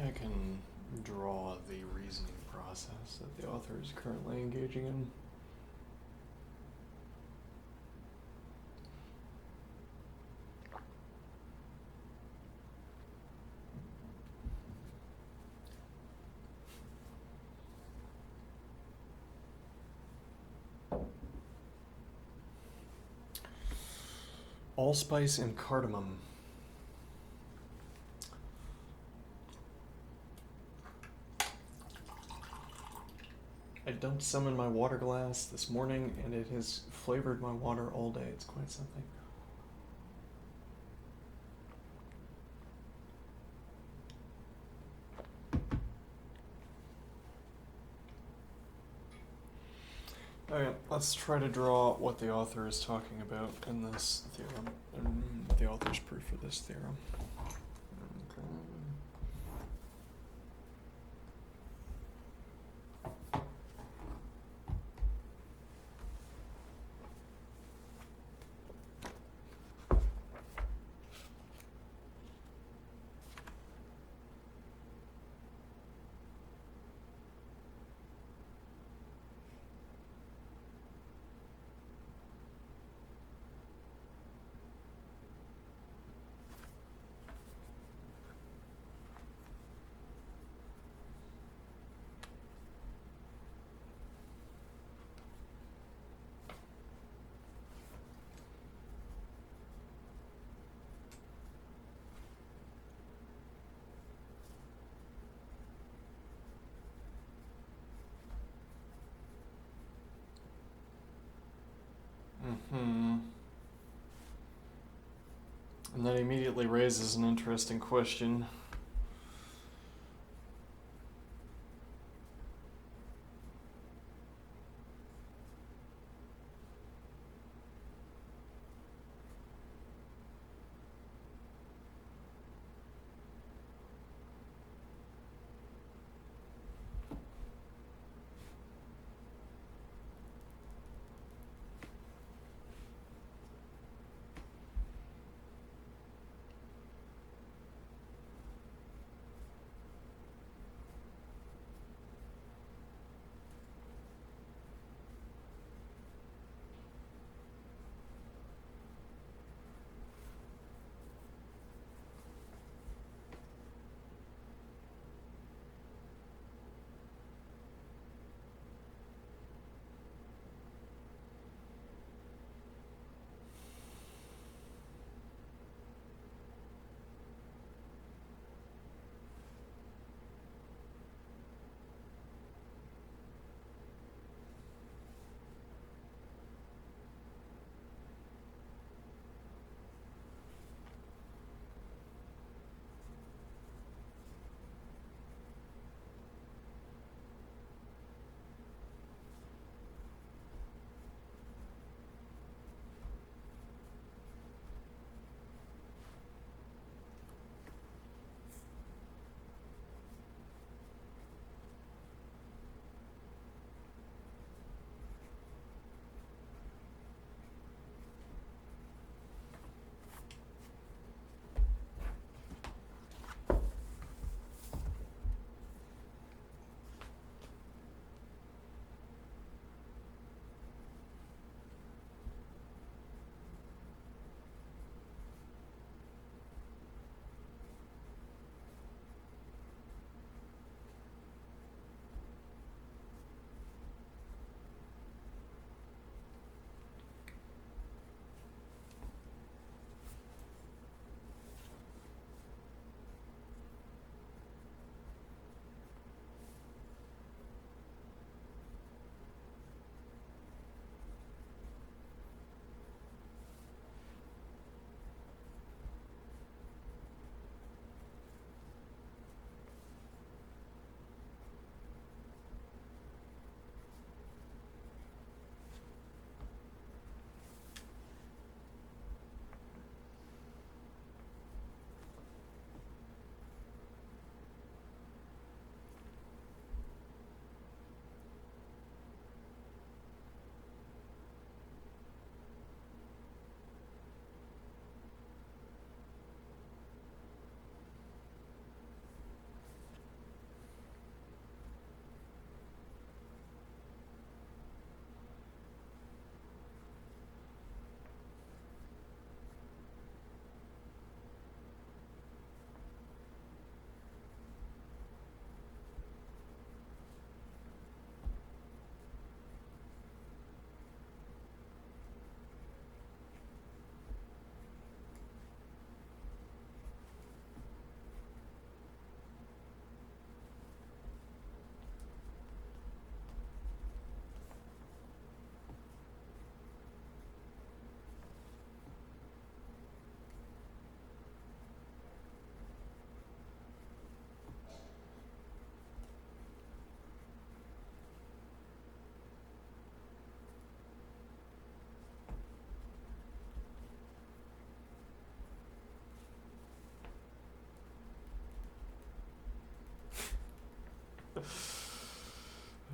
I can draw the reasoning process that the author is currently engaging in. Allspice and cardamom. I dumped some in my water glass this morning and it has flavored my water all day. It's quite something. Okay, let's try to draw what the author is talking about in this theorem, and the author's proof for this theorem. Okay. Mm-hmm. And that immediately raises an interesting question.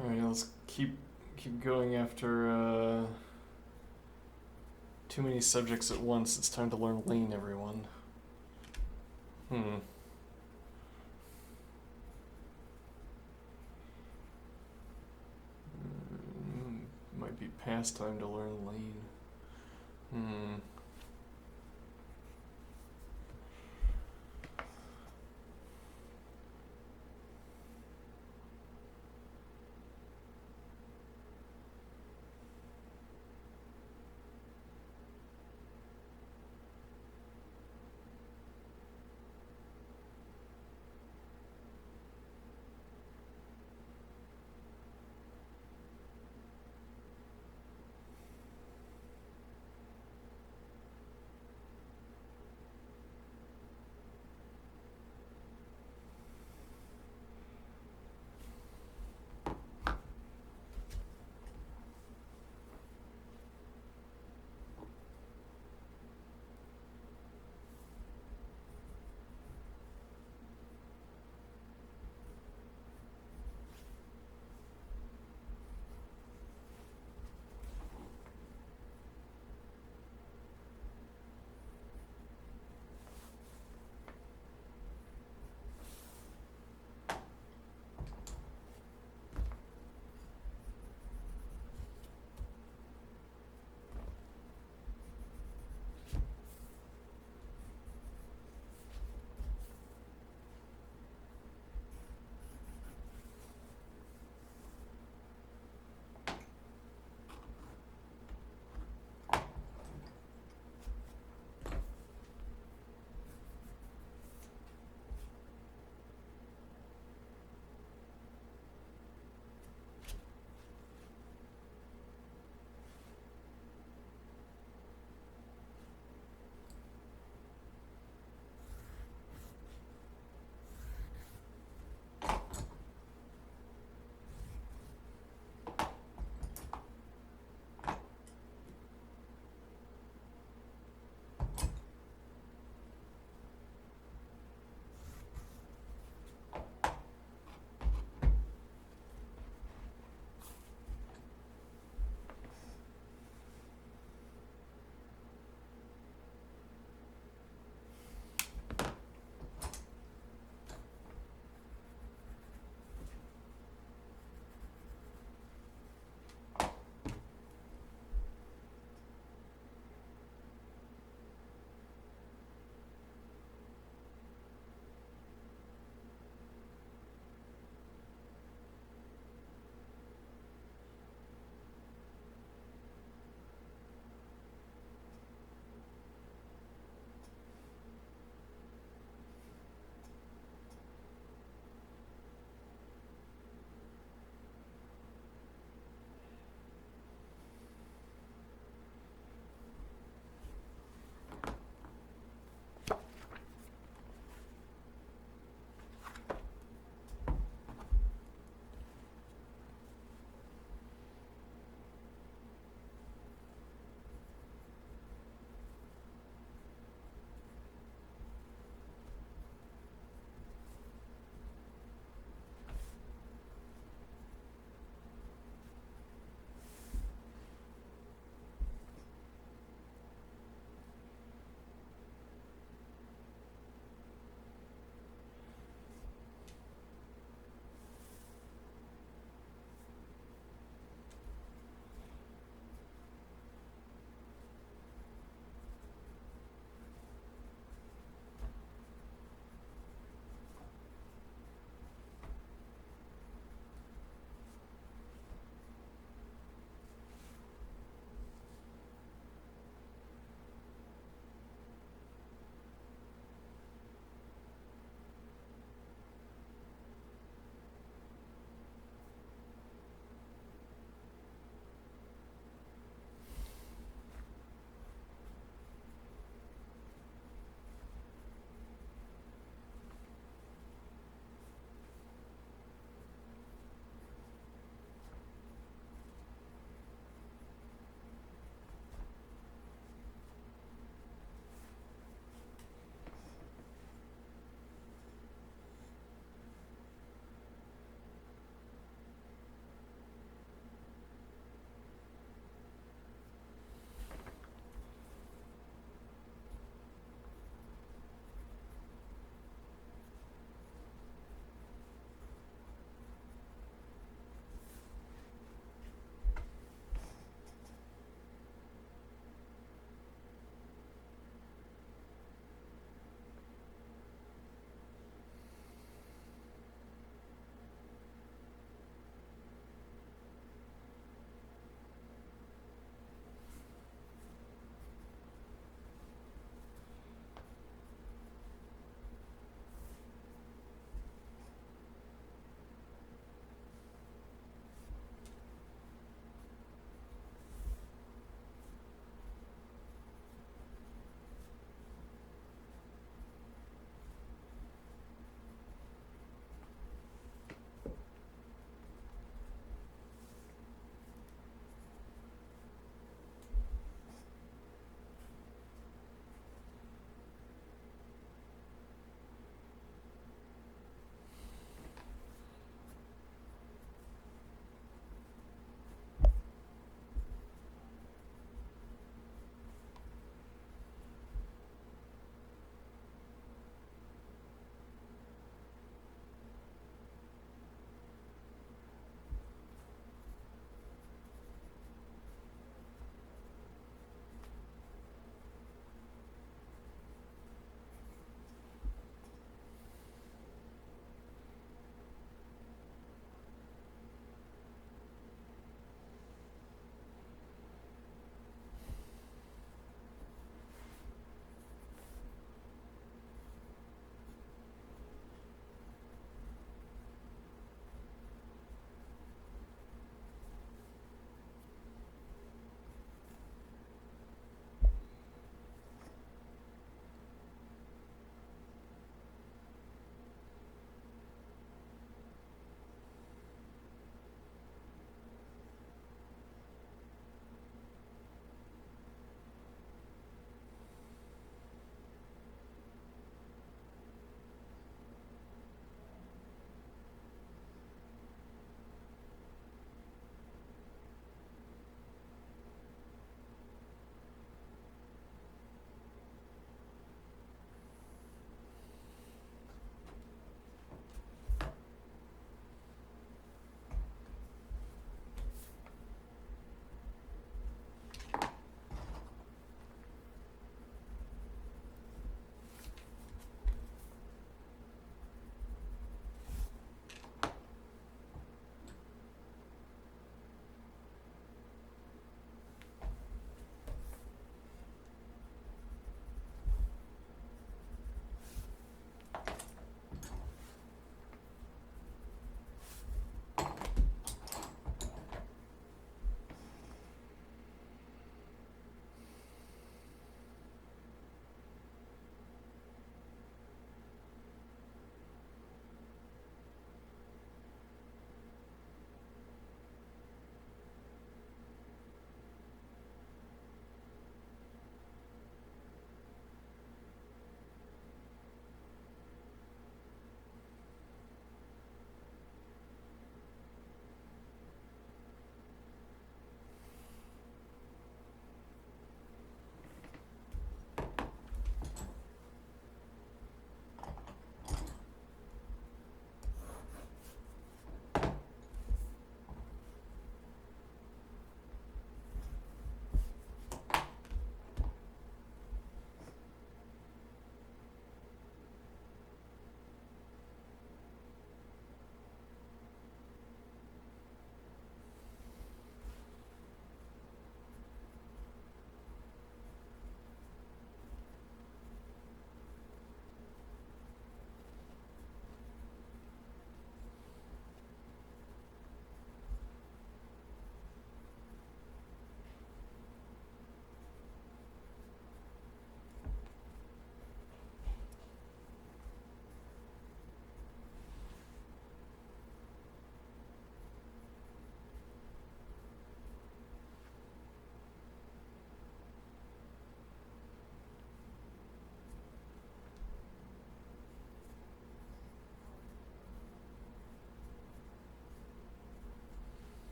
Alright, let's keep going after too many subjects at once. It's time to learn lean, everyone. Might be past time to learn lean.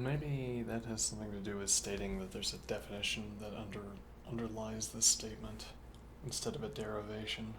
Maybe that has something to do with stating that there's a definition that underlies this statement instead of a derivation.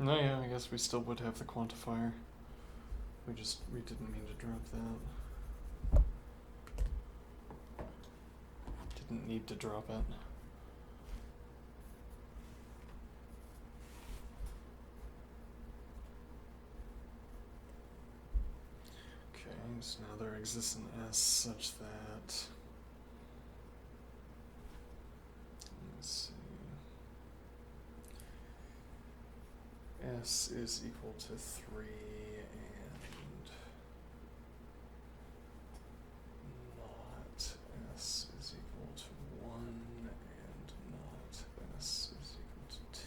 No, yeah, I guess we still would have the quantifier. We didn't mean to drop that. Didn't need to drop it. Okay, so now there exists an S such that, let's see, S is equal to 3 and not S is equal to 1 and not S is equal to 2.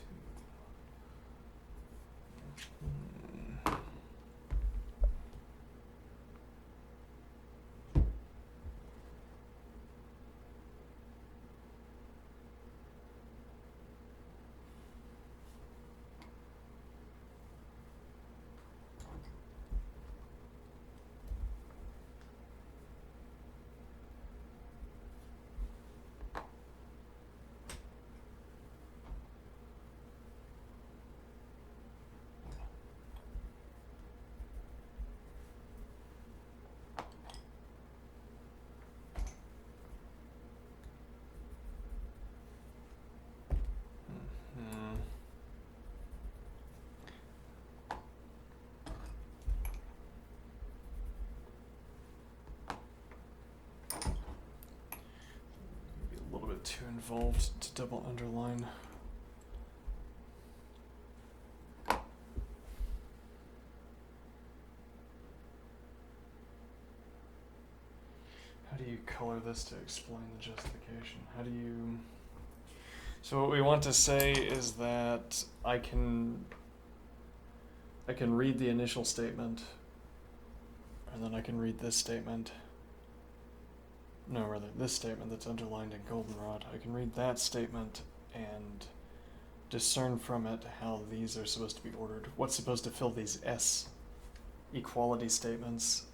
Maybe a little bit too involved to double underline. How do you color this to explain the justification? How do you... So what we want to say is that I can read the initial statement, and then I can read this statement. No, rather, this statement that's underlined in goldenrod. I can read that statement and discern from it how these are supposed to be ordered. What's supposed to fill these S equality statements?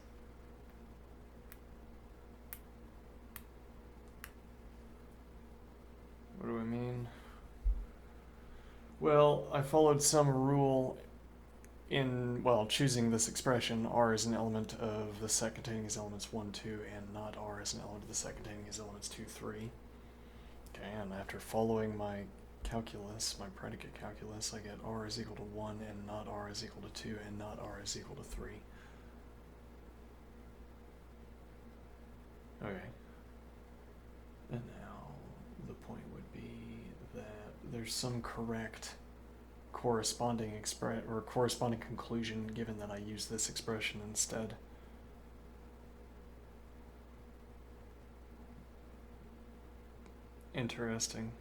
What do I mean? Well, I followed some rule in, well, choosing this expression, R is an element of the set containing these elements 1, 2, and not R is an element of the set containing these elements 2, 3. Okay, and after following my calculus, my predicate calculus, I get R is equal to 1 and not R is equal to 2 and not R is equal to 3. Okay. And now the point would be that there's some correct corresponding conclusion given that I use this expression instead. Interesting.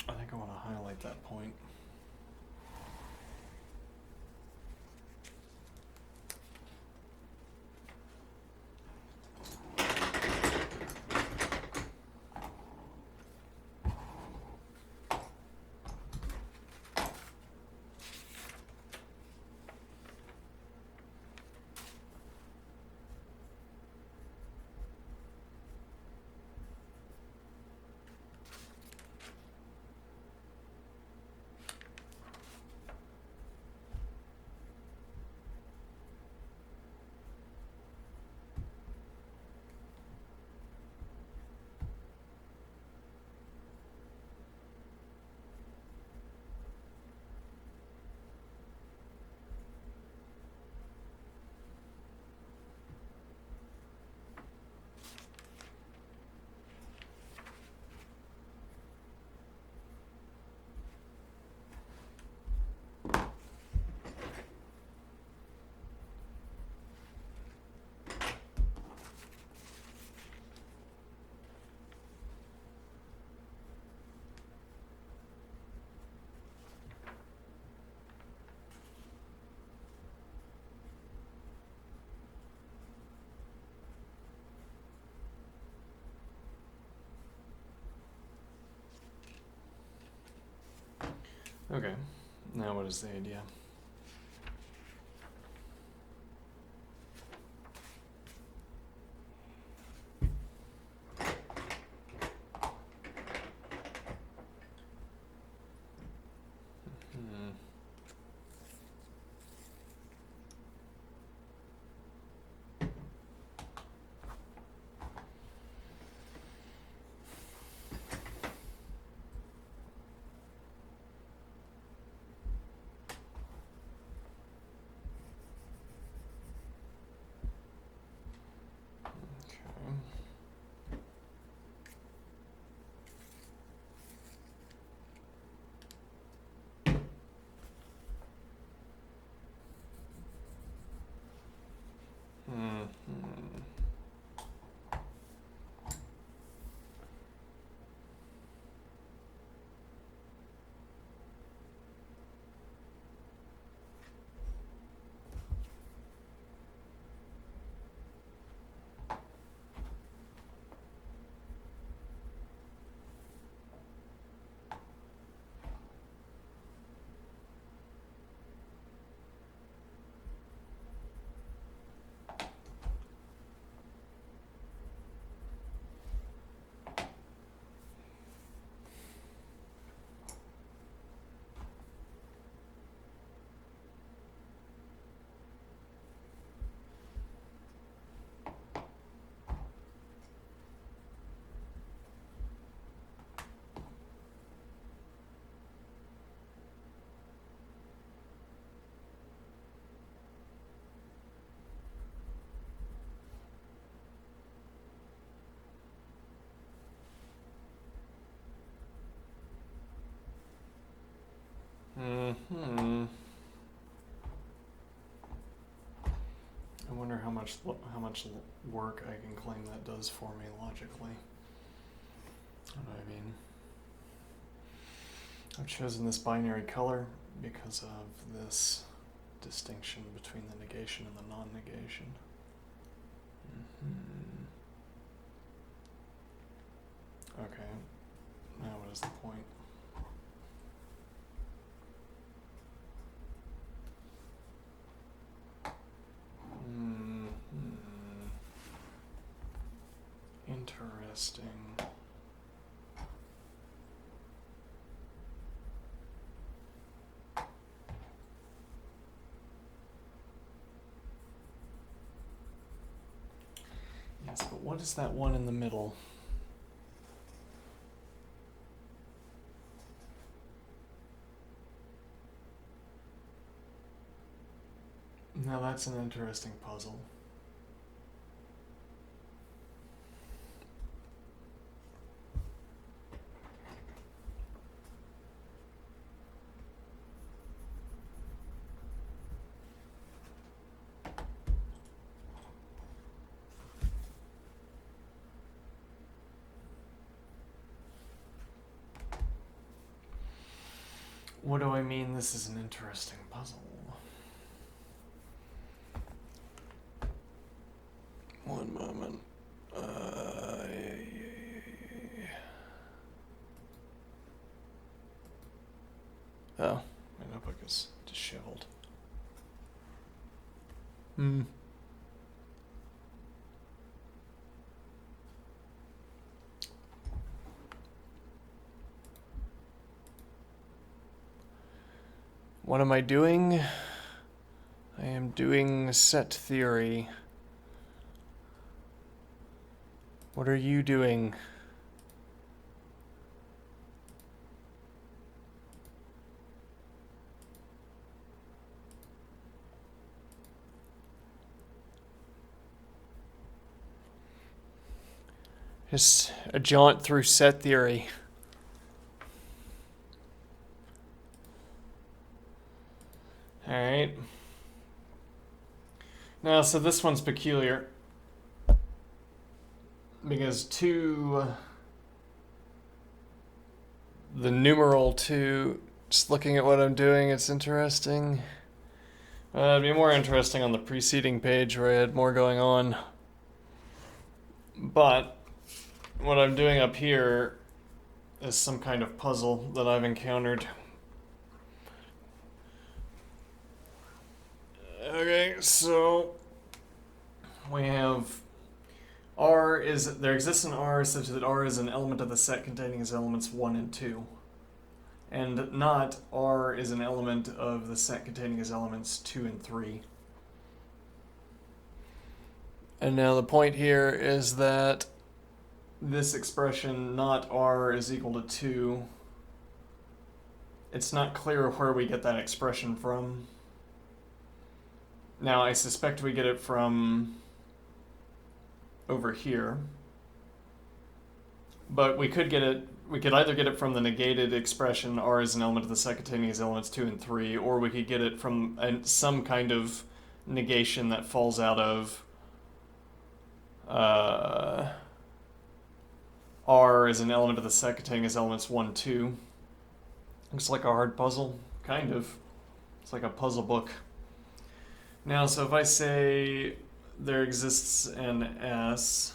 I think I want to highlight that point. Okay, now what is the idea? Hmm. Okay. Hmm. Hmm. I wonder how much work I can claim that does for me logically. What do I mean? I've chosen this binary color because of this distinction between the negation and the non-negation. Okay, now what is the point? Interesting. Yes, but what is that one in the middle? Now that's an interesting puzzle. What do I mean this is an interesting puzzle? One moment. Oh, my notebook is disheveled. What am I doing? I am doing set theory. What are you doing? Just a jaunt through set theory. Alright. Now, so this one's peculiar. Because the numeral 2, just looking at what I'm doing, it's interesting. It'd be more interesting on the preceding page where I had more going on. But what I'm doing up here is some kind of puzzle that I've encountered. Okay, so we have there exists an R such that R is an element of the set containing its elements 1 and 2. And not R is an element of the set containing its elements 2 and 3. And now the point here is that this expression, not R is equal to 2, it's not clear where we get that expression from. Now, I suspect we get it from over here. But we could either get it from the negated expression R is an element of the set containing its elements 2 and 3, or we could get it from some kind of negation that falls out of R is an element of the set containing its elements 1, 2. Looks like a hard puzzle, kind of. It's like a puzzle book. Now, so if I say there exists an S,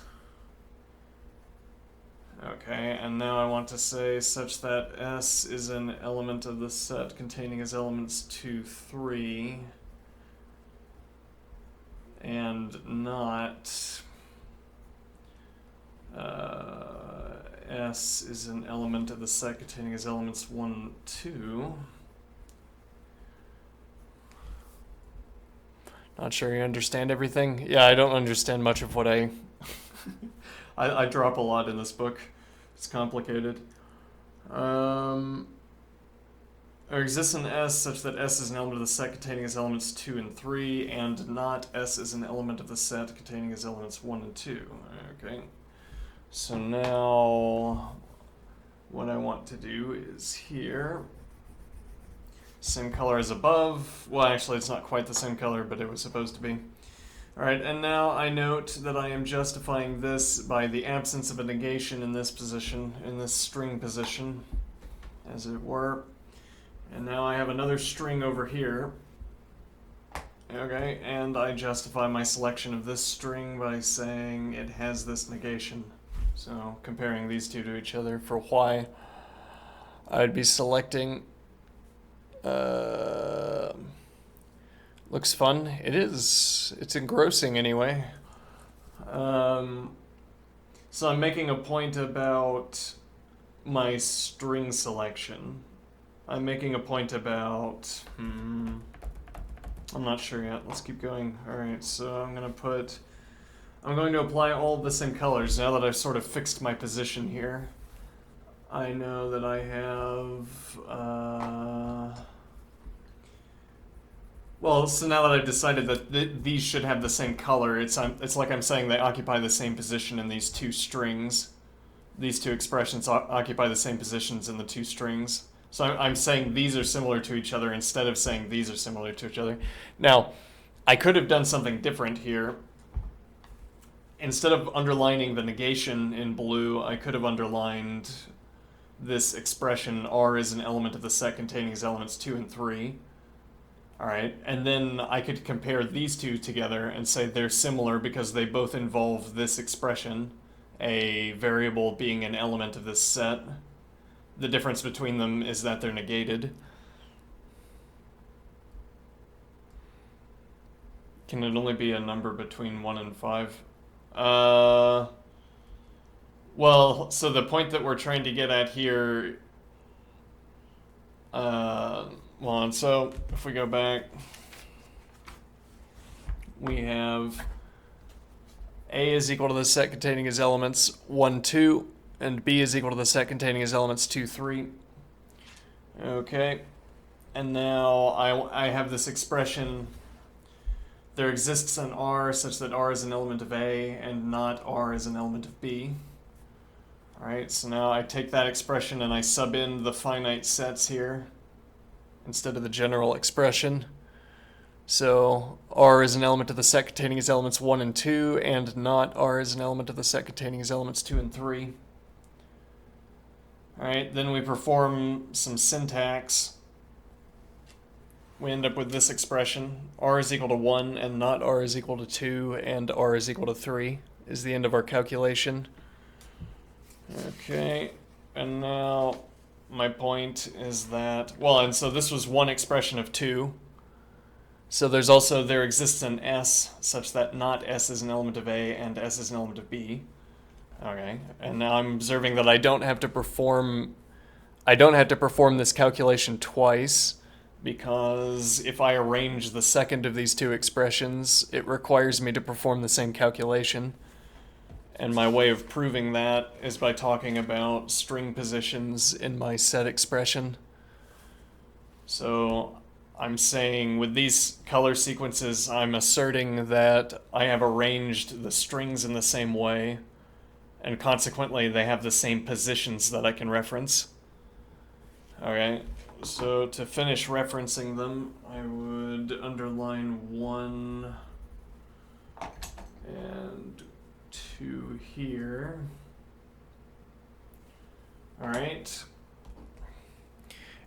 okay, and now I want to say such that S is an element of the set containing its elements 2, 3, and not S is an element of the set containing its elements 1, 2. Not sure you understand everything. Yeah, I don't understand much of what I drop a lot in this book. It's complicated. There exists an S such that S is an element of the set containing its elements 2 and 3, and not S is an element of the set containing its elements 1 and 2. Okay. So now what I want to do is here, same color as above. Well, actually, it's not quite the same color, but it was supposed to be. Alright, and now I note that I am justifying this by the absence of a negation in this position, in this string position, as it were. And now I have another string over here. Okay, and I justify my selection of this string by saying it has this negation. So, comparing these two to each other for why I would be selecting... looks fun. It is. It's engrossing anyway. So I'm making a point about my string selection. I'm making a point about... I'm not sure yet. Let's keep going. Alright, so I'm going to apply all the same colors now that I've sort of fixed my position here. I know that I have... Well, so now that I've decided that these should have the same color, it's like I'm saying they occupy the same position in these two strings. These two expressions occupy the same positions in the two strings. So I'm saying these are similar to each other instead of saying these are similar to each other. Now, I could have done something different here. Instead of underlining the negation in blue, I could have underlined this expression, R is an element of the set containing its elements 2 and 3. Alright, and then I could compare these two together and say they're similar because they both involve this expression, a variable being an element of this set. The difference between them is that they're negated. Can it only be a number between 1 and 5? Well, so the point that we're trying to get at here... Well, and so if we go back, we have A is equal to the set containing its elements 1, 2, and B is equal to the set containing its elements 2, 3. Okay, and now I have this expression, there exists an R such that R is an element of A and not R is an element of B. Alright, so now I take that expression and I sub in the finite sets here instead of the general expression. So R is an element of the set containing its elements 1 and 2, and not R is an element of the set containing its elements 2 and 3. Alright, then we perform some syntax. We end up with this expression. R is equal to 1, and not R is equal to 2, and R is equal to 3 is the end of our calculation. Okay, and now... my point is that, well, and so this was one expression of 2. So there exists an S such that not S is an element of A and S is an element of B. Okay, and now I'm observing that I don't have to perform this calculation twice, because if I arrange the second of these two expressions, it requires me to perform the same calculation. And my way of proving that is by talking about string positions in my set expression. So I'm saying with these color sequences, I'm asserting that I have arranged the strings in the same way, and consequently they have the same positions that I can reference. Okay, so to finish referencing them, I would underline 1 and 2 here. Alright.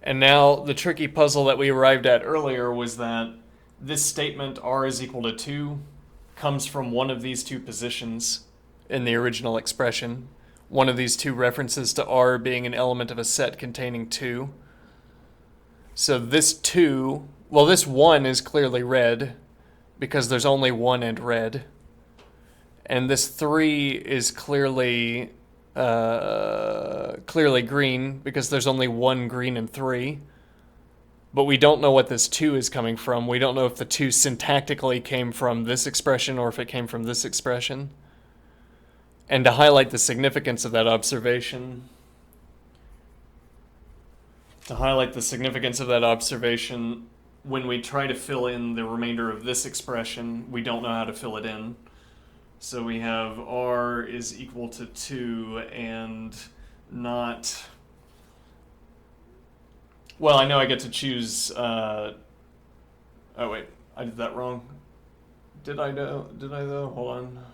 And now the tricky puzzle that we arrived at earlier was that this statement, r is equal to 2, comes from one of these two positions in the original expression. One of these two references to r being an element of a set containing 2. So this 2, well, this 1 is clearly red because there's only 1 and red. And this 3 is clearly green because there's only 1 green and 3. But we don't know what this 2 is coming from. We don't know if the 2 syntactically came from this expression or if it came from this expression. And to highlight the significance of that observation, when we try to fill in the remainder of this expression, we don't know how to fill it in. So we have r is equal to 2 and not... Well, I know I get to choose... Oh wait, I did that wrong. Did I though? Hold on.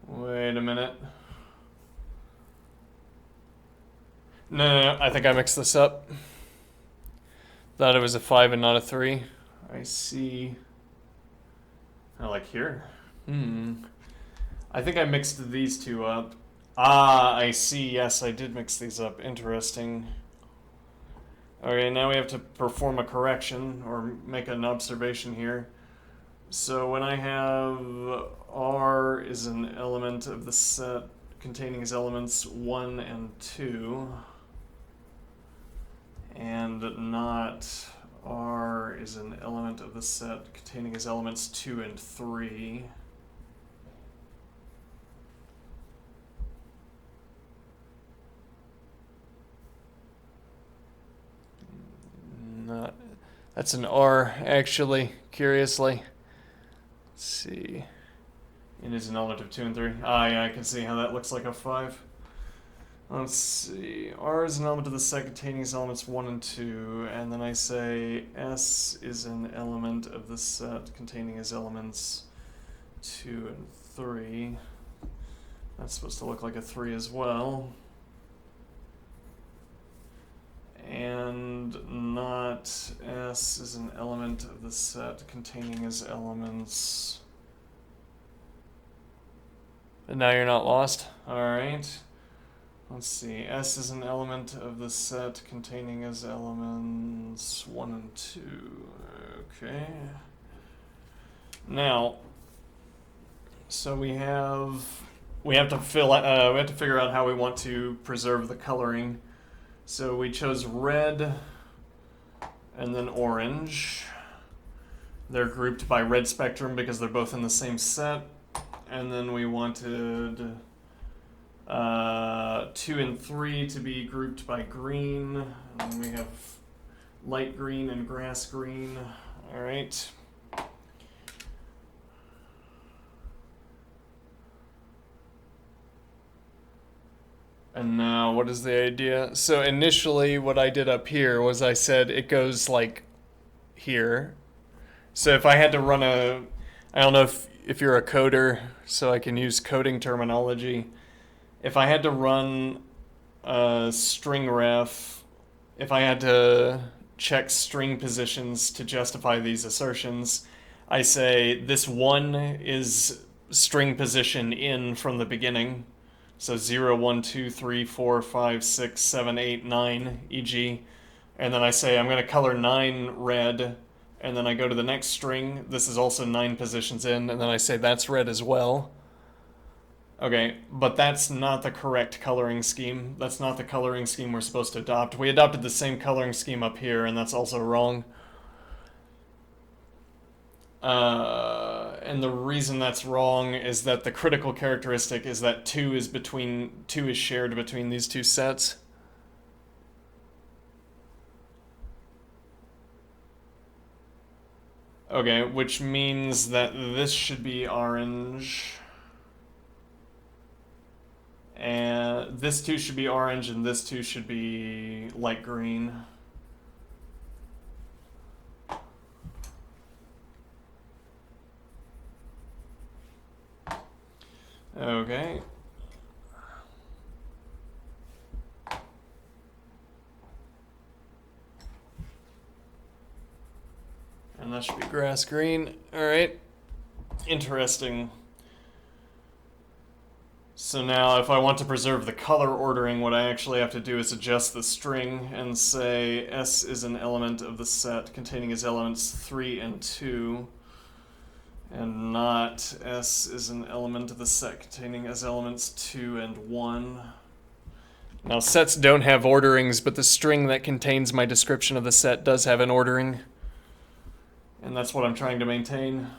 Wait a minute. No, I think I mixed this up. Thought it was a 5 and not a 3. I see. Oh, like here? I think I mixed these two up. Ah, I see. Yes, I did mix these up. Interesting. Okay, now we have to perform a correction or make an observation here. So when I have r is an element of the set containing its elements 1 and 2, and not r is an element of the set containing its elements 2 and 3, that's an r actually, curiously. Let's see. It is an element of 2 and 3. Ah, yeah, I can see how that looks like a 5. Let's see. R is an element of the set containing its elements 1 and 2, and then I say S is an element of the set containing its elements 2 and 3. That's supposed to look like a 3 as well. And not S is an element of the set containing its elements. And now you're not lost? Alright. Let's see. S is an element of the set containing its elements 1 and 2. Okay. Now, so we have to figure out how we want to preserve the coloring. So we chose red and then orange. They're grouped by red spectrum because they're both in the same set. And then we wanted 2 and 3 to be grouped by green. And then we have light green and grass green. All right. And now, what is the idea? So initially, what I did up here was I said it goes like here. So if I had to run I don't know if you're a coder, so I can use coding terminology. If I had to run a string ref, if I had to check string positions to justify these assertions, I say this 1 is string position in from the beginning. So 0, 1, 2, 3, 4, 5, 6, 7, 8, 9, e.g. And then I say I'm going to color 9 red, and then I go to the next string. This is also 9 positions in, and then I say that's red as well. Okay, but that's not the correct coloring scheme. That's not the coloring scheme we're supposed to adopt. We adopted the same coloring scheme up here, and that's also wrong. And the reason that's wrong is that the critical characteristic is that 2 is shared between these two sets. Okay, which means that this should be orange. And this 2 should be orange, and this 2 should be light green. Okay. And that should be grass green. Alright. Interesting. So now if I want to preserve the color ordering, what I actually have to do is adjust the string and say S is an element of the set containing as elements 3 and 2. And not S is an element of the set containing as elements 2 and 1. Now sets don't have orderings, but the string that contains my description of the set does have an ordering. And that's what I'm trying to maintain.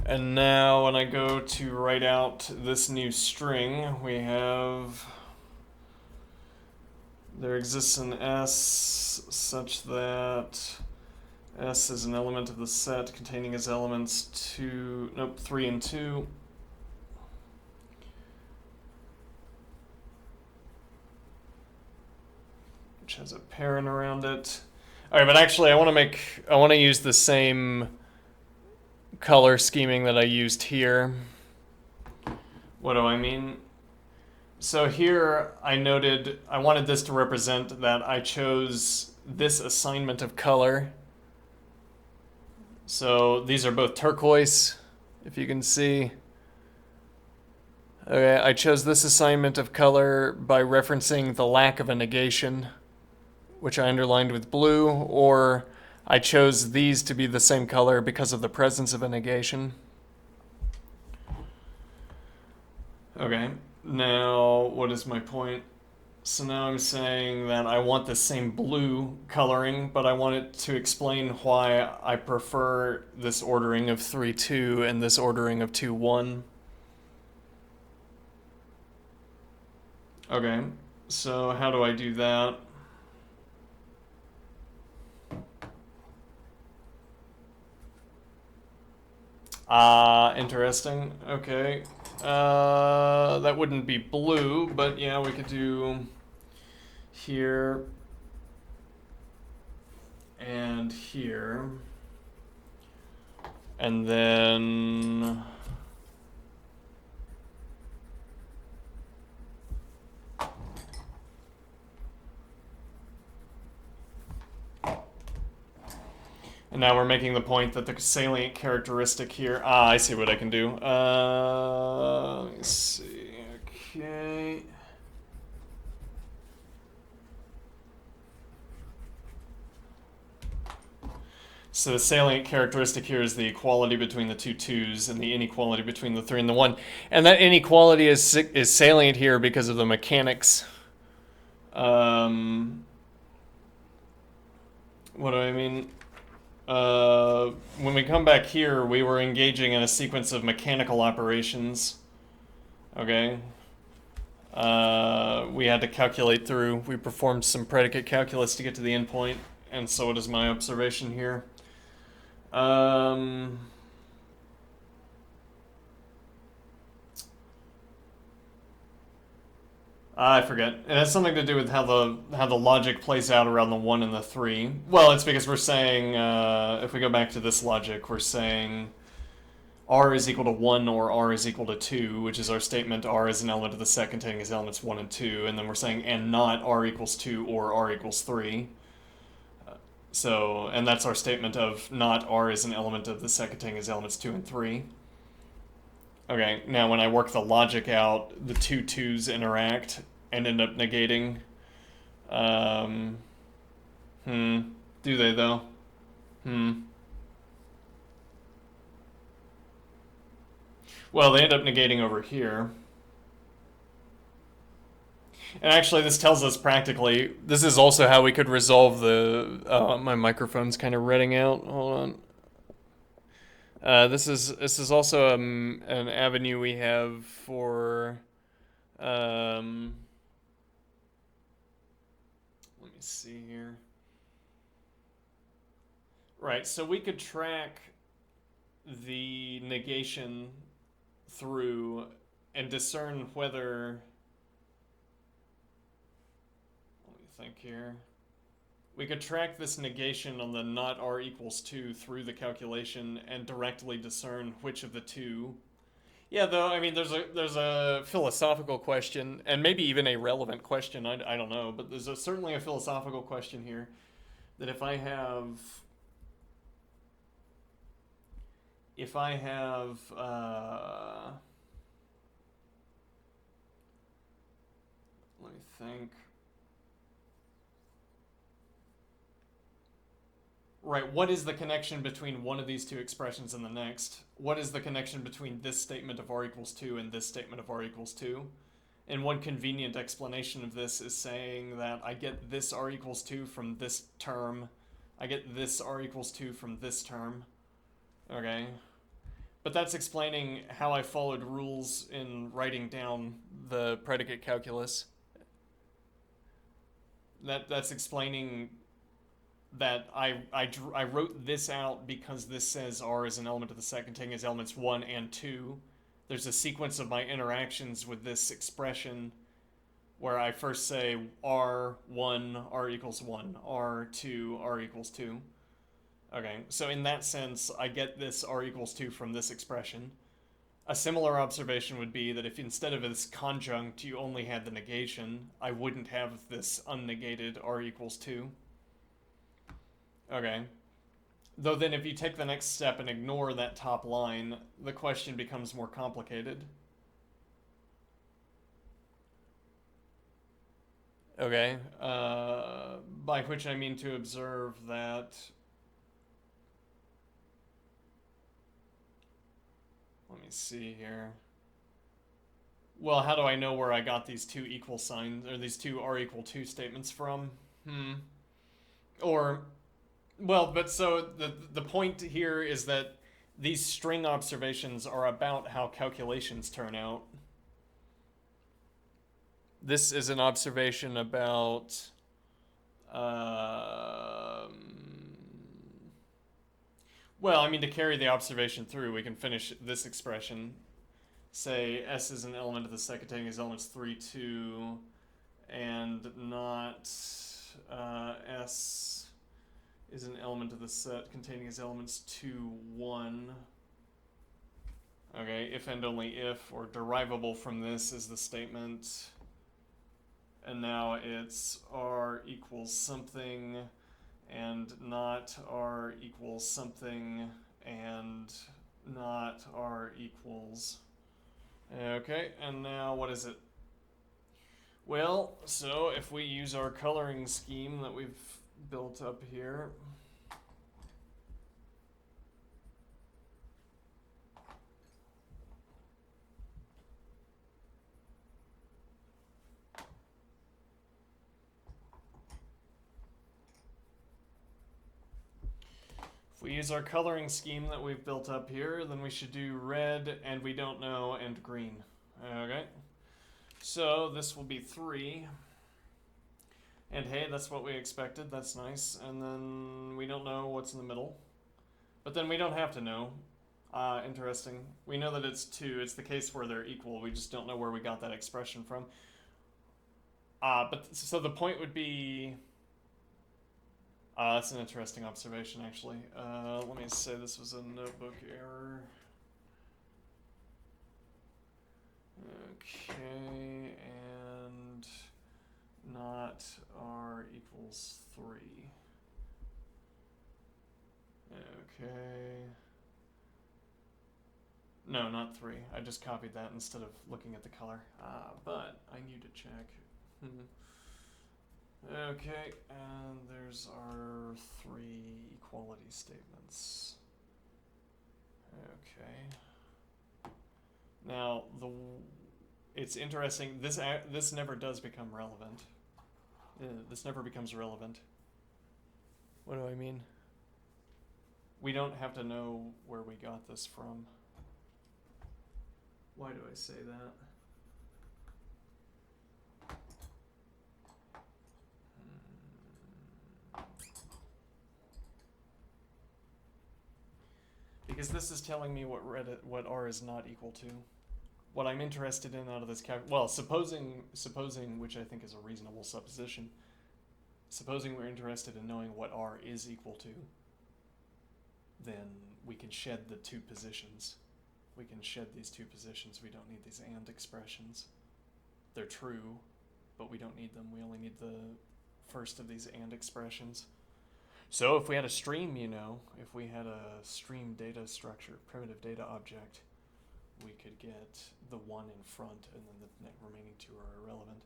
And now when I go to write out this new string, we have, there exists an S such that S is an element of the set containing as elements 3 and 2. Which has a parent around it. Alright, but actually I want to use the same color scheming that I used here. What do I mean? So here I noted I wanted this to represent that I chose this assignment of color. So these are both turquoise, if you can see. Okay, I chose this assignment of color by referencing the lack of a negation, which I underlined with blue, or I chose these to be the same color because of the presence of a negation. Okay, now what is my point? So now I'm saying that I want the same blue coloring, but I want it to explain why I prefer this ordering of 3-2 and this ordering of 2-1. Okay, so how do I do that? Interesting. Okay. That wouldn't be blue, but yeah, we could do here and here. And then and now we're making the point that the salient characteristic here... I see what I can do. Let me see. Okay. So the salient characteristic here is the equality between the two 2's and the inequality between the 3 and the 1. And that inequality is salient here because of the mechanics. What do I mean? When we come back here, we were engaging in a sequence of mechanical operations. Okay. We had to calculate through. We performed some predicate calculus to get to the endpoint, and so it is my observation here. I forget. It has something to do with how the logic plays out around the 1 and the 3. Well, it's because we're saying, if we go back to this logic, we're saying r is equal to 1 or r is equal to 2, which is our statement r is an element of the set containing its elements 1 and 2, and then we're saying and not r equals 2 or r equals 3. So, and that's our statement of not r is an element of the set containing its elements 2 and 3. Okay, now when I work the logic out, the two 2's interact and end up negating. Do they though? Well, they end up negating over here. And actually, this tells us practically, this is also how we could resolve the, my microphone's kind of redding out. Hold on. This is also an avenue we have for, let me see here. Right, so we could track the negation through and discern whether, let me think here. We could track this negation on the not r equals 2 through the calculation and directly discern which of the two. Yeah, though, I mean, there's a philosophical question, and maybe even a relevant question, I don't know, but there's certainly a philosophical question here, that if I have, let me think. Right, what is the connection between one of these two expressions and the next? What is the connection between this statement of r equals 2 and this statement of r equals 2? And one convenient explanation of this is saying that I get this r equals 2 from this term. I get this r equals 2 from this term. Okay. But that's explaining how I followed rules in writing down the predicate calculus. That's explaining that I wrote this out because this says r is an element of the set containing its elements 1 and 2. There's a sequence of my interactions with this expression where I first say r1, r equals 1, r2, r equals 2. Okay, so in that sense, I get this r equals 2 from this expression. A similar observation would be that if instead of this conjunct you only had the negation, I wouldn't have this unnegated r equals 2. Okay. Though then if you take the next step and ignore that top line, the question becomes more complicated. Okay. By which I mean to observe that... Let me see here. Well, how do I know where I got these two equal signs, or these two r equal 2 statements from? Or... Well, but so the point here is that these string observations are about how calculations turn out. This is an observation about well, I mean, to carry the observation through, we can finish this expression. Say S is an element of the set containing its elements 3, 2, and not S is an element of the set containing its elements 2, 1. Okay, if and only if, or derivable from this is the statement. And now it's r equals something, and not r equals something, and not r equals... Okay, and now what is it? Well, so if we use our coloring scheme that we've built up here, if we use our coloring scheme that we've built up here, then we should do red and we don't know and green. Okay, so this will be 3. And hey, that's what we expected, that's nice. And then we don't know what's in the middle. But then we don't have to know. Interesting. We know that it's 2, it's the case where they're equal, we just don't know where we got that expression from. But so the point would be... that's an interesting observation, actually. Let me say this was a notebook error. Okay, and not r equals 3. Okay. No, not 3. I just copied that instead of looking at the color. But I need to check. Okay, and there's our 3 equality statements. Okay. Now, it's interesting. This never does become relevant. This never becomes relevant. What do I mean? We don't have to know where we got this from. Why do I say that? Because this is telling me what r is not equal to. What I'm interested in out of this supposing, which I think is a reasonable supposition, supposing we're interested in knowing what r is equal to, then we can shed the 2 positions. We can shed these 2 positions. We don't need these and expressions. They're true, but we don't need them. We only need the first of these and expressions. So if we had a stream, if we had a stream data structure, primitive data object, we could get the 1 in front and then the remaining 2 are irrelevant.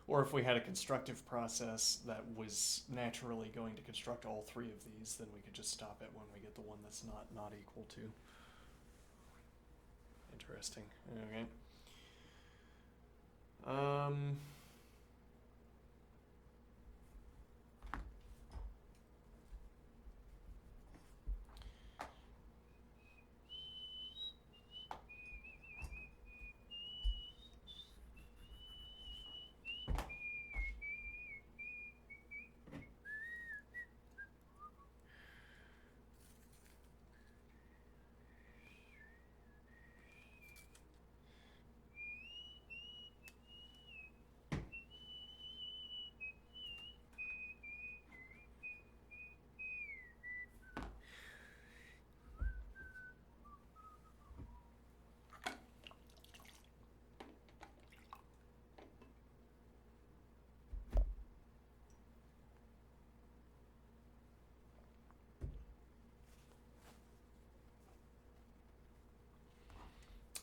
Or if we had a constructive process that was naturally going to construct all 3 of these, then we could just stop it when we get the one that's not equal to. Interesting. Okay.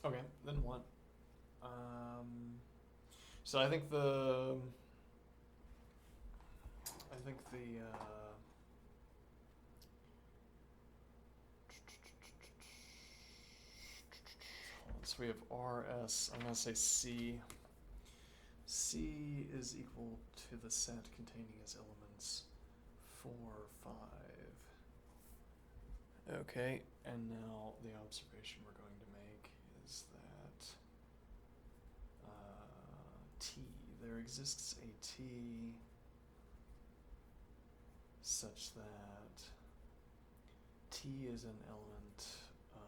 Okay, then what? So I think the so we have RS, I'm going to say C. C is equal to the set containing as elements 4, 5. Okay, and now the observation we're going to make is that T, there exists a T such that T is an element of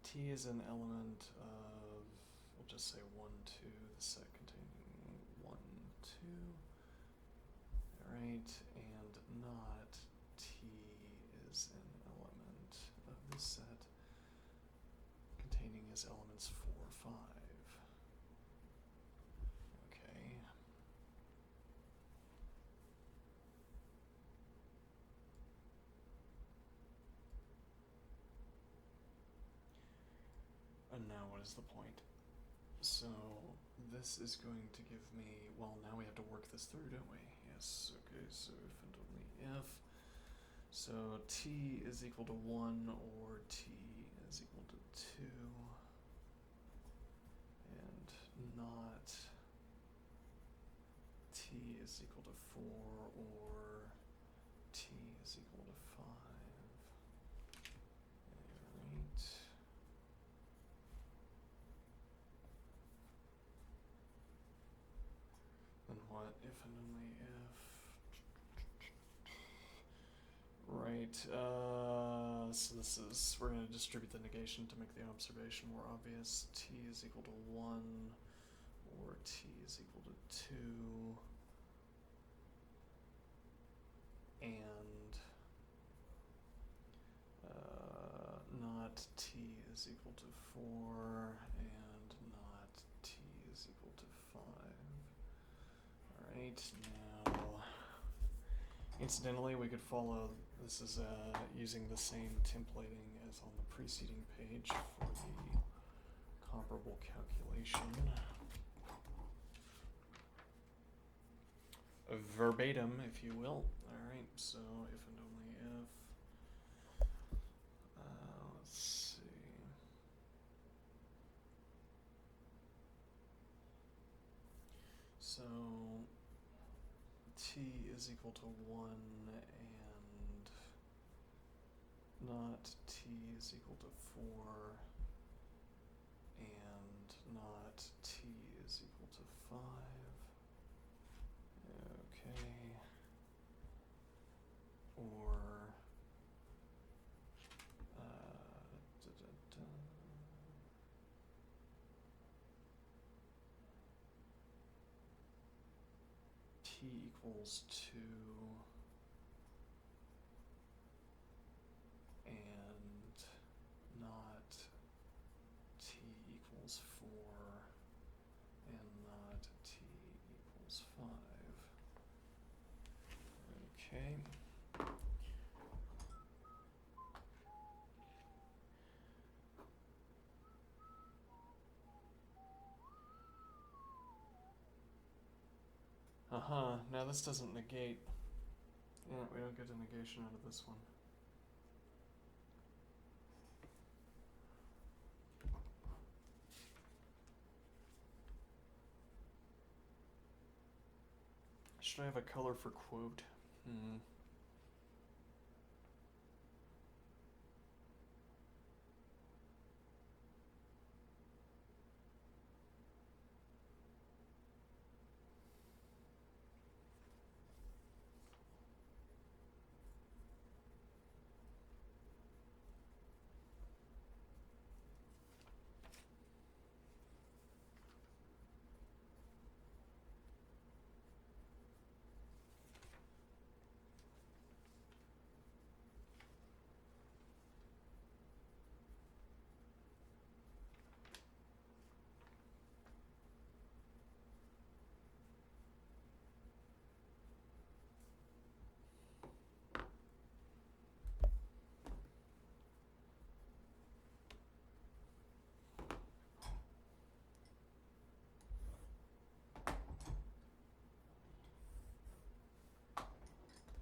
T is an element of, we'll just say 1, 2, the set containing 1, 2, right, and not T is an element of this set containing as elements 4, 5. Okay. And now what is the point? So this is going to give me, well, now we have to work this through, don't we? Yes, okay, so if and only if. So T is equal to 1 or T is equal to 2. And not T is equal to 4 or T is equal to 5. Alright. Then what if and only if? Right, so we're going to distribute the negation to make the observation more obvious. T is equal to 1 or T is equal to 2. And not t is equal to 4 and not t is equal to 5. Alright, now incidentally we could follow, this is using the same templating as on the preceding page for the comparable calculation. Verbatim, if you will. Alright, so if and only if, let's see. So t is equal to 1 and not t is equal to 4 and not t is equal to 5. Okay. Or t equals 2 and not t equals 4 and not t equals 5. Okay. Now this doesn't negate. Yeah, we don't get a negation out of this one. Should I have a color for quote?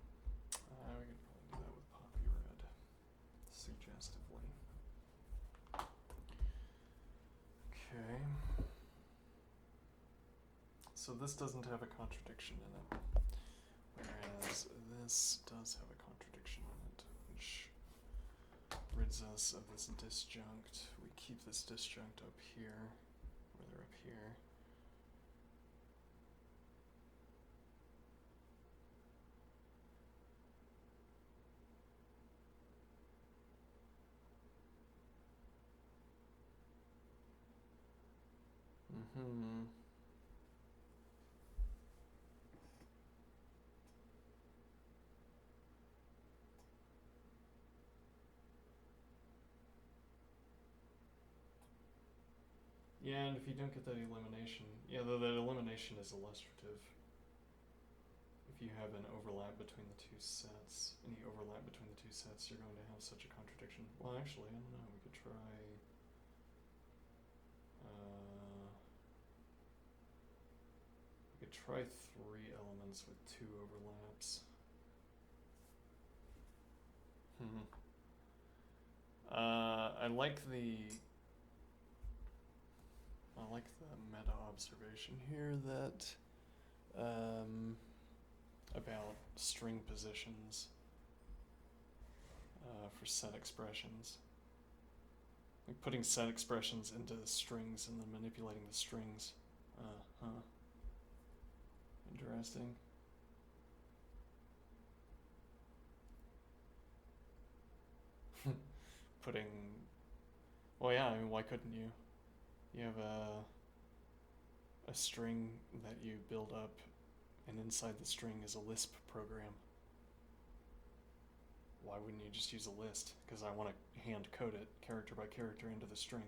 We could probably do that with poppy red, suggestively. Okay. So this doesn't have a contradiction in it, whereas this does have a contradiction in it, which rids us of this disjunct. We keep this disjunct up here, or they're up here. Yeah, and if you don't get that elimination, though that elimination is illustrative. If you have an overlap between the two sets, any overlap between the two sets, you're going to have such a contradiction. Well, actually, I don't know, we could try... we could try 3 elements with 2 overlaps. I like the meta observation here that about string positions for set expressions. Like putting set expressions into the strings and then manipulating the strings. Interesting. Well, yeah, I mean, why couldn't you? You have a string that you build up, and inside the string is a Lisp program. why wouldn't you just use a list? Because I want to hand code it character by character into the string.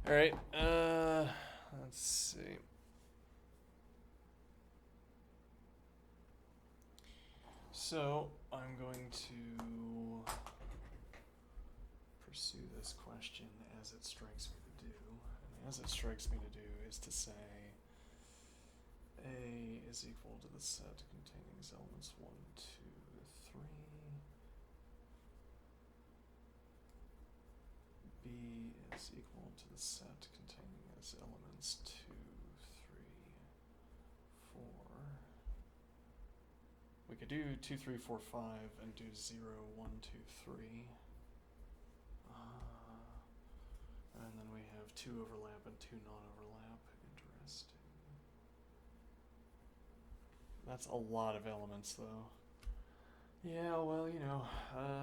All right. Let's see. So I'm going to pursue this question as it strikes me to do. And as it strikes me to do is to say A is equal to the set containing its elements 1, 2, 3. B is equal to the set containing its elements 2, 3, 4. We could do 2, 3, 4, 5 and do 0, 1, 2, 3. And then we have 2 overlap and 2 non-overlap. Interesting. That's a lot of elements, though. Yeah, well,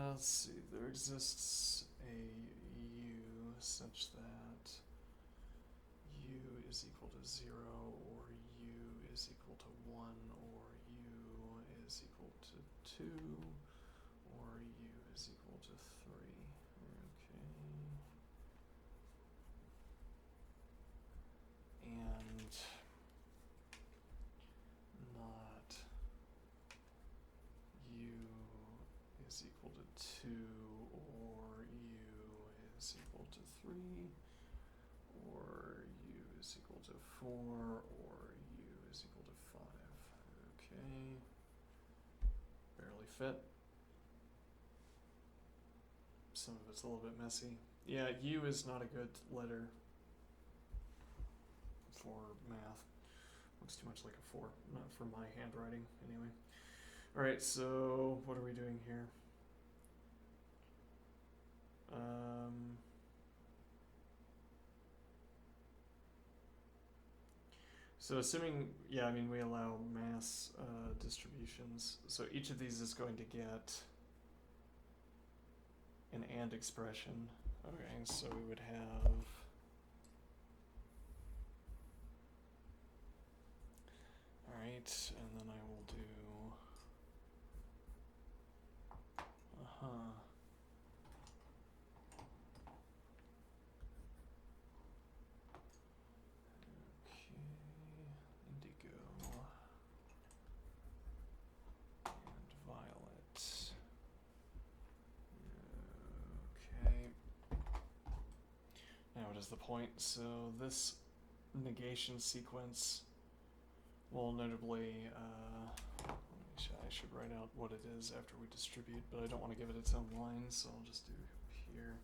let's see. There exists a U such that U is equal to 0, or U is equal to 1, or U is equal to 2, or U is equal to 3. Okay. And not U is equal to 2, or U is equal to 3, or U is equal to 4, or U is equal to 5. Okay. Barely fit. Some of it's a little bit messy. Yeah, U is not a good letter for math. Looks too much like a 4, not for my handwriting anyway. Alright, so what are we doing here? So assuming, we allow mass distributions. So each of these is going to get an AND expression. Okay, so we would have alright, and then I will do okay, indigo and violet. Okay. Now what is the point? So this negation sequence will notably, I should write out what it is after we distribute, but I don't want to give it its own line, so I'll just do here.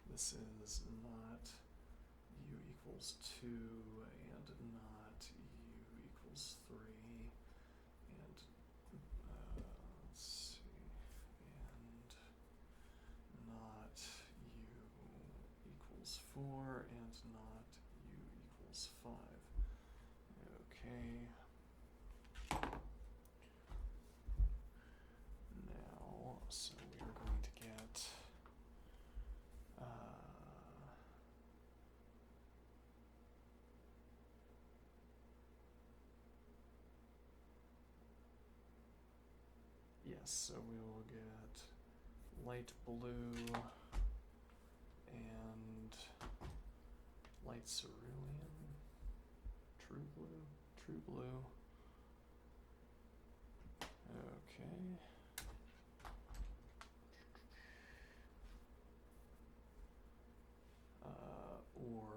This is not U equals 2 and not U equals 3 and let's see, and not U equals 4 and not U equals 5. Okay. Now, so we are going to get yes, so we will get light blue and light cerulean, true blue. Okay. Or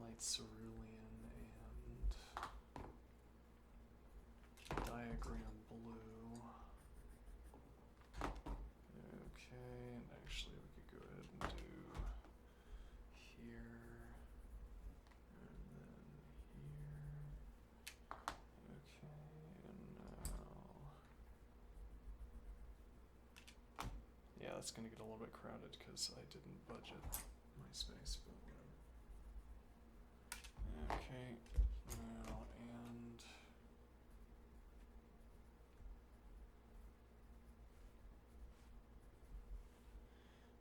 light cerulean and diagram blue. Okay, and actually we could go ahead and do here, and then here. Okay, and now, yeah, that's gonna get a little bit crowded because I didn't budget my space, but whatever. Okay, now, and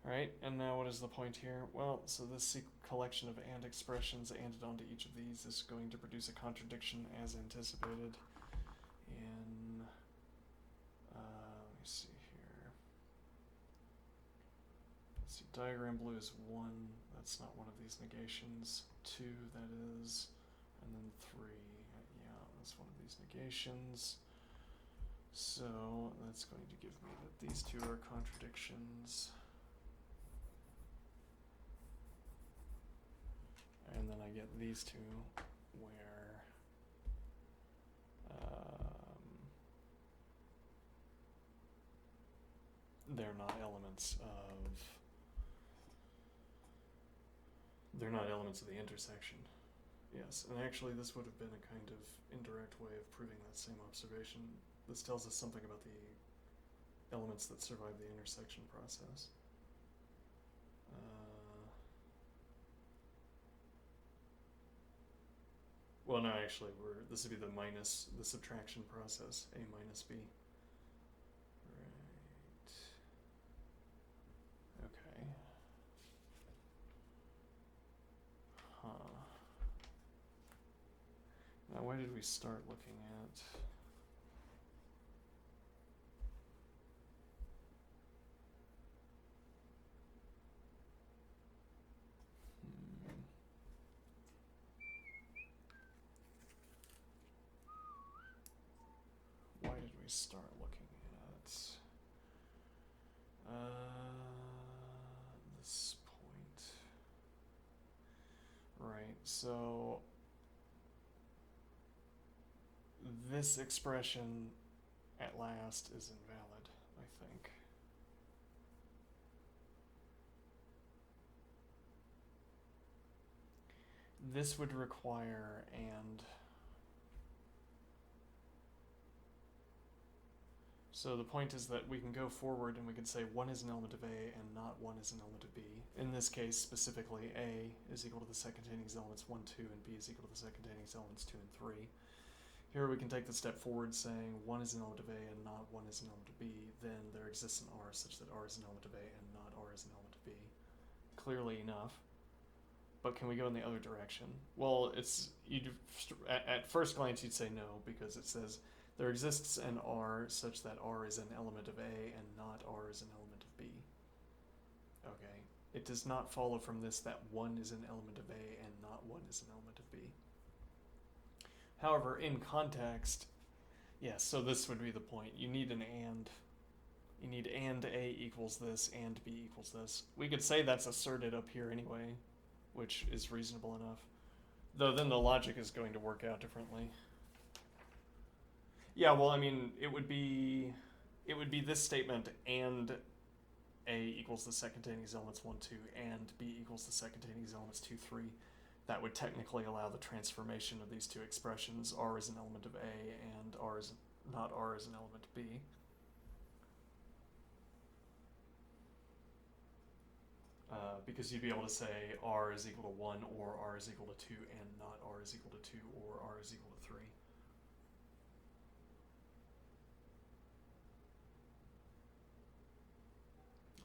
alright, and now what is the point here? Well, so this collection of AND expressions ANDed onto each of these is going to produce a contradiction as anticipated. And see, diagram blue is 1. That's not one of these negations. 2, that is. And then 3. Yeah, that's one of these negations. So that's going to give me that these two are contradictions. And then I get these two where they're not elements of the intersection. Yes, and actually this would have been a kind of indirect way of proving that same observation. This tells us something about the elements that survive the intersection process. Well, no, actually, this would be the subtraction process, A minus B. Right. Okay. Huh. Now, why did we start looking at? Why did we start looking at this point? Right, so this expression at last is invalid, I think. This would require and. So the point is that we can go forward and we can say 1 is an element of A and not 1 is an element of B. In this case, specifically, A is equal to the set containing its elements 1, 2, and B is equal to the set containing its elements 2 and 3. Here we can take the step forward saying 1 is an element of A and not 1 is an element of B. Then there exists an R such that R is an element of A and not R is an element of B. Clearly enough. But can we go in the other direction? Well, at first glance you'd say no, because it says there exists an R such that R is an element of A and not R is an element of B. Okay. It does not follow from this that 1 is an element of A and not 1 is an element of B. However, in context, yes, so this would be the point. You need an and. You need and A equals this and B equals this. We could say that's asserted up here anyway, which is reasonable enough. Though then the logic is going to work out differently. Yeah, well, I mean, it would be this statement and A equals the set containing its elements 1, 2, and B equals the set containing its elements 2, 3. That would technically allow the transformation of these two expressions. R is an element of A and not R is an element of B. Because you'd be able to say R is equal to 1 or R is equal to 2 and not R is equal to 2 or R is equal to 3.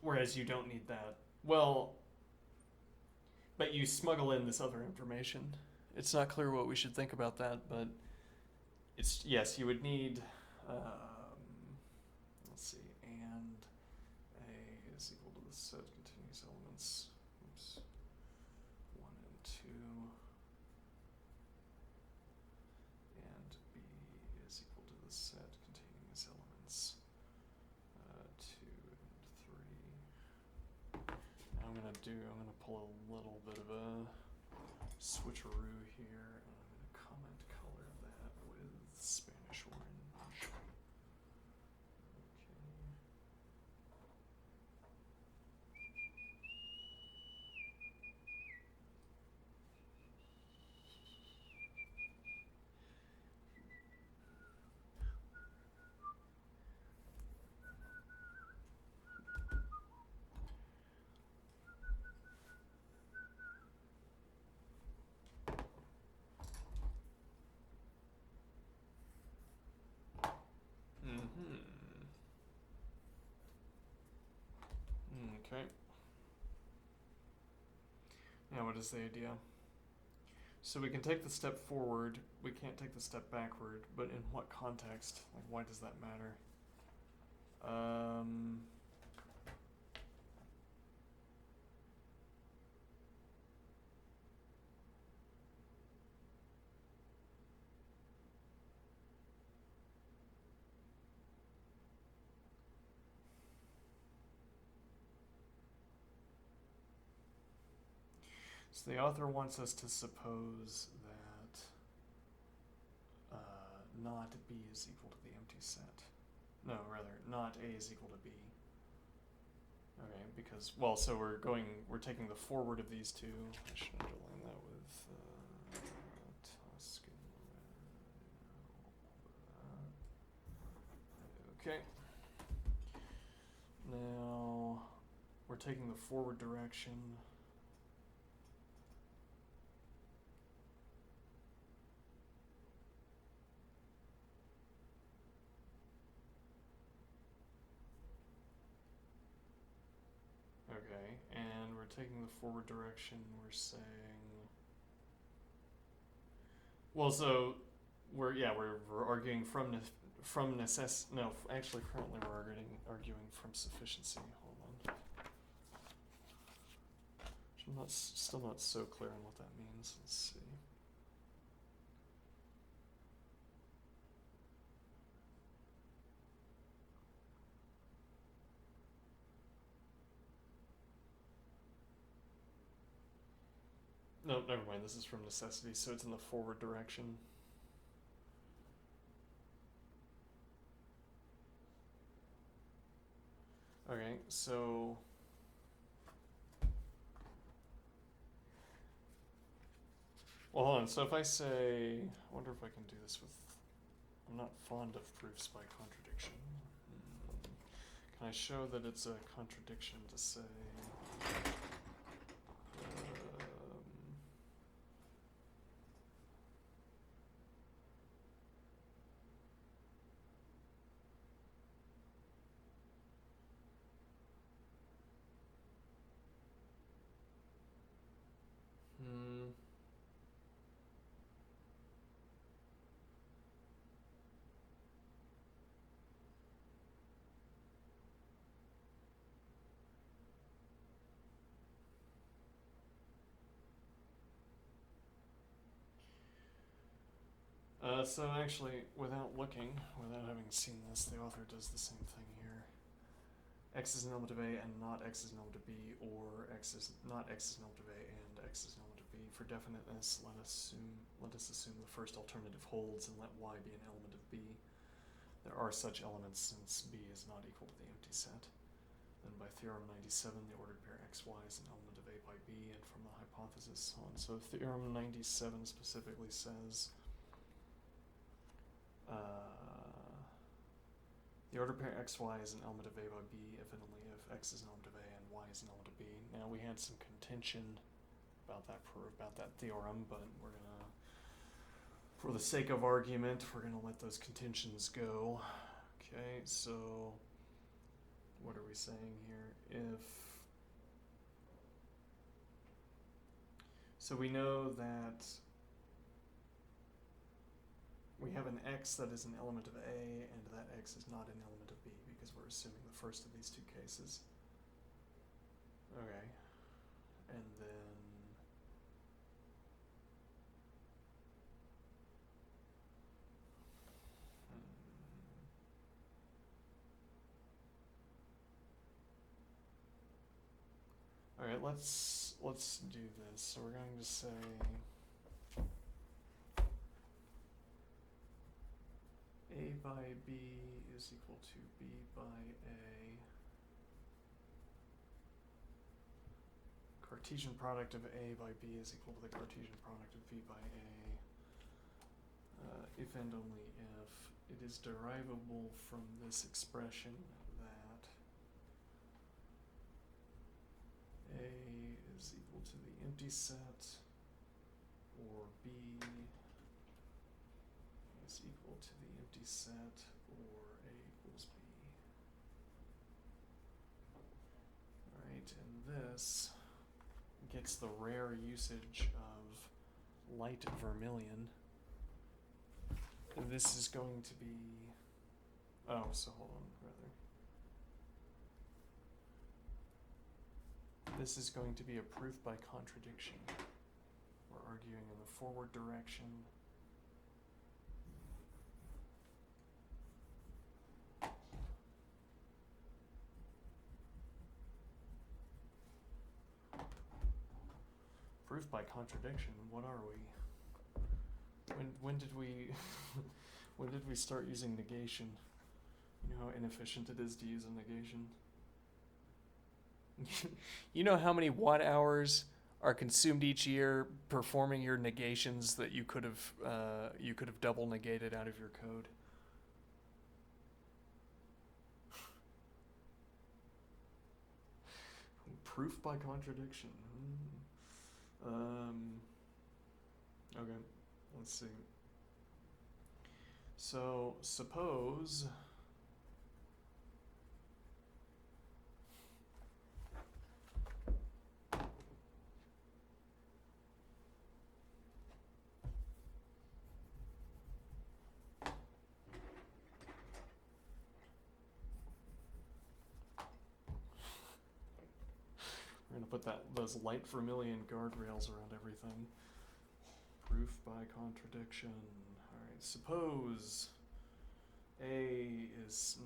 Whereas you don't need that. Well, but you smuggle in this other information. It's not clear what we should think about that, but it's, yes, you would need, let's see, and A is equal to the set containing its elements, 1 and 2, and B is equal to the set containing its elements 2 and 3. Now I'm going to pull a little bit of a switcheroo here, and I'm going to comment color that with Spanish orange. Okay. Now what is the idea? So we can take the step forward, we can't take the step backward, but in what context? Like, why does that matter? So the author wants us to suppose that not B is equal to the empty set. No, rather, not A is equal to B. Okay, because, well, so we're taking the forward of these two. I should underline that with Tuscan. Okay. Now, we're taking the forward direction. Okay, and we're taking the forward direction, we're saying... Well, so, we're arguing from necessity... No, actually, currently we're arguing from sufficiency. Hold on. I'm still not so clear on what that means. Let's see. No, never mind. This is from necessity, so it's in the forward direction. Okay, so... Well, hold on. So if I say... I wonder if I can do this with... I'm not fond of proofs by contradiction. Can I show that it's a contradiction to say... So actually, without having seen this, the author does the same thing here. X is an element of A and not X is an element of B, or not X is an element of A and X is an element of B. For definiteness, let us assume the first alternative holds and let Y be an element of B. There are such elements since B is not equal to the empty set. Then by theorem 97, the ordered pair XY is an element of A by B, and from the hypothesis on. So theorem 97 specifically says the ordered pair XY is an element of A by B if and only if X is an element of A and Y is an element of B. Now we had some contention about that theorem, but we're gonna, for the sake of argument, we're gonna let those contentions go. Okay, so what are we saying here? So we know that we have an X that is an element of A, and that X is not an element of B, because we're assuming the first of these two cases. Okay. And then... Alright, let's do this. So we're going to say... A by B is equal to B by A. Cartesian product of A by B is equal to the Cartesian product of B by A. If and only if it is derivable from this expression that A is equal to the empty set, or B is equal to the empty set, or A equals B. Alright, and this gets the rare usage of light vermilion. This is going to be... Oh, so hold on, rather. This is going to be a proof by contradiction. We're arguing in the forward direction. For Proof by contradiction. What are we? When did we when did we start using negation? You know how inefficient it is to use a negation? You know how many watt hours are consumed each year performing your negations that you could have double negated out of your code? Proof by contradiction. Okay, let's see. So suppose we're gonna put those light vermilion guardrails around everything. Proof by contradiction. All right. Suppose A is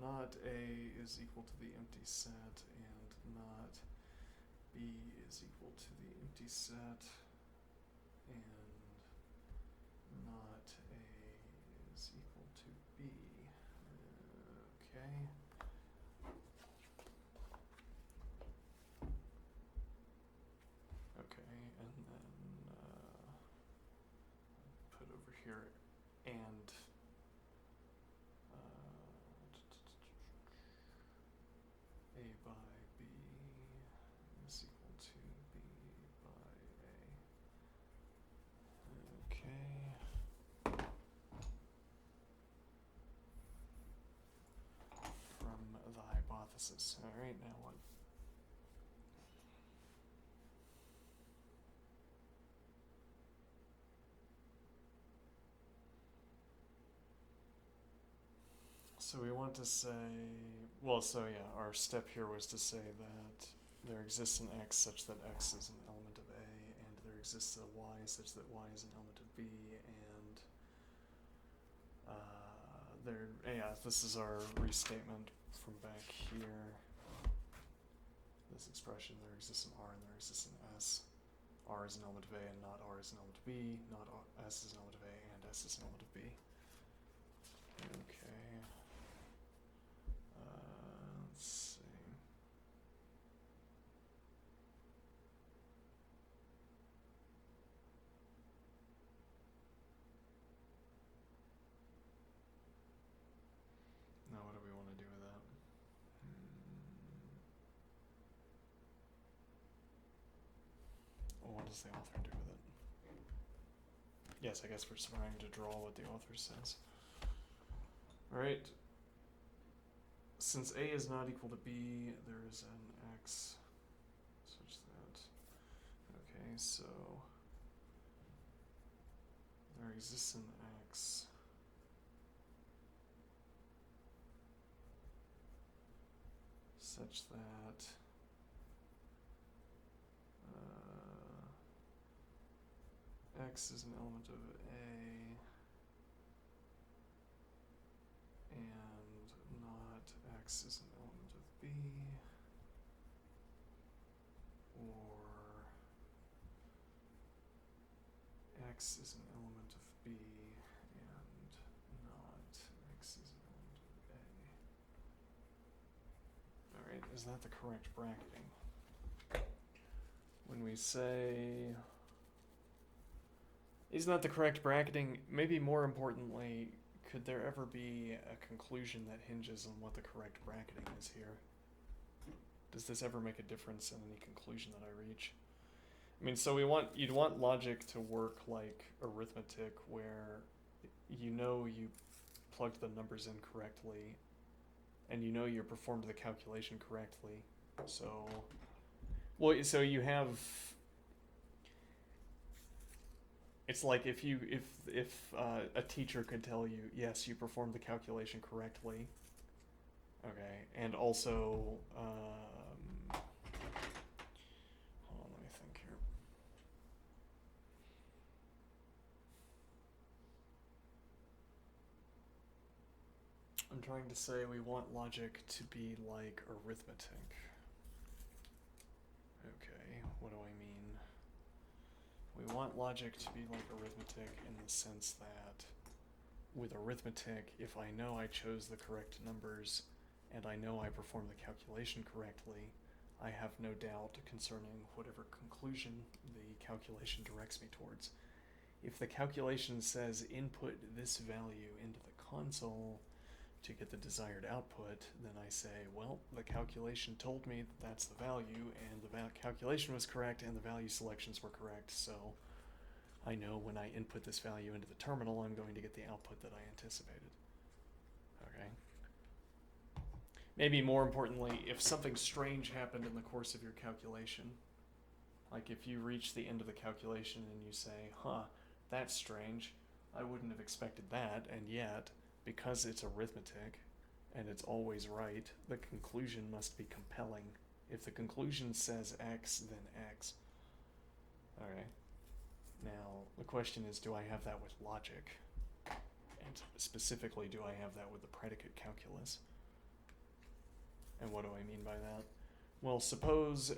not A is equal to the empty set, and not B is equal to the empty set, and not A is equal to B. Okay. Okay, and then put over here and A by B is equal to B by A. Okay. From the hypothesis. All right, now what? So we want to say, well, so yeah, our step here was to say that there exists an x such that x is an element of A, and there exists a y such that y is an element of B, and this is our restatement from back here. This expression, there exists an R and there exists an S. R is an element of A and not R is an element of B, not S is an element of A and S is an element of B. Okay. Let's see. Now what do we want to do with that? Well, what does the author do with it? Yes, I guess we're trying to draw what the author says. Alright. Since A is not equal to B, there is an X such that. Okay, so there exists an X such that X is an element of A and not X is an element of B, or X is an element of B and not X is an element of A. Alright, is that the correct bracketing? When we say, isn't that the correct bracketing? Maybe more importantly, could there ever be a conclusion that hinges on what the correct bracketing is here? Does this ever make a difference in any conclusion that I reach? I mean, so you'd want logic to work like arithmetic, where you know you plugged the numbers in correctly, and you know you performed the calculation correctly. So, well, so you have. It's like if a teacher could tell you, yes, you performed the calculation correctly. Okay, and also, hold on, let me think here. I'm trying to say we want logic to be like arithmetic. Okay, what We want logic to be like arithmetic in the sense that with arithmetic, if I know I chose the correct numbers and I know I performed the calculation correctly, I have no doubt concerning whatever conclusion the calculation directs me towards. If the calculation says input this value into the console to get the desired output, then I say, well, the calculation told me that that's the value, and the calculation was correct, and the value selections were correct, so I know when I input this value into the terminal, I'm going to get the output that I anticipated. Okay. Maybe more importantly, if something strange happened in the course of your calculation, like if you reach the end of the calculation and you say, huh, that's strange, I wouldn't have expected that, and yet, because it's arithmetic and it's always right, the conclusion must be compelling. If the conclusion says X, then X. Okay. Now, the question is, do I have that with logic? And specifically, do I have that with the predicate calculus? And what do I mean by that? Well, suppose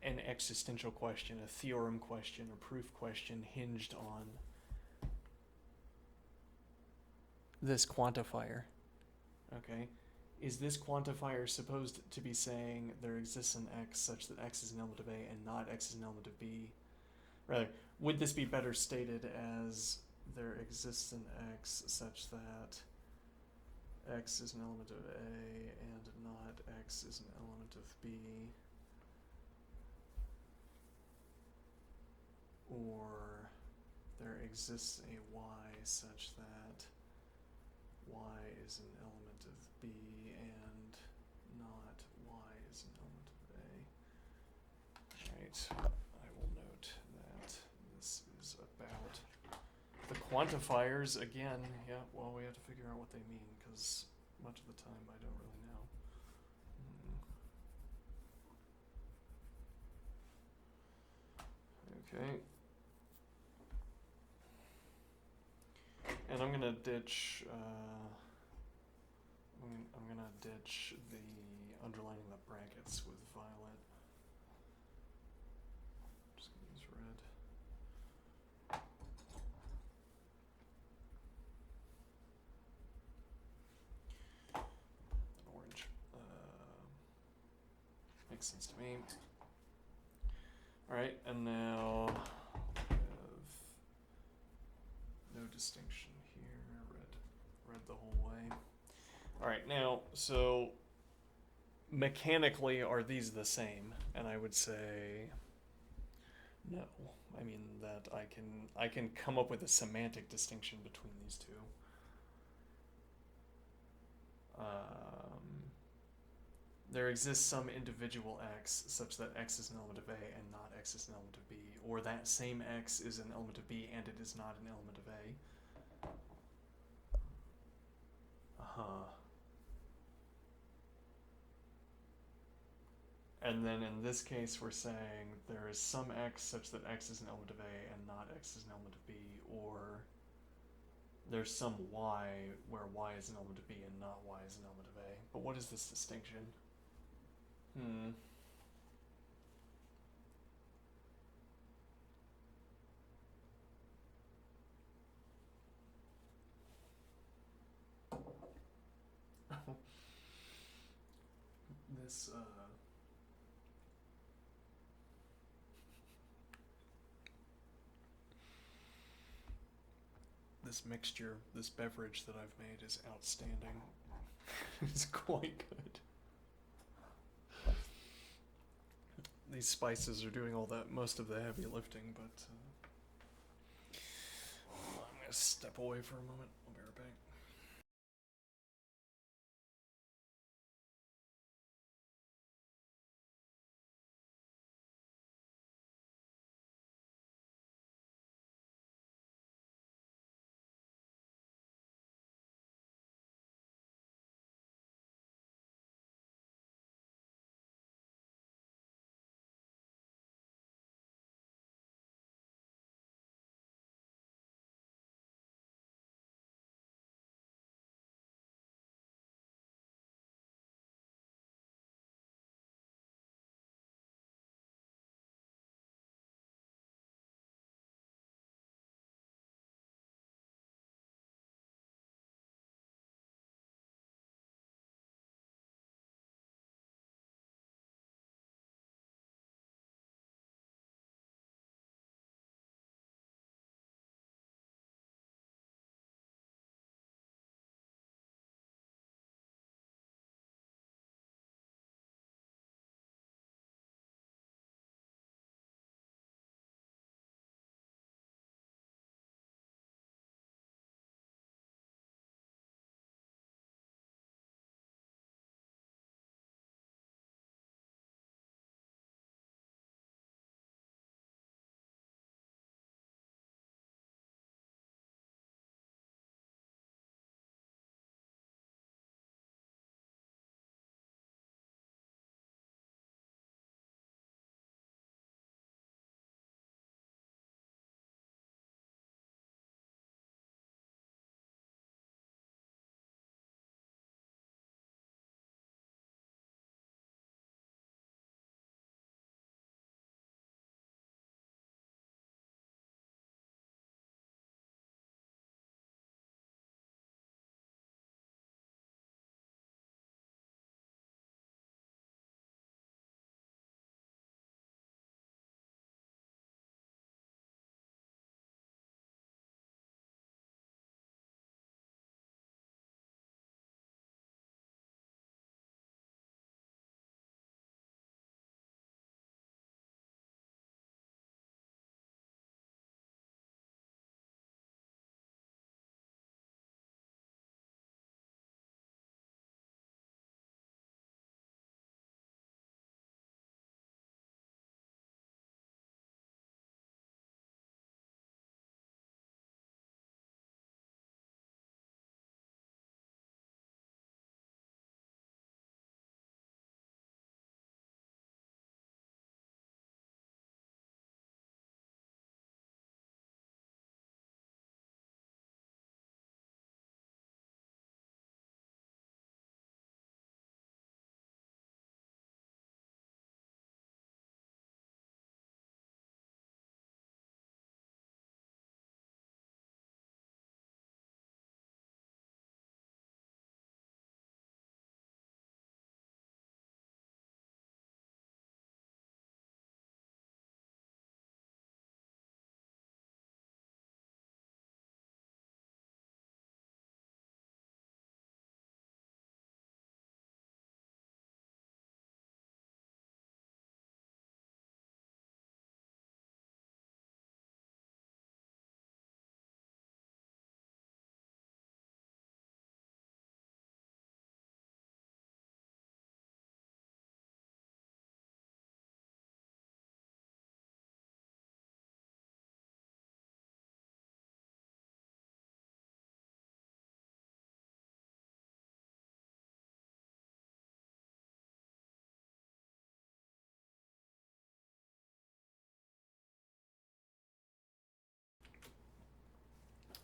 an existential question, a theorem question, a proof question hinged on this quantifier. Okay? Is this quantifier supposed to be saying there exists an X such that X is an element of A and not X is an element of B? Rather, would this be better stated as there exists an X such that X is an element of A and not X is an element of B? Or there exists a Y such that Y is an element of B and not Y is an element of A. Alright, I will note that this is about the quantifiers again. Yeah, well, we have to figure out what they mean because much of the time I don't really know. Okay. And I'm gonna ditch. I'm gonna ditch the underlining the brackets with violet. Just gonna use red. Orange. Makes sense to me. Alright, and now we have no distinction here. Red the whole way. Alright, now, so mechanically, are these the same? And I would say no. I mean that I can come up with a semantic distinction between these two. There exists some individual X such that X is an element of A and not X is an element of B, or that same X is an element of B and it is not an element of A. And then in this case, we're saying there is some X such that X is an element of A and not X is an element of B, or there's some Y where Y is an element of B and not Y is an element of A. But what is this distinction? This, this mixture, this beverage that I've made is outstanding. It's quite good. These spices are doing all that, most of the heavy lifting, but I'm gonna step away for a moment. I'll be right back.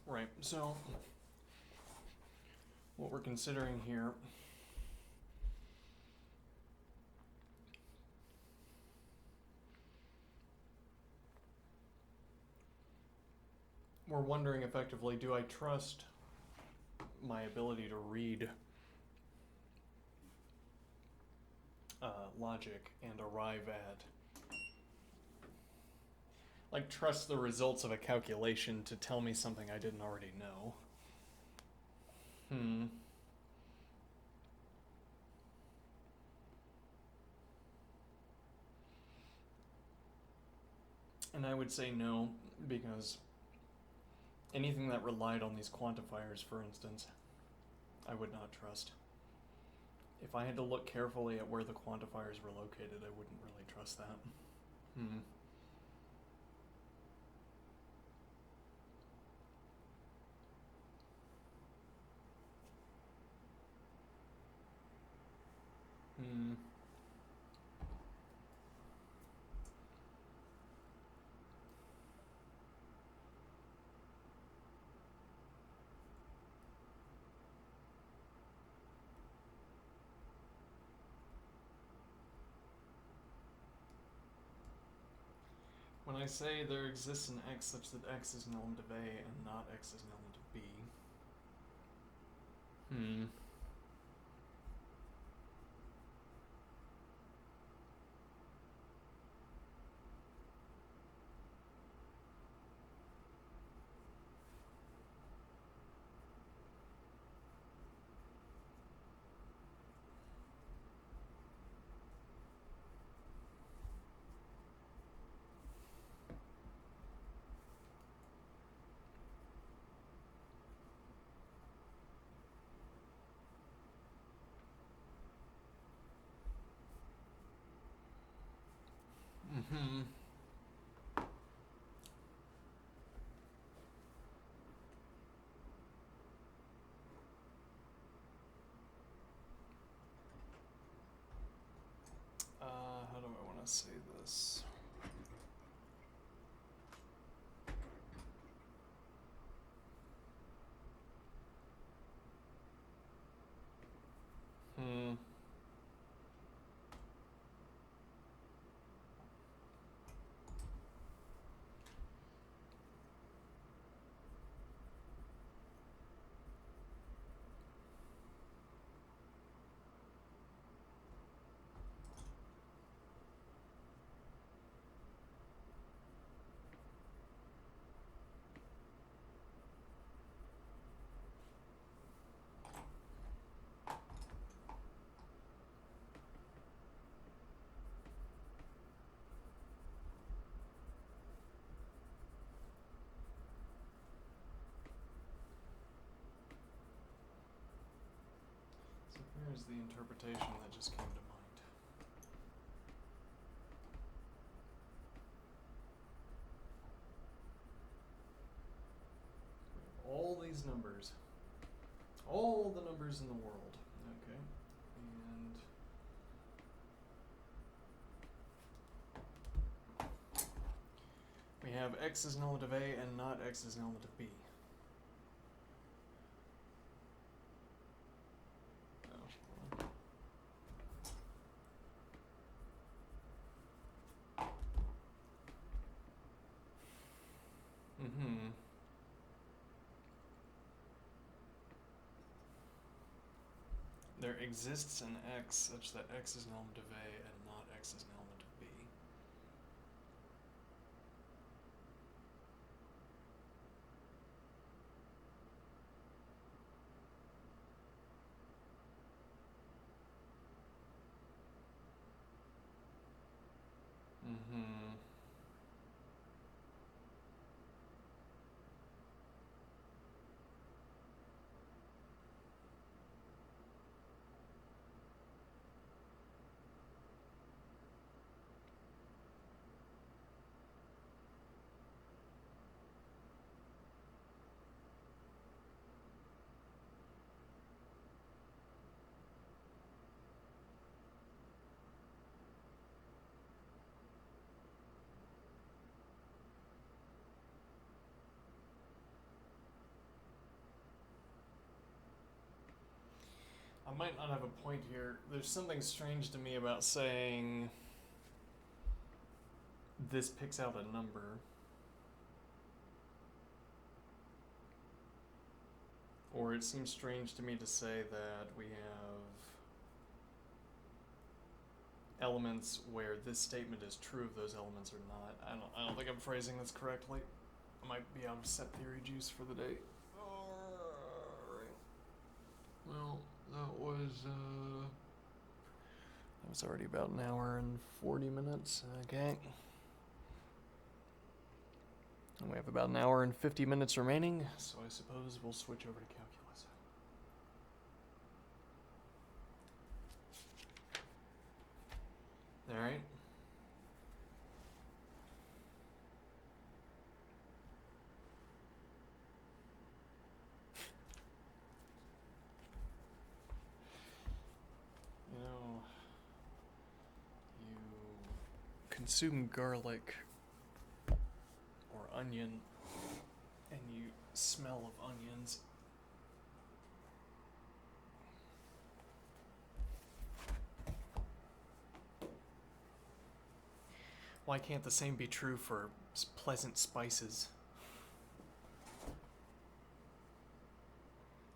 Right, so what we're considering here we're wondering effectively, do I trust my ability to read logic and arrive at, like, trust the results of a calculation to tell me something I didn't already know? Hmm. And I would say no, because anything that relied on these quantifiers, for instance, I would not trust. If I had to look carefully at where the quantifiers were located, I wouldn't really trust that. Hmm. Hmm. When I say there exists an X such that X is an element of A and not X is an element of B. Hmm. Mm-hmm. How do I want to say this? Hmm. So here's the interpretation that just came to mind. All these numbers. All the numbers in the world. Okay. And we have X is an element of A and not X is an element of B. Oh. Mm-hmm. There exists an X such that X is an element of A and not X is an element of B. Mm-hmm. I might not have a point here. There's something strange to me about saying this picks out a number. Or it seems strange to me to say that we have elements where this statement is true if those elements are not. I don't think I'm phrasing this correctly. I might be out of set theory juice for the day. Alright. Well, that was already about an hour and 40 minutes. Okay. And we have about an hour and 50 minutes remaining, so I suppose we'll switch over to calculus. All right. You know, you consume garlic or onion and you smell of onions. Why can't the same be true for pleasant spices?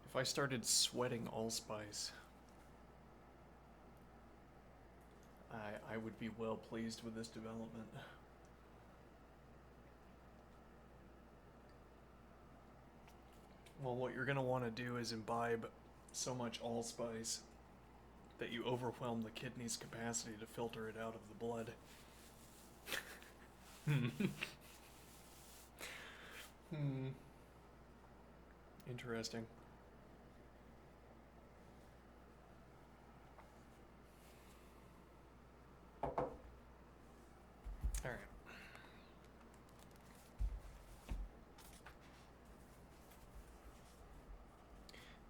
If I started sweating allspice, I would be well pleased with this development. Well, what you're going to want to do is imbibe so much allspice that you overwhelm the kidney's capacity to filter it out of the blood. Interesting. All right.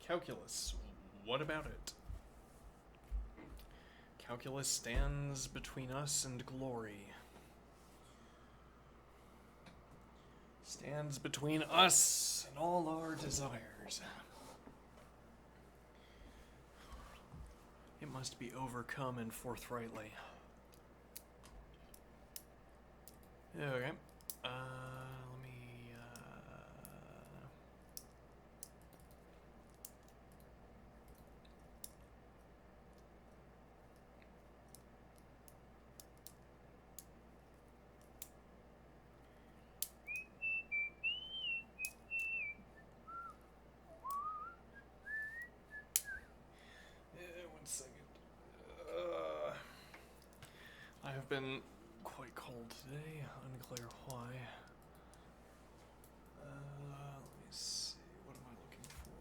Calculus. What about it? Calculus stands between us and glory. Stands between us and all our desires. It must be overcome and forthrightly. Okay. Let me. One second. I have been quite cold today. Unclear why. Let me see. What am I looking for?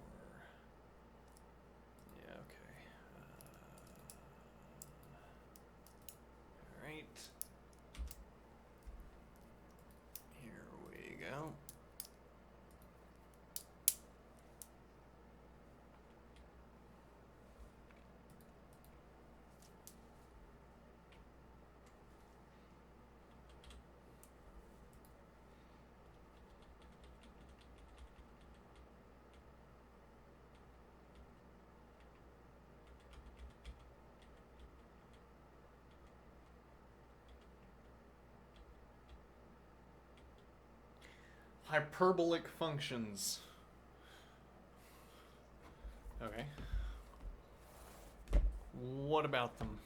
Yeah, okay. Alright. Here we go. Hyperbolic functions. Okay. What about them?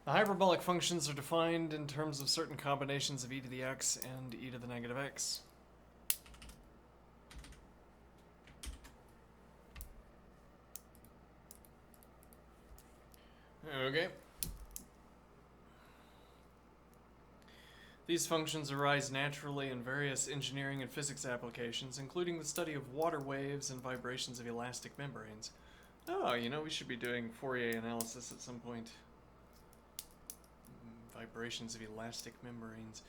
The hyperbolic functions are defined in terms of certain combinations of e to the x and e to the negative x. Okay. These functions arise naturally in various engineering and physics applications, including the study of water waves and vibrations of elastic membranes. Oh, you know, we should be doing Fourier analysis at some point. Vibrations of elastic membranes.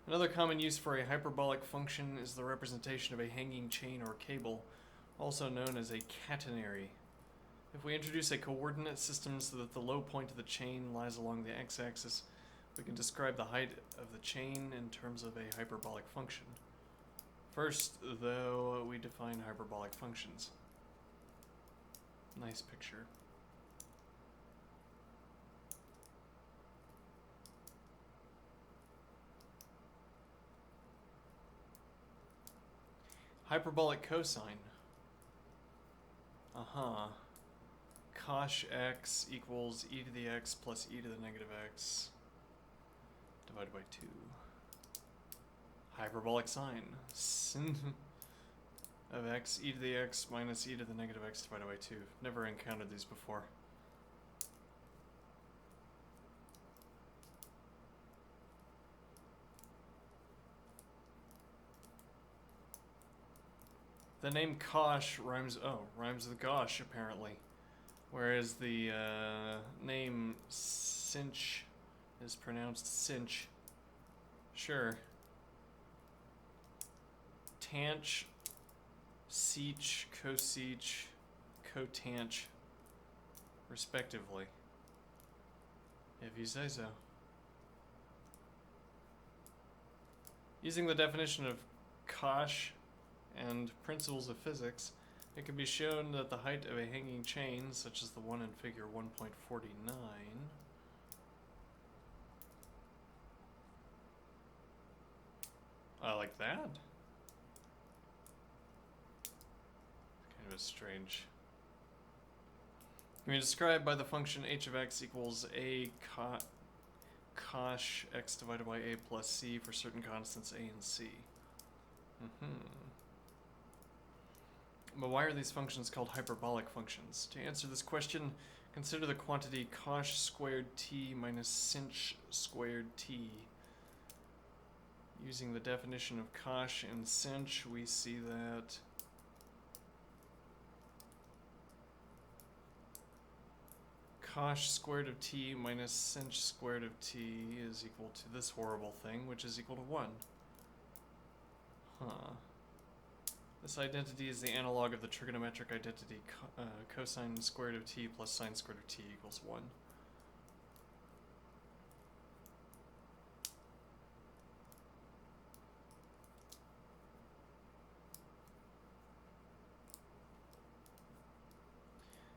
Another common use for a hyperbolic function is the representation of a hanging chain or cable, also known as a catenary. If we introduce a coordinate system so that the low point of the chain lies along the x-axis, we can describe the height of the chain in terms of a hyperbolic function. First, though, we define hyperbolic functions. Nice picture. Hyperbolic cosine. Cosh x equals e to the x plus e to the negative x divided by 2. Hyperbolic sine. Sin of x e to the x minus e to the negative x divided by 2. Never encountered these before. The name Cosh rhymes with gosh, apparently. Whereas the name Cinch is pronounced cinch. Sure. Tanch, seach, coseach, cotanch, respectively. If you say so. Using the definition of Cosh and principles of physics, it can be shown that the height of a hanging chain, such as the one in figure 1.49, like that? Kind of a strange. Can be described by the function h of x equals a cosh x divided by a plus c for certain constants a and c. But why are these functions called hyperbolic functions? To answer this question, consider the quantity cosh squared t minus sinh squared t. Using the definition of cosh and sinh, we see that cosh squared of t minus sinh squared of t is equal to this horrible thing, which is equal to 1. This identity is the analog of the trigonometric identity cosine squared of t plus sine squared of t equals 1.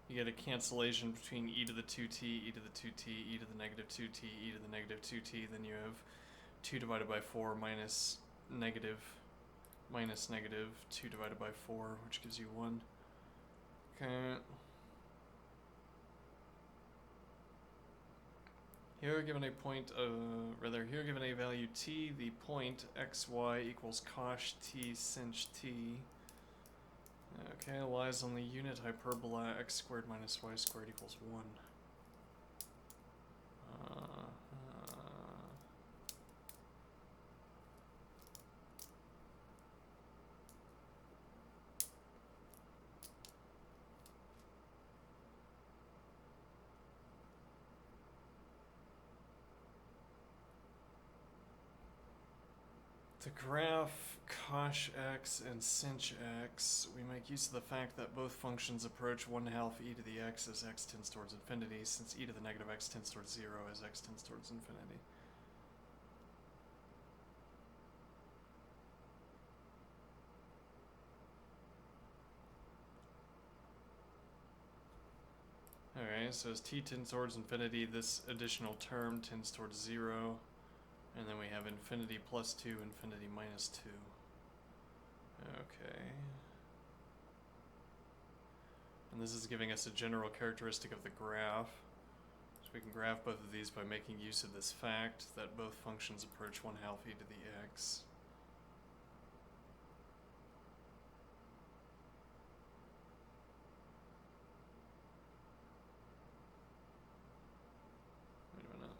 You get a cancellation between e to the 2t, e to the 2t, e to the negative 2t, e to the negative 2t. Then you have 2 divided by 4 minus negative 2 divided by 4, which gives you 1. Okay. Here given a point here given a value t, the point xy equals cosh t sinh t. Okay, lies on the unit hyperbola x squared minus y squared equals 1. To graph cosh x and sinh x, we make use of the fact that both functions approach 1/2 e to the x as x tends towards infinity, since e to the negative x tends towards 0 as x tends towards infinity. Alright, so as t tends towards infinity, this additional term tends towards 0. And then we have infinity plus 2, infinity minus 2. Okay. And this is giving us a general characteristic of the graph. So we can graph both of these by making use of this fact that both functions approach 1/2 e to the x. Wait a minute.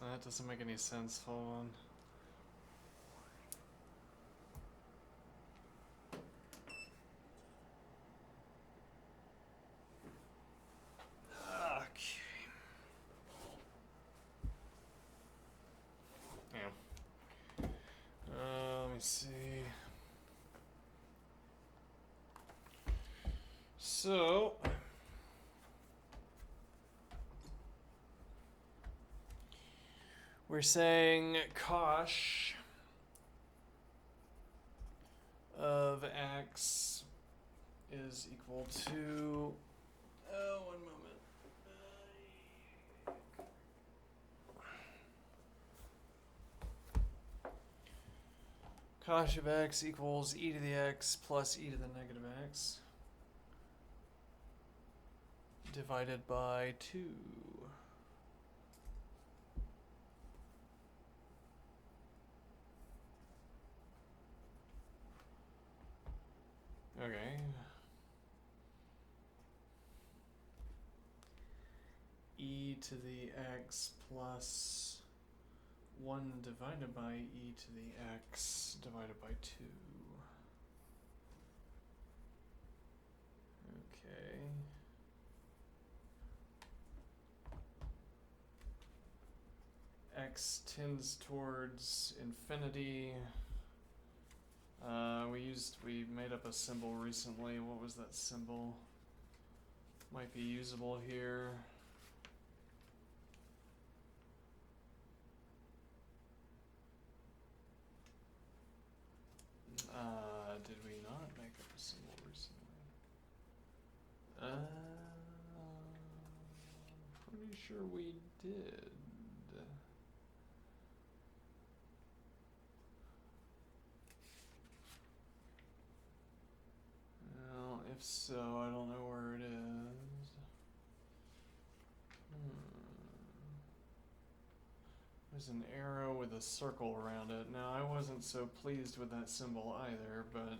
That doesn't make any sense. Hold on. Okay. Yeah. Let me see. so we're saying cosh of x is equal to, one moment. Cosh of x equals e to the x plus e to the negative x divided by 2. Okay. E to the x plus 1 divided by e to the x divided by 2. Okay. X tends towards infinity. We made up a symbol recently. What was that symbol? Might be usable here. Did we not make up a symbol recently? Pretty sure we did. Well, if so, I don't know where it is. There's an arrow with a circle around it. Now, I wasn't so pleased with that symbol either, but...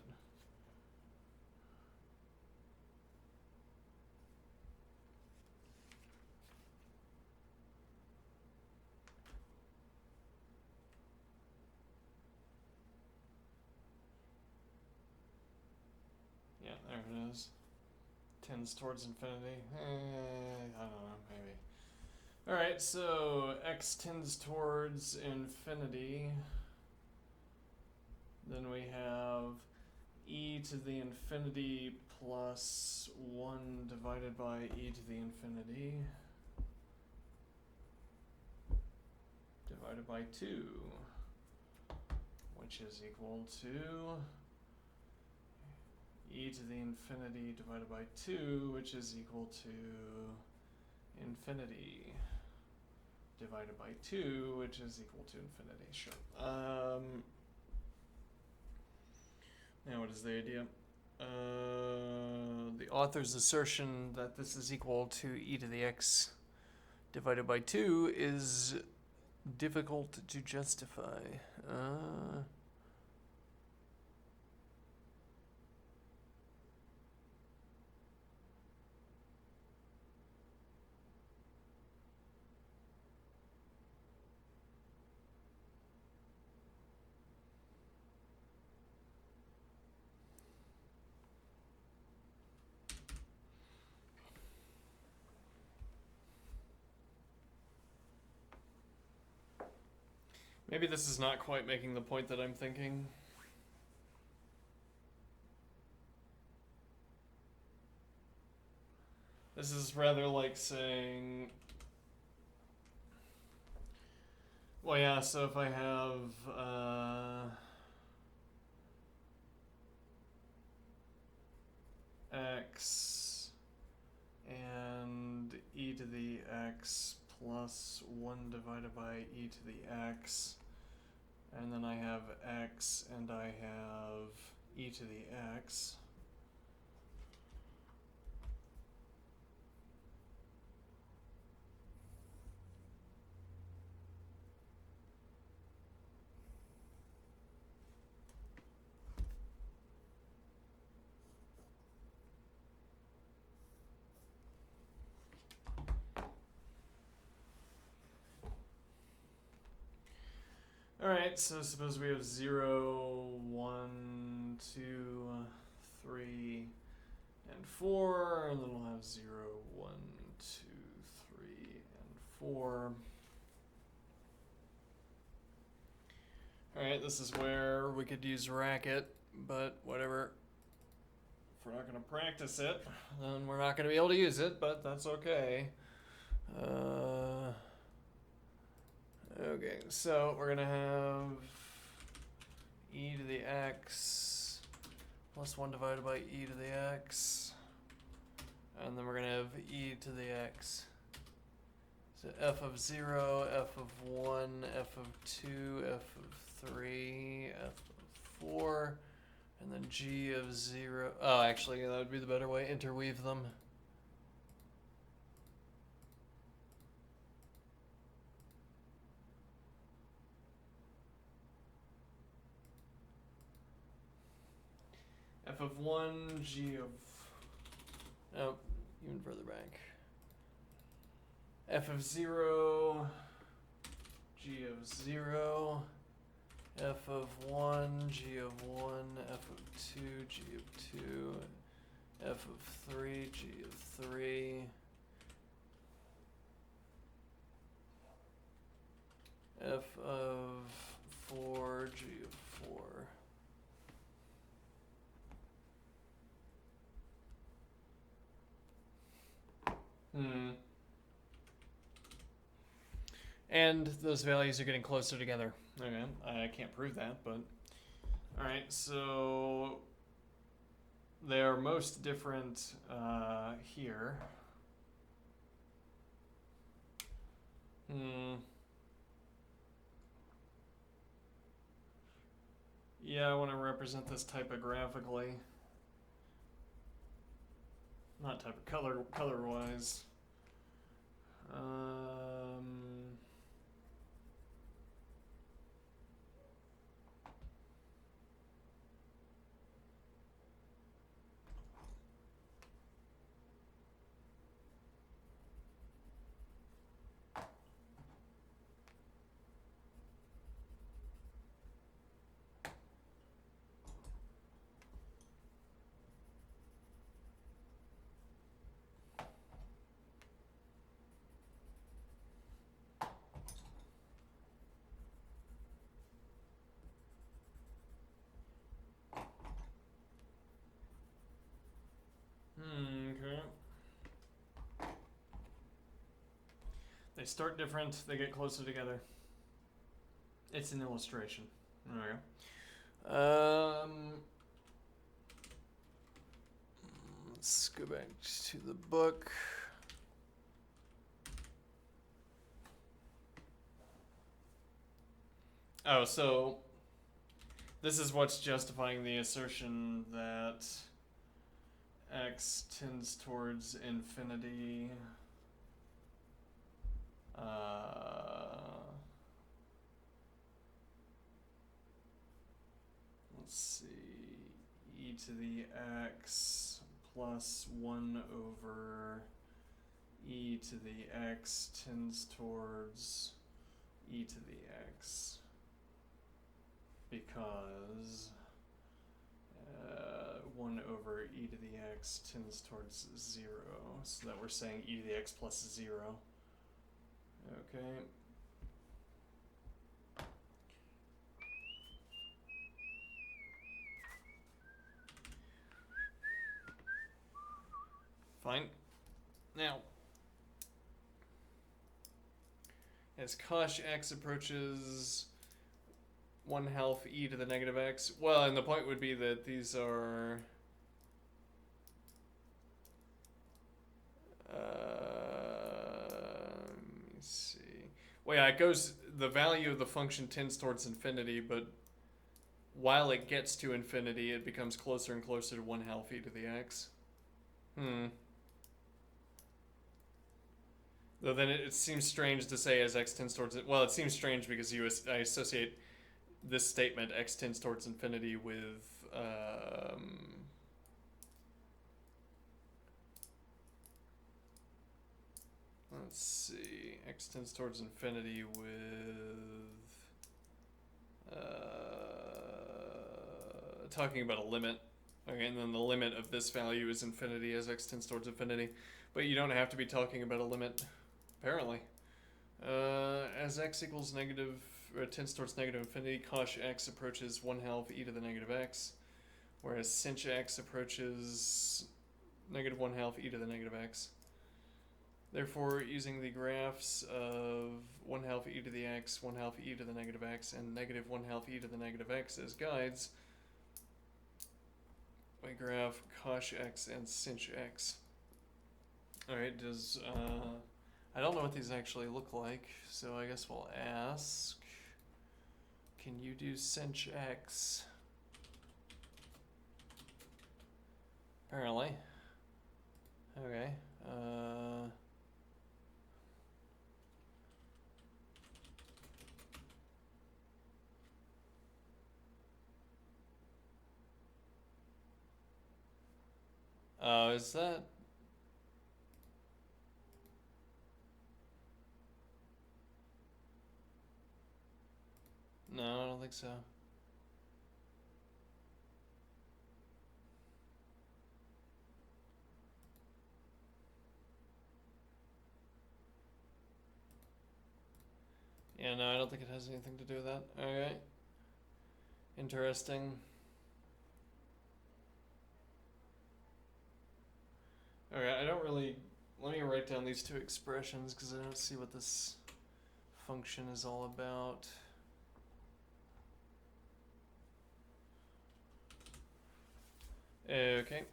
yeah, there it is. Tends towards infinity. I don't know, maybe. Alright, so x tends towards infinity. Then we have e to the infinity plus 1 divided by e to the infinity divided by 2, which is equal to e to the infinity divided by 2, which is equal to infinity divided by 2, which is equal to infinity. Sure. Now what is the idea? The author's assertion that this is equal to e to the x divided by 2 is difficult to justify. Maybe this is not quite making the point that I'm thinking. This is rather like saying... Well, yeah, so if I have x and e to the x plus 1 divided by e to the x, and then I have x and I have e to the x. Alright, so suppose we have 0, 1, 2, 3, and 4, and then we'll have 0, 1, 2, 3, and 4. Alright, this is where we could use racket, but whatever. If we're not going to practice it, then we're not going to be able to use it, but that's okay. Okay, so we're going to have e to the x plus 1 divided by e to the x. And then we're going to have e to the x. So f of 0, f of 1, f of 2, f of 3, f of 4, and then g of 0. Oh, actually, that would be the better way. Interweave them. F of 1, g of... Oh, even further back. F of 0, g of 0, f of 1, g of 1, f of 2, g of 2, f of 3, g of 3, f of 4, g of 4. And those values are getting closer together. Okay, I can't prove that, but... Alright, so... They are most different here. Yeah, I want to represent this typographically. Not type of color-wise. Okay. They start different, they get closer together. It's an illustration. Okay. Let's go back to the book. Oh, so this is what's justifying the assertion that x tends towards infinity. Let's see, e to the x plus 1 over e to the x tends towards e to the x because 1 over e to the x tends towards 0, so that we're saying e to the x plus 0. Okay. Fine. Now, as cosh x approaches 1/2 e to the negative x, well, and the point would be that these are let me see. Well, yeah, it goes, the value of the function tends towards infinity, but while it gets to infinity, it becomes closer and closer to 1/2 e to the x. Though then it seems strange to say as x tends towards it. Well, it seems strange because I associate this statement, x tends towards infinity, with let's see, x tends towards infinity with talking about a limit. Okay, and then the limit of this value is infinity as x tends towards infinity. But you don't have to be talking about a limit, apparently. As x equals negative, or tends towards negative infinity, cosh x approaches 1/2 e to the negative x, whereas sinh x approaches negative 1/2 e to the negative x. Therefore, using the graphs of 1/2 e to the x, 1/2 e to the negative x, and negative 1/2 e to the negative x as guides, we graph cosh x and sinh x. Alright, I don't know what these actually look like, so I guess we'll ask, can you do sinh x? Apparently. Okay. Is that... No, I don't think so. Yeah, no, I don't think it has anything to do with that. Okay. Interesting. Okay, I don't really... Let me write down these two expressions because I don't see what this function is all about. Okay.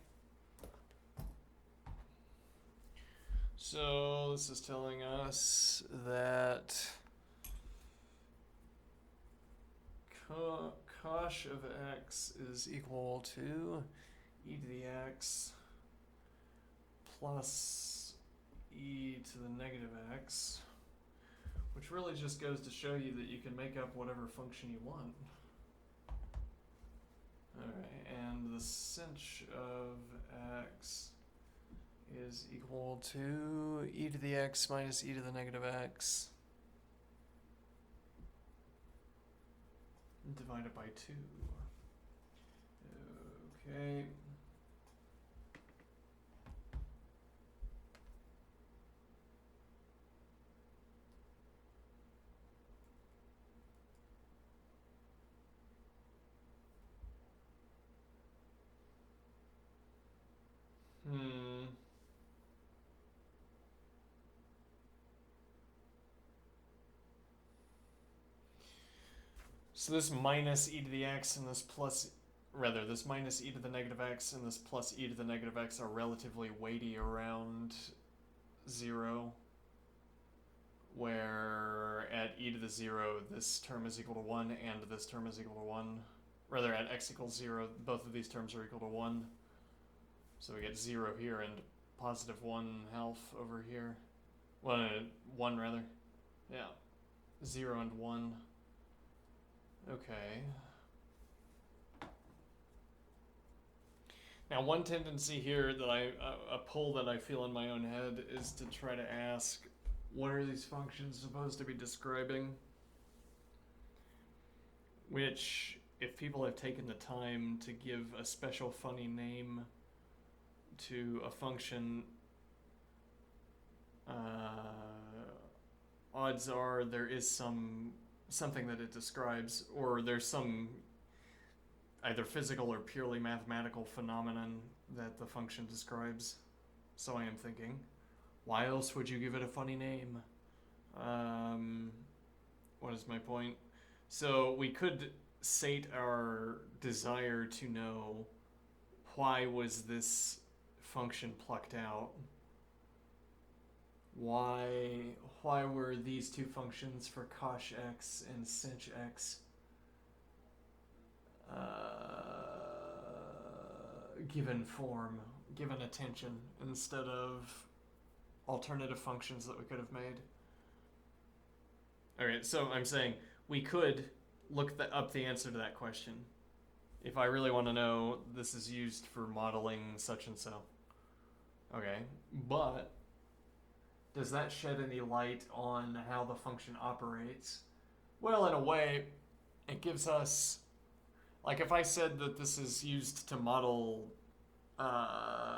So this is telling us that cosh of x is equal to e to the x plus e to the negative x, which really just goes to show you that you can make up whatever function you want. Alright, and the sinh of x is equal to e to the x minus e to the negative x divided by 2. Okay. So this minus e to the x and this plus, rather, this minus e to the negative x and this plus e to the negative x are relatively weighty around 0, where at e to the 0 this term is equal to 1 and this term is equal to 1. Rather, at x equals 0 both of these terms are equal to 1. So we get 0 here and positive 1/2 over here. Well, 1 rather. Yeah. 0 and 1. Okay. Now, one tendency here that a pull that I feel in my own head is to try to ask, what are these functions supposed to be describing? Which, if people have taken the time to give a special funny name to a function, odds are there is something that it describes, or there's some either physical or purely mathematical phenomenon that the function describes. So I am thinking, why else would you give it a funny name? What is my point? So we could sate our desire to know, why was this function plucked out? Why were these two functions for cosh x and sinh x given form, given attention, instead of alternative functions that we could have made? Alright, so I'm saying we could look up the answer to that question. If I really want to know, this is used for modeling such and so. Okay, but does that shed any light on how the function operates? Well, in a way, it gives us, like if I said that this is used to model, I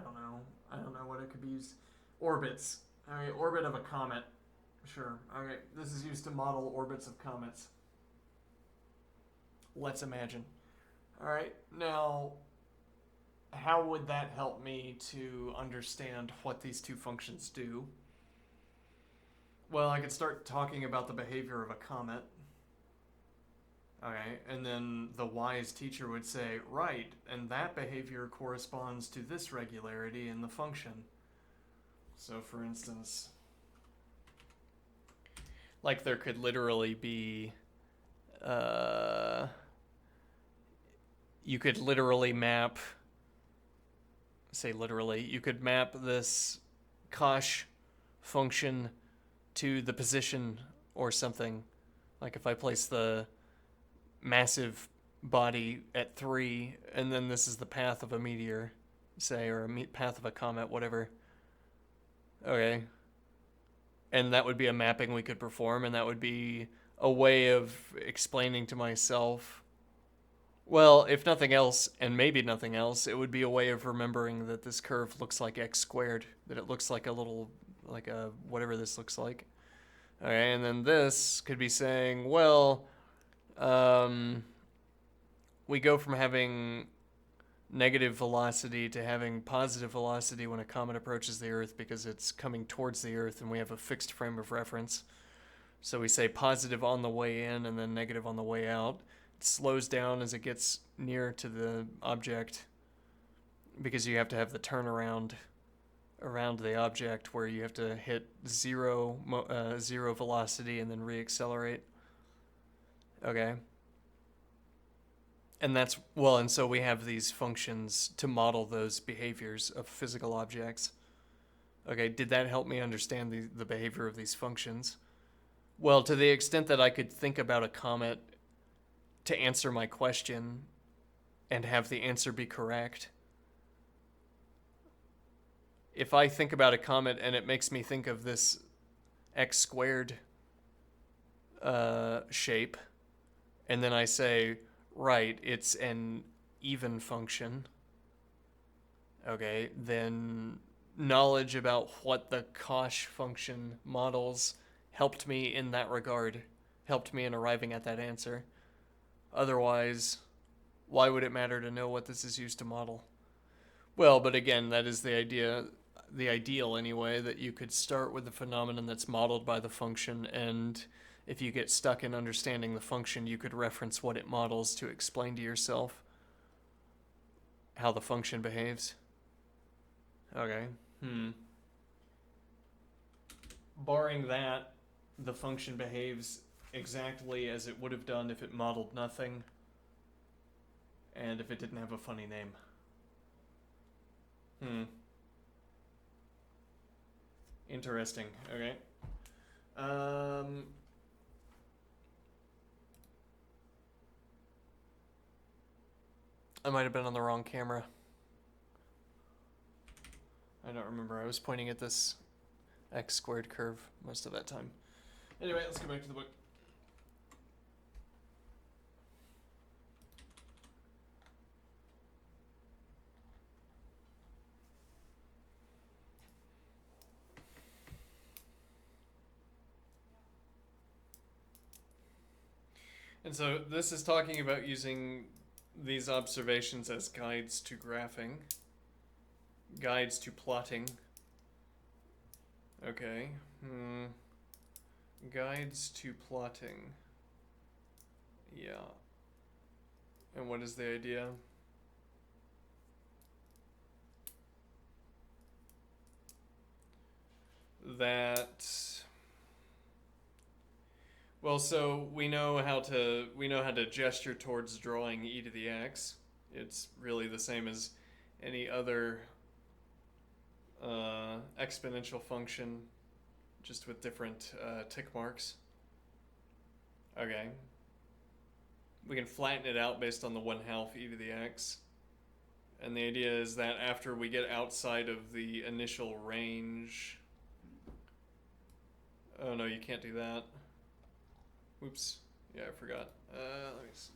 don't know what it could be used, orbits. Alright, orbit of a comet. Sure, okay, this is used to model orbits of comets. let's imagine. All right, now, how would that help me to understand what these two functions do? Well, I could start talking about the behavior of a comet. Okay, and then the wise teacher would say, right, and that behavior corresponds to this regularity in the function. So, for instance, like there could literally be, you could literally map, say literally, you could map this cosh function to the position or something. Like if I place the massive body at 3, and then this is the path of a meteor, say, or a path of a comet, whatever. Okay. And that would be a mapping we could perform, and that would be a way of explaining to myself, well, if nothing else, and maybe nothing else, it would be a way of remembering that this curve looks like x squared, that it looks like a little, like a, whatever this looks like. Okay, and then this could be saying, well, we go from having negative velocity to having positive velocity when a comet approaches the Earth because it's coming towards the Earth and we have a fixed frame of reference. So we say positive on the way in and then negative on the way out. It slows down as it gets near to the object because you have to have the turnaround around the object where you have to hit zero velocity and then reaccelerate. Okay. And that's, well, and so we have these functions to model those behaviors of physical objects. Okay, did that help me understand the behavior of these functions? Well, to the extent that I could think about a comet to answer my question and have the answer be correct. If I think about a comet and it makes me think of this x squared shape, and then I say, right, it's an even function, okay, then knowledge about what the cosh function models helped me in that regard, helped me in arriving at that answer. Otherwise, why would it matter to know what this is used to model? Well, but again, that is the idea, the ideal anyway, that you could start with the phenomenon that's modeled by the function, and if you get stuck in understanding the function, you could reference what it models to explain to yourself how the function behaves. Okay. Barring that, the function behaves exactly as it would have done if it modeled nothing, and if it didn't have a funny name. Interesting. Okay. I might have been on the wrong camera. I don't remember. I was pointing at this x squared curve most of that time. Anyway, let's go back to the book. And so this is talking about using these observations as guides to graphing, guides to plotting. Okay. Guides to plotting. Yeah. And what is the idea? That, well, so we know how to gesture towards drawing e to the x. It's really the same as any other exponential function, just with different tick marks. Okay. We can flatten it out based on the 1/2 e to the x. And the idea is that after we get outside of the initial range... Oh no, you can't do that. Whoops. Yeah, I forgot. Let me see.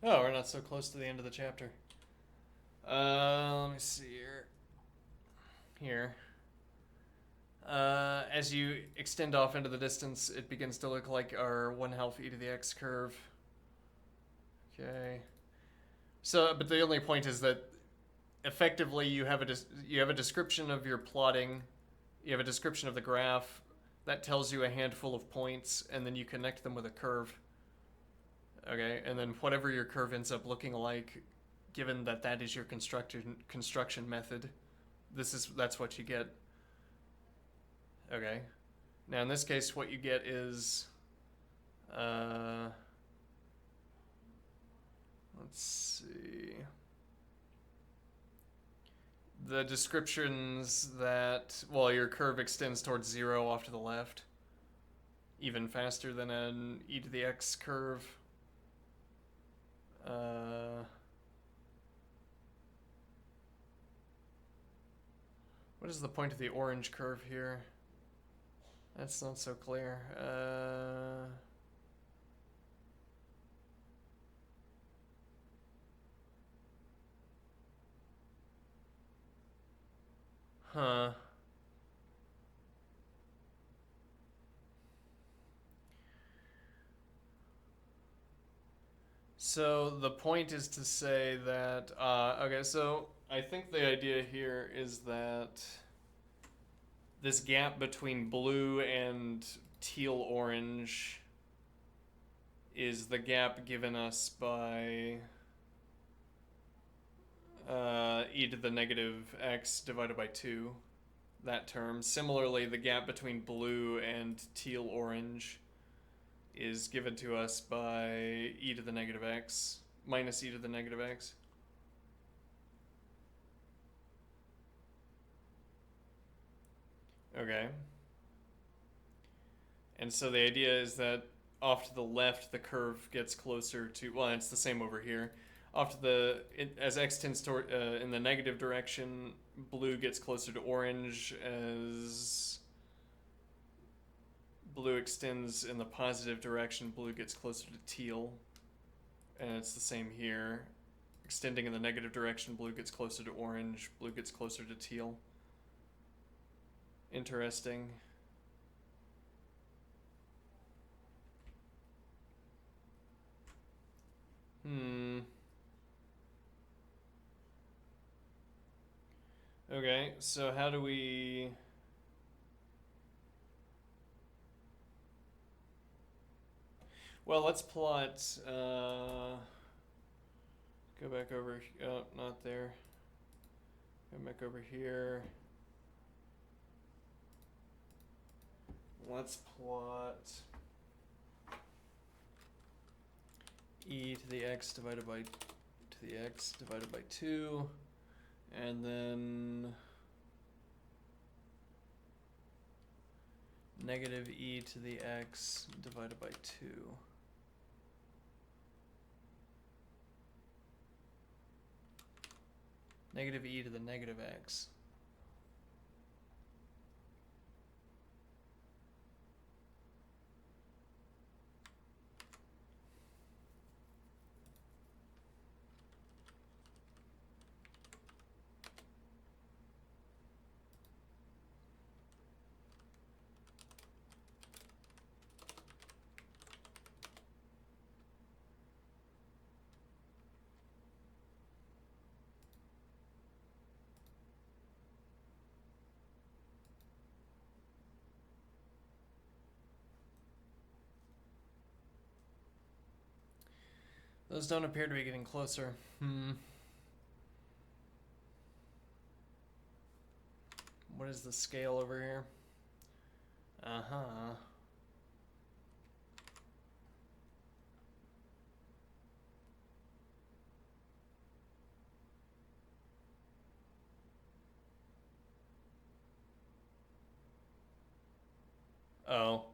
Oh, we're not so close to the end of the chapter. Let me see here. here. As you extend off into the distance, it begins to look like our 1/2 e to the x curve. Okay. So, but the only point is that effectively you have a description of your plotting, you have a description of the graph that tells you a handful of points, and then you connect them with a curve. Okay, and then whatever your curve ends up looking like, given that that is your construction method, that's what you get. Okay. Now in this case, what you get is, let's see, the descriptions that, well, your curve extends towards 0 off to the left, even faster than an e to the x curve. What is the point of the orange curve here? That's not so clear. Huh. So the point is to say that, okay, so I think the idea here is that this gap between blue and teal orange is the gap given us by e to the negative x divided by 2, that term. Similarly, the gap between blue and teal orange is given to us by e to the negative x minus e to the negative x. Okay. And so the idea is that off to the left, the curve gets closer to, well, it's the same over here. Off to the, as x tends toward, in the negative direction, blue gets closer to orange. As blue extends in the positive direction, blue gets closer to teal. And it's the same here. Extending in the negative direction, blue gets closer to orange, blue gets closer to teal. Interesting. Okay, so how do we... Well, let's plot, go back over, oh, not there. Go back over here. Let's plot e to the x divided by 2, and then negative e to the x divided by 2. Negative e to the negative x. Those don't appear to be getting closer. What is the scale over here? Uh-huh. Oh.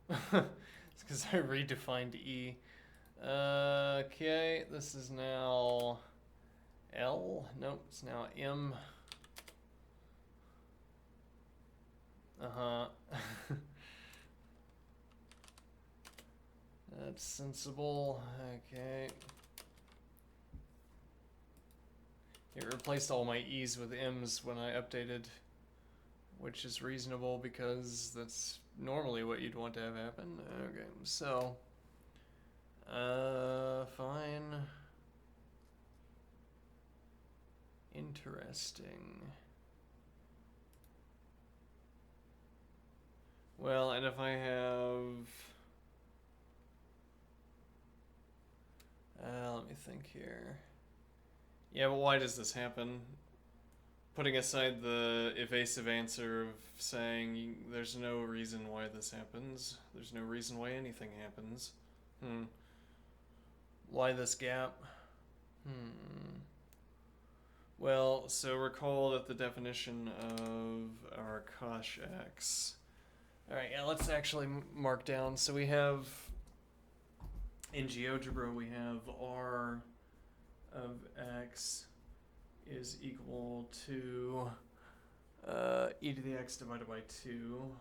It's because I redefined E. Okay, this is now L. Nope, it's now M. Uh-huh. That's sensible. Okay. It replaced all my E's with M's when I updated which is reasonable because that's normally what you'd want to have happen. Okay, so, fine. Interesting. Well, and if I have... let me think here. Yeah, but why does this happen? Putting aside the evasive answer of saying there's no reason why this happens, there's no reason why anything happens. Why this gap? Well, so recall that the definition of our cosh x. Alright, yeah, let's actually mark down. So we have, in GeoGebra, we have r of x is equal to e to the x divided by 2.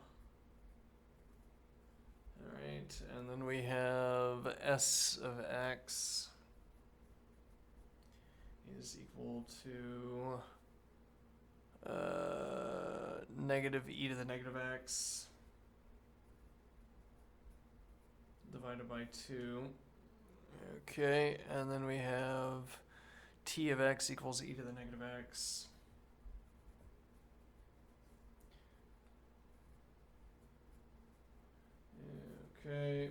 Alright, and then we have s of x is equal to negative e to the negative x divided by 2. Okay, and then we have t of x equals e to the negative x. Okay.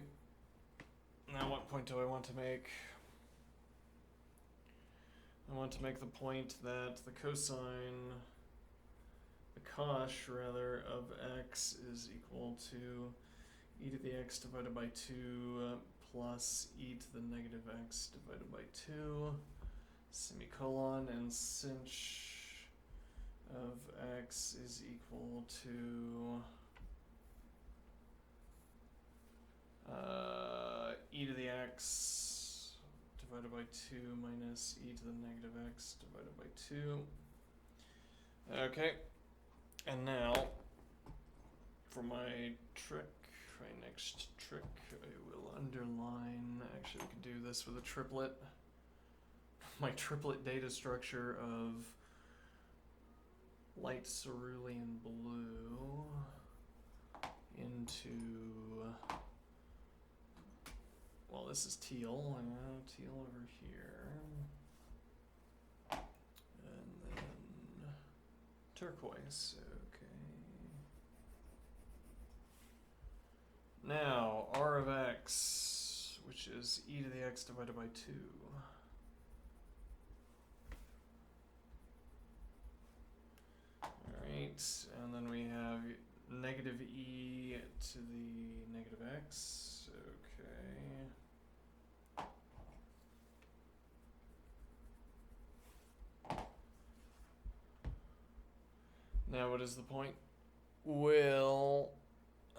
Now what point do I want to make? I want to make the point that the cosh rather, of x is equal to e to the x divided by 2 plus e to the negative x divided by 2, semicolon, and sinh of x is equal to e to the x divided by 2 minus e to the negative x divided by 2. Okay, and now for my next trick, I will underline, actually we can do this with a triplet, my triplet data structure of light cerulean blue into, well, this is teal, teal over here, and then turquoise, okay. Now, r of x, which is e to the x divided by 2. Alright, and then we have negative e to the negative x, okay. Now what is the point? Well,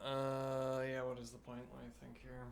yeah, what is the point? Let me think here.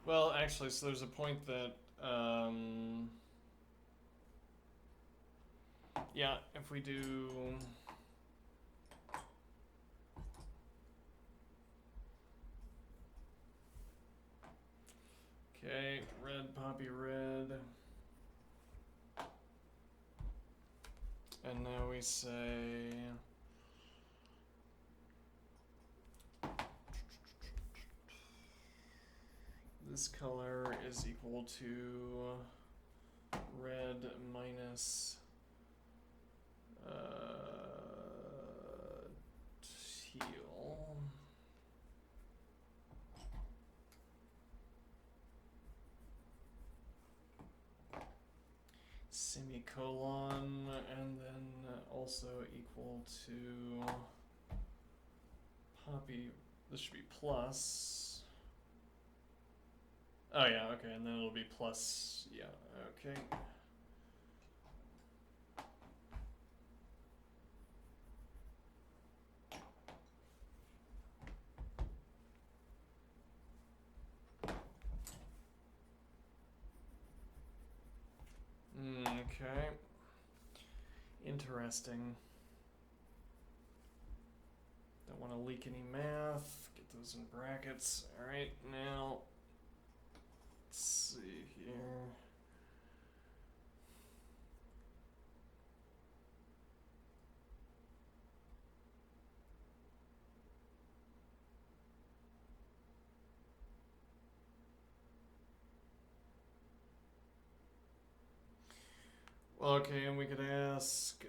Well, actually, so there's a point that, yeah, if we do, okay, red, poppy red, and now we say, this color is equal to red minus teal. Semicolon, and then also equal to poppy. This should be plus. Oh yeah, okay, and then it'll be plus. Yeah, okay. Okay. Interesting. Don't want to leak any math. Get those in brackets. Alright, now let's see here. Well, okay, and we could ask,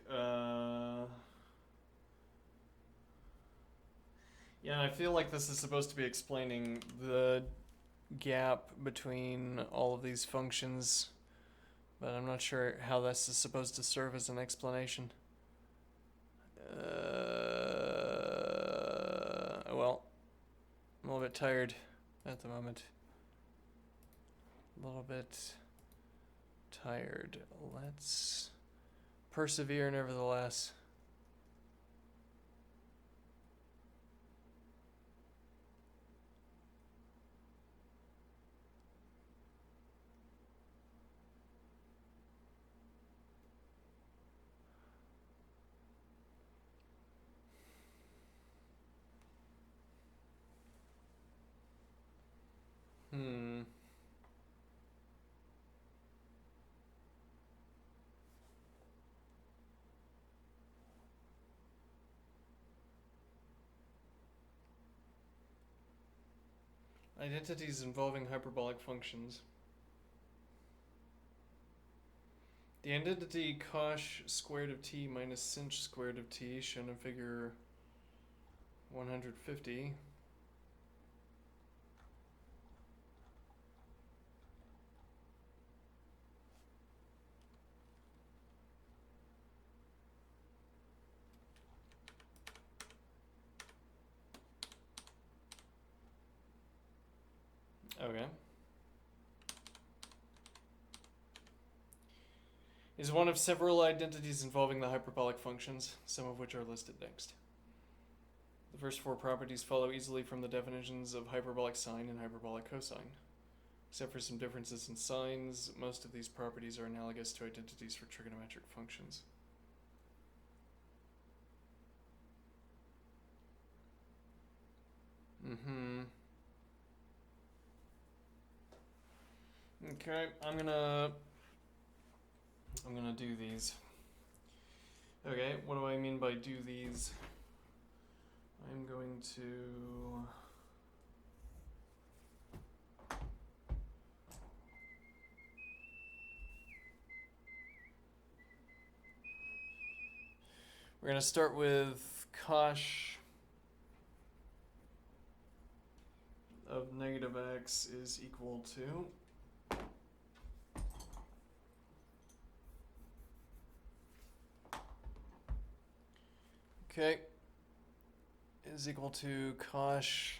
yeah, I feel like this is supposed to be explaining the gap between all of these functions, but I'm not sure how this is supposed to serve as an explanation. Well, I'm a little bit tired at the moment. A little bit tired. Let's persevere nevertheless. Identities involving hyperbolic functions. The identity cosh squared of t minus sinh squared of t, shown in figure 150. Okay. Is one of several identities involving the hyperbolic functions, some of which are listed next. The first four properties follow easily from the definitions of hyperbolic sine and hyperbolic cosine. Except for some differences in signs, most of these properties are analogous to identities for trigonometric functions. Okay, I'm gonna do these. Okay, what do I mean by do these? I'm going to we're gonna start with cosh of negative x is equal to is equal to cosh.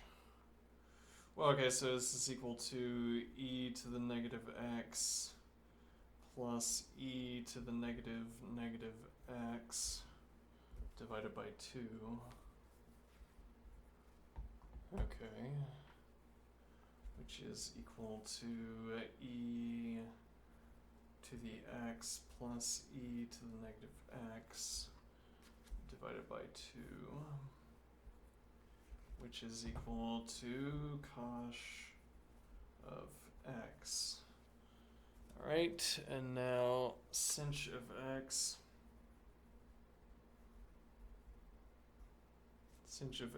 Well, okay, so this is equal to e to the negative x plus e to the negative x divided by 2. Okay. Which is equal to e to the x plus e to the negative x divided by 2, which is equal to cosh of x. Alright, and now sinh of x. sinh of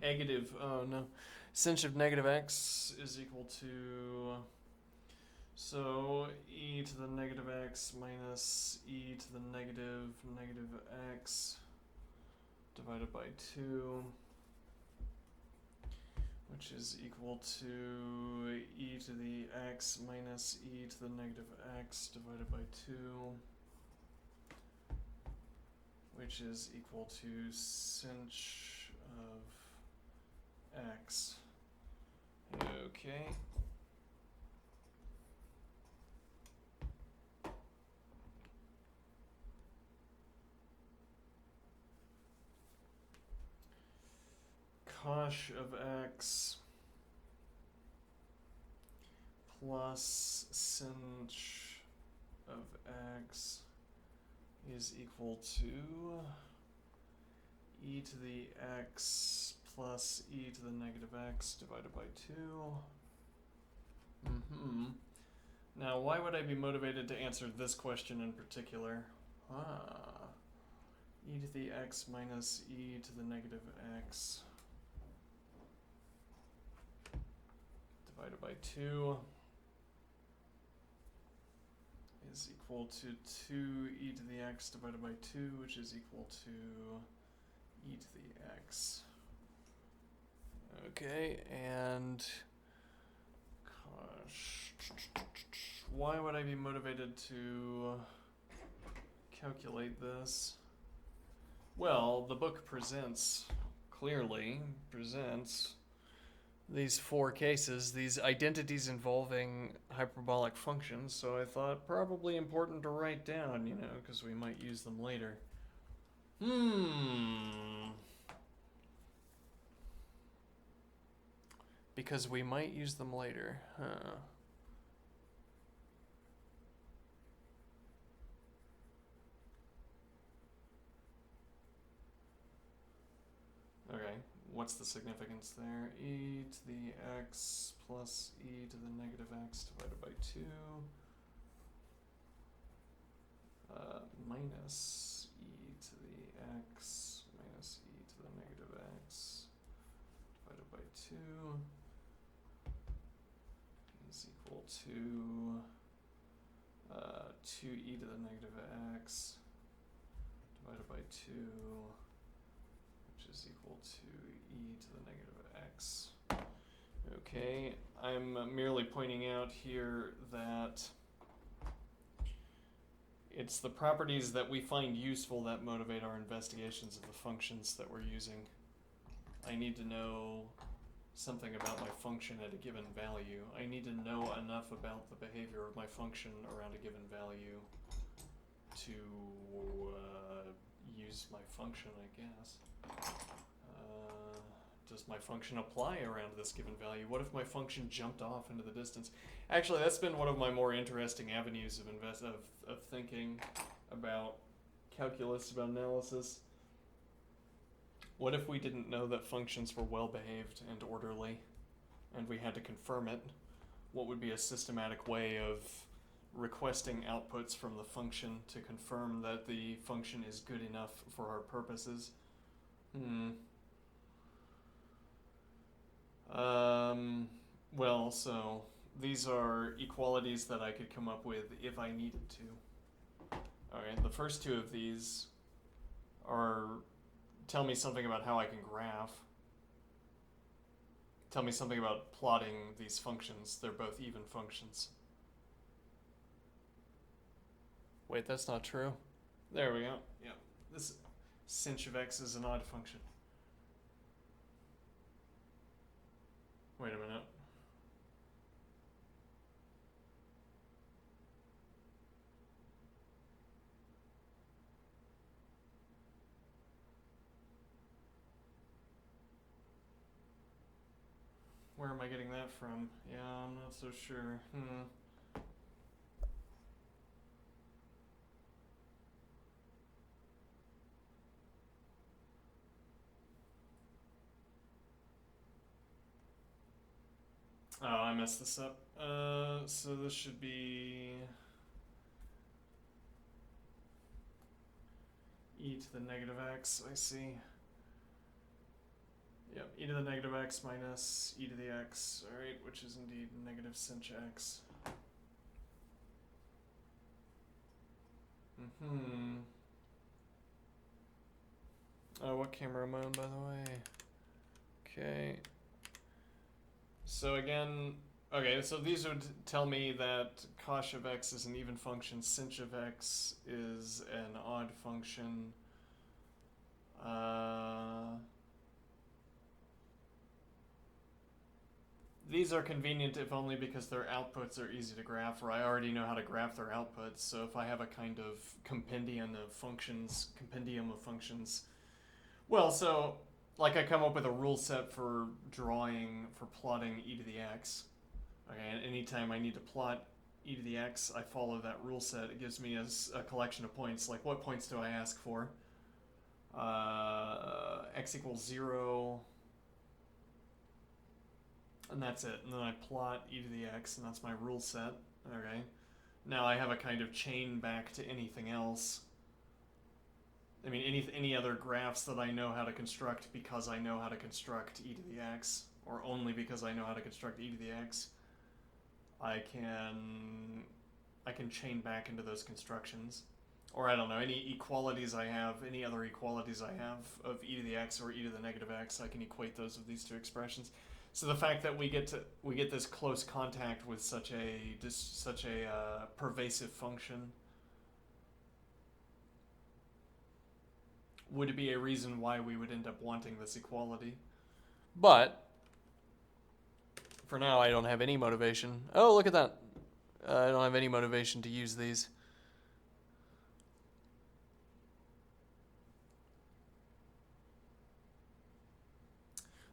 negative, oh no. Sinh of negative x is equal to, so e to the negative x minus e to the negative x divided by 2, which is equal to e to the x minus e to the negative x divided by 2, which is equal to sinh of x. Okay. Cosh of x plus sinh of x is equal to e to the x plus e to the negative x divided by 2. Now, why would I be motivated to answer this question in particular? E to the x minus e to the negative x divided by 2 is equal to 2e to the x divided by 2, which is equal to e to the x. Okay, and gosh, why would I be motivated to calculate this? Well, the book clearly presents these 4 cases, these identities involving hyperbolic functions, so I thought probably important to write down, because we might use them later. Because we might use them later, Okay, what's the significance there? E to the x plus e to the negative x divided by 2 minus e to the x minus e to the negative x divided by 2 is equal to 2e to the negative x divided by 2, which is equal to e to the negative x. Okay, I'm merely pointing out here that it's the properties that we find useful that motivate our investigations of the functions that we're using. I need to know something about my function at a given value. I need to know enough about the behavior of my function around a given value to use my function, I guess. Does my function apply around this given value? What if my function jumped off into the distance? Actually, that's been one of my more interesting avenues of thinking about calculus, about analysis. What if we didn't know that functions were well behaved and orderly, and we had to confirm it? What would be a systematic way of requesting outputs from the function to confirm that the function is good enough for our purposes? Well, so these are equalities that I could come up with if I needed to. Alright, the first 2 of these tell me something about how I can graph. Tell me something about plotting these functions. They're both even functions. Wait, that's not true. There we go. Yeah, this sinh of x is an odd function. Wait a minute. Where am I getting that from? Yeah, I'm not so sure. Oh, I messed this up. So this should be e to the negative x, I see. Yep, e to the negative x minus e to the x, alright, which is indeed negative sinh x. Oh, what camera am I on, by the way? Okay. So again, okay, so these would tell me that cosh of x is an even function, sinh of x is an odd function. These are convenient if only because their outputs are easy to graph, or I already know how to graph their outputs. So if I have a kind of compendium of functions, well, so like I come up with a rule set for plotting e to the x. Okay, and anytime I need to plot e to the x, I follow that rule set. It gives me a collection of points. Like, what points do I ask for? X equals 0, and that's it. And then I plot e to the x, and that's my rule set. Okay. Now I have a kind of chain back to anything else. I mean, any other graphs that I know how to construct because I know how to construct e to the x, or only because I know how to construct e to the x, I can chain back into those constructions. Or I don't know, any equalities I have, any other equalities I have of e to the x or e to the negative x, I can equate those with these two expressions. So the fact that we get this close contact with such a pervasive function would be a reason why we would end up wanting this equality. But for now, I don't have any motivation. Oh, look at that. I don't have any motivation to use these.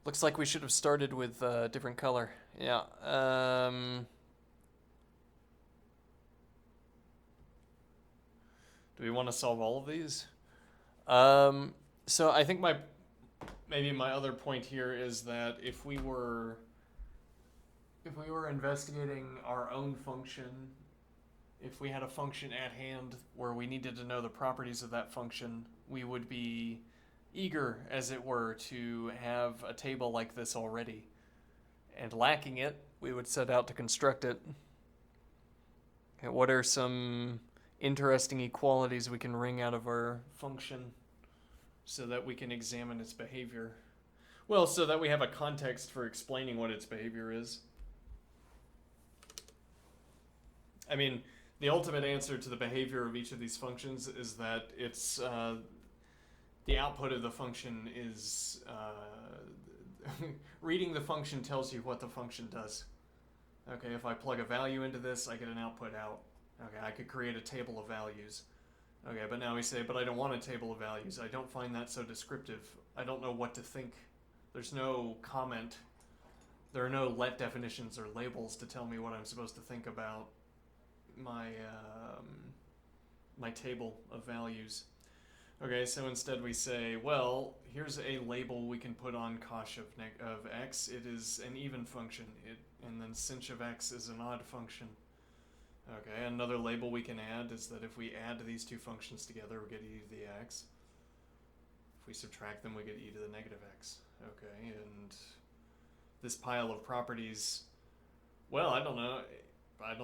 Looks like we should have started with a different color. Yeah. Do we want to solve all of these? So I think maybe my other point here is that if we were investigating our own function, if we had a function at hand where we needed to know the properties of that function, we would be eager, as it were, to have a table like this already. And lacking it, we would set out to construct it. Okay, what are some interesting equalities we can wring out of our function so that we can examine its behavior? Well, so that we have a context for explaining what its behavior is. I mean, the ultimate answer to the behavior of each of these functions is that it's the output of the function is reading the function tells you what the function does. Okay, if I plug a value into this, I get an output out. Okay, I could create a table of values. Okay, but now we say, but I don't want a table of values. I don't find that so descriptive. I don't know what to think. There's no comment. There are no let definitions or labels to tell me what I'm supposed to think about my my table of values. Okay, so instead we say, well, here's a label we can put on cosh of x. It is an even function, and then sinh of x is an odd function. Okay, another label we can add is that if we add these two functions together, we get e to the x. If we subtract them, we get e to the negative x. Okay, and this pile of properties, well, I don't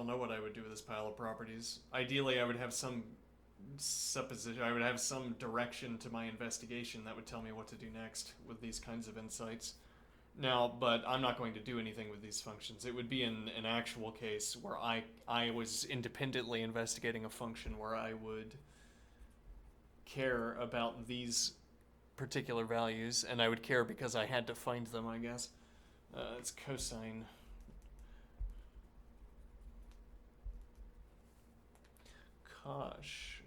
know what I would do with this pile of properties. Ideally, I would have some supposition, I would have some direction to my investigation that would tell me what to do next with these kinds of insights. Now, but I'm not going to do anything with these functions. It would be in an actual case where I was independently investigating a function where I would care about these particular values, and I would care because I had to find them, I guess. It's cosine. Cosh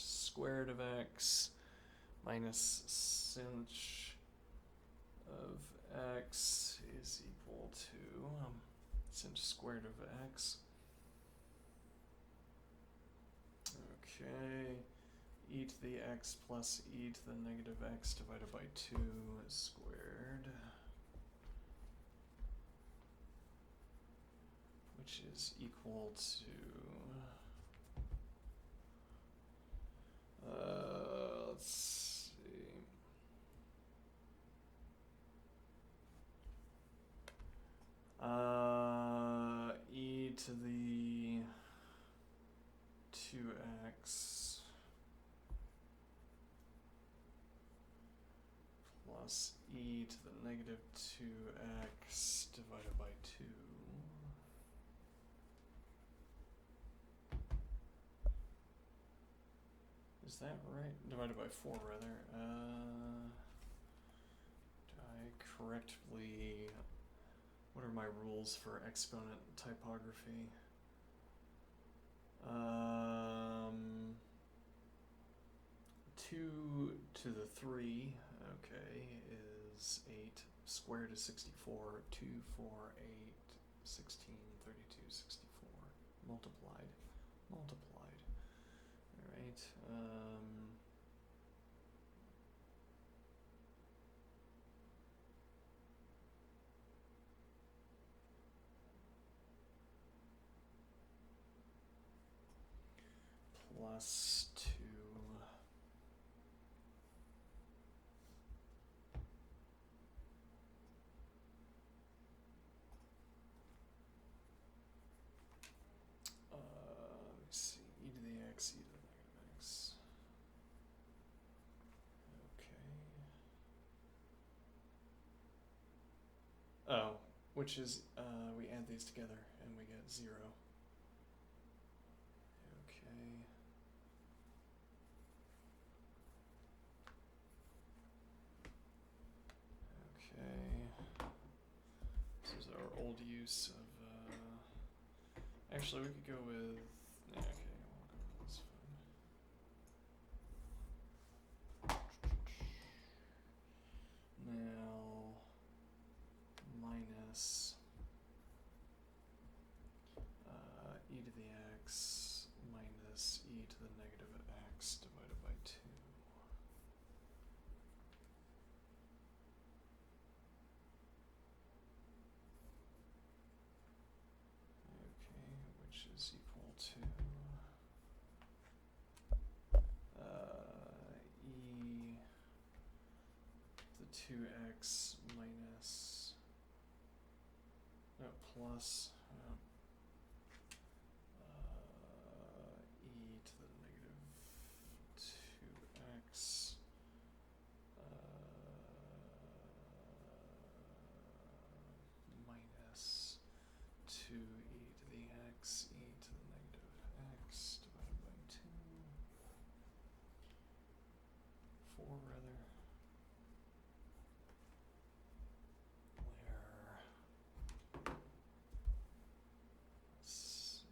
squared of x minus sinh of x is equal to sinh squared of x. Okay, e to the x plus e to the negative x divided by 2 squared, which is equal to let's see. plus e to the negative 2x divided by 2. Is that right? Divided by 4, rather. Do I correctly... What are my rules for exponent typography? 2 to the 3, okay, is 8. Squared is 64. 2, 4, 8, 16, 32, 64. Multiplied. Alright, plus 2. Let me see, e to the x, e to the negative x. Okay. Oh, which is, we add these together and we get 0. Okay. Okay. This is our old use of, actually we could go with, yeah, okay, we'll go with this one. Now, minus e to the x minus e to the negative x divided by 2. Okay, which is equal to e to the 2x minus, no, plus e to the negative 2x minus 2e to the x, e to the negative x divided by 2. 4 rather. Where, let's see.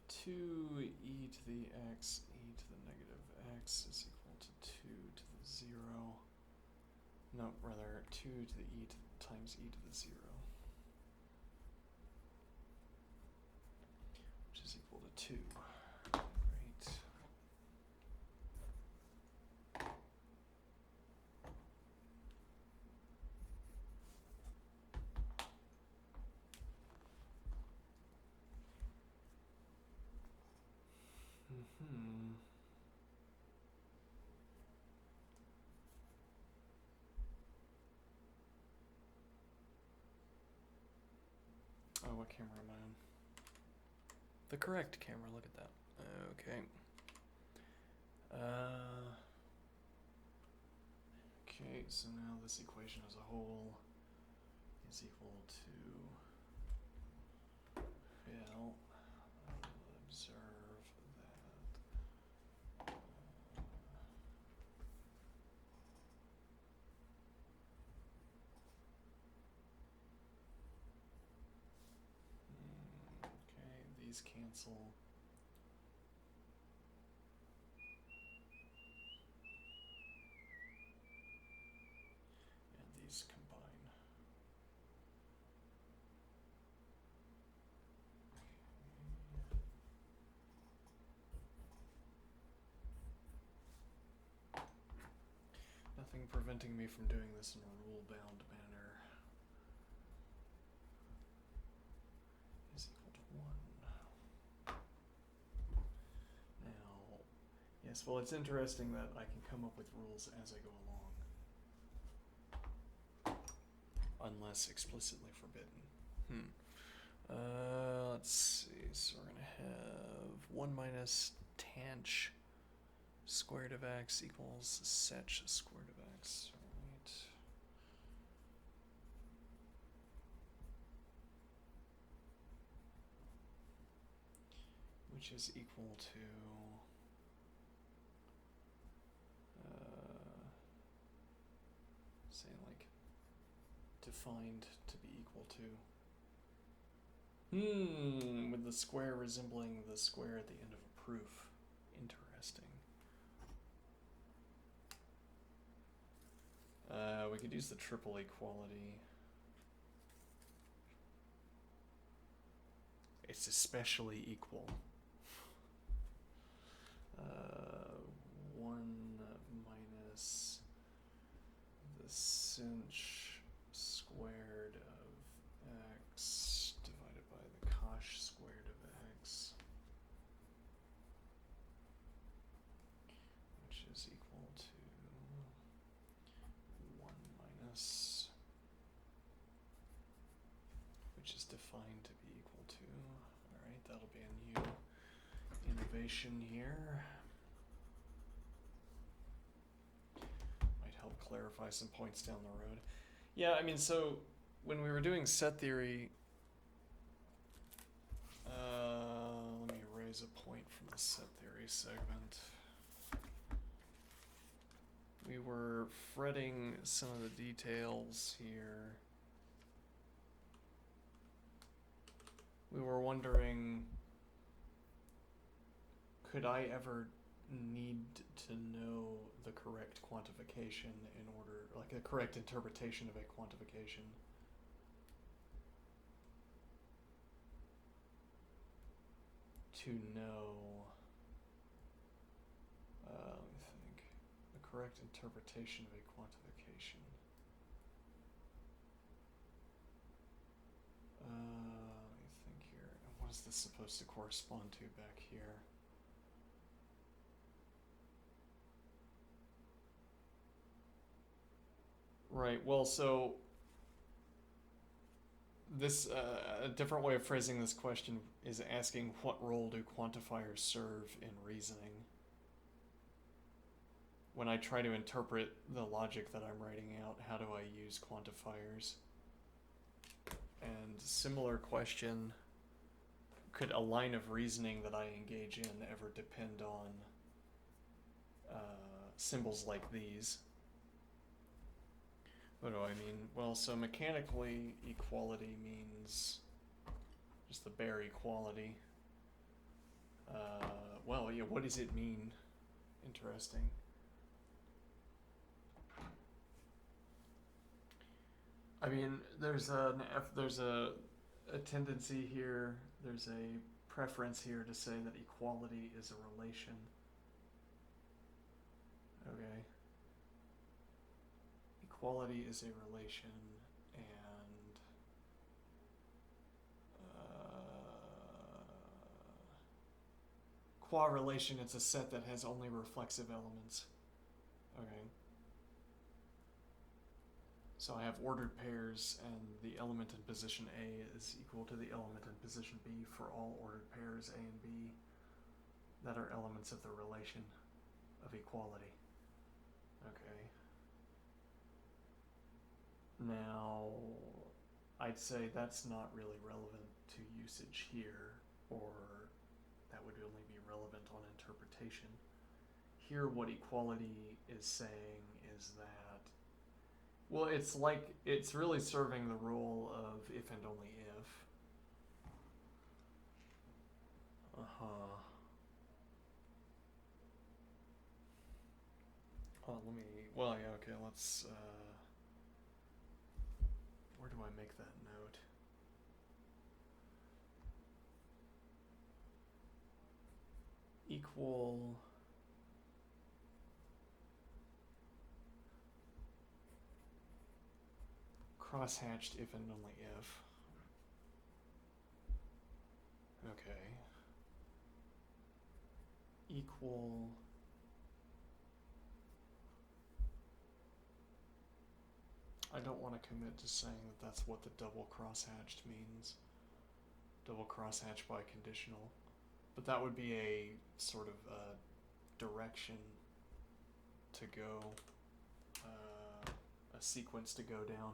Two e to the x, e to the negative x is equal to 2 to the 0. No, rather 2 to the e to times e to the 0, which is equal to 2. Right. Oh, what camera am I on? The correct camera, look at that. Okay. Okay, so now this equation as a whole is equal to, well, I will observe that okay, these cancel. And these combine. nothing preventing me from doing this in a rule-bound manner. Is equal to 1. Now, yes, well, it's interesting that I can come up with rules as I go along. Unless explicitly forbidden. Let's see, so we're going to have 1 minus tanh square root of x equals sec square root of x, right? Which is equal to say like defined to be equal to with the square resembling the square at the end of a proof. Interesting. We could use the triple equality. It's especially equal. 1 minus the sinh squared of x divided by the cosh squared of x, which is equal to 1 minus, which is defined to be equal to, all right, that'll be a new innovation here. Might help clarify some points down the road. Yeah, I mean, so when we were doing set theory, let me erase a point from the set theory segment. We were fretting some of the details here. We were wondering, could I ever need to know the correct quantification in order, like a correct interpretation of a quantification? To know, let me think, the correct interpretation of a quantification. Let me think here. What is this supposed to correspond to back here? Right, well, so this, a different way of phrasing this question is asking what role do quantifiers serve in reasoning? When I try to interpret the logic that I'm writing out, how do I use quantifiers? And similar question, could a line of reasoning that I engage in ever depend on symbols like these? What do I mean? Well, so mechanically, equality means just the bare equality. Well, yeah, what does it mean? Interesting. I mean, there's a tendency here, there's a preference here to say that equality is a relation. Okay. Equality is a relation, and qua-relation, it's a set that has only reflexive elements. Okay. So I have ordered pairs, and the element in position A is equal to the element in position B for all ordered pairs A and B that are elements of the relation of equality. Okay. Now, I'd say that's not really relevant to usage here, or that would only be relevant on interpretation. Here, what equality is saying is that, well, it's like, it's really serving the role of if and only if. Oh, let me, well, yeah, okay, let's, where do I make that note? Equal crosshatched if and only if. Okay. Equal. I don't want to commit to saying that that's what the double crosshatched means. Double crosshatch by conditional. But that would be a sort of direction to go, a sequence to go down.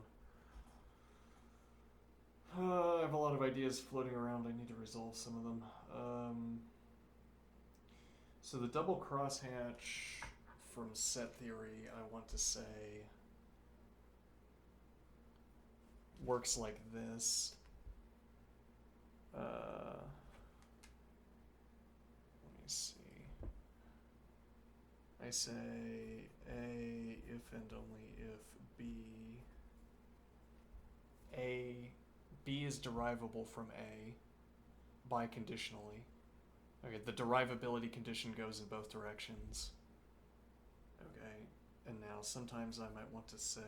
I have a lot of ideas floating around. I need to resolve some of them. So the double crosshatch from set theory, I want to say, works like this. Let me see. I say A if and only if B. B is derivable from A biconditionally. Okay, the derivability condition goes in both directions. Okay, and now sometimes I might want to say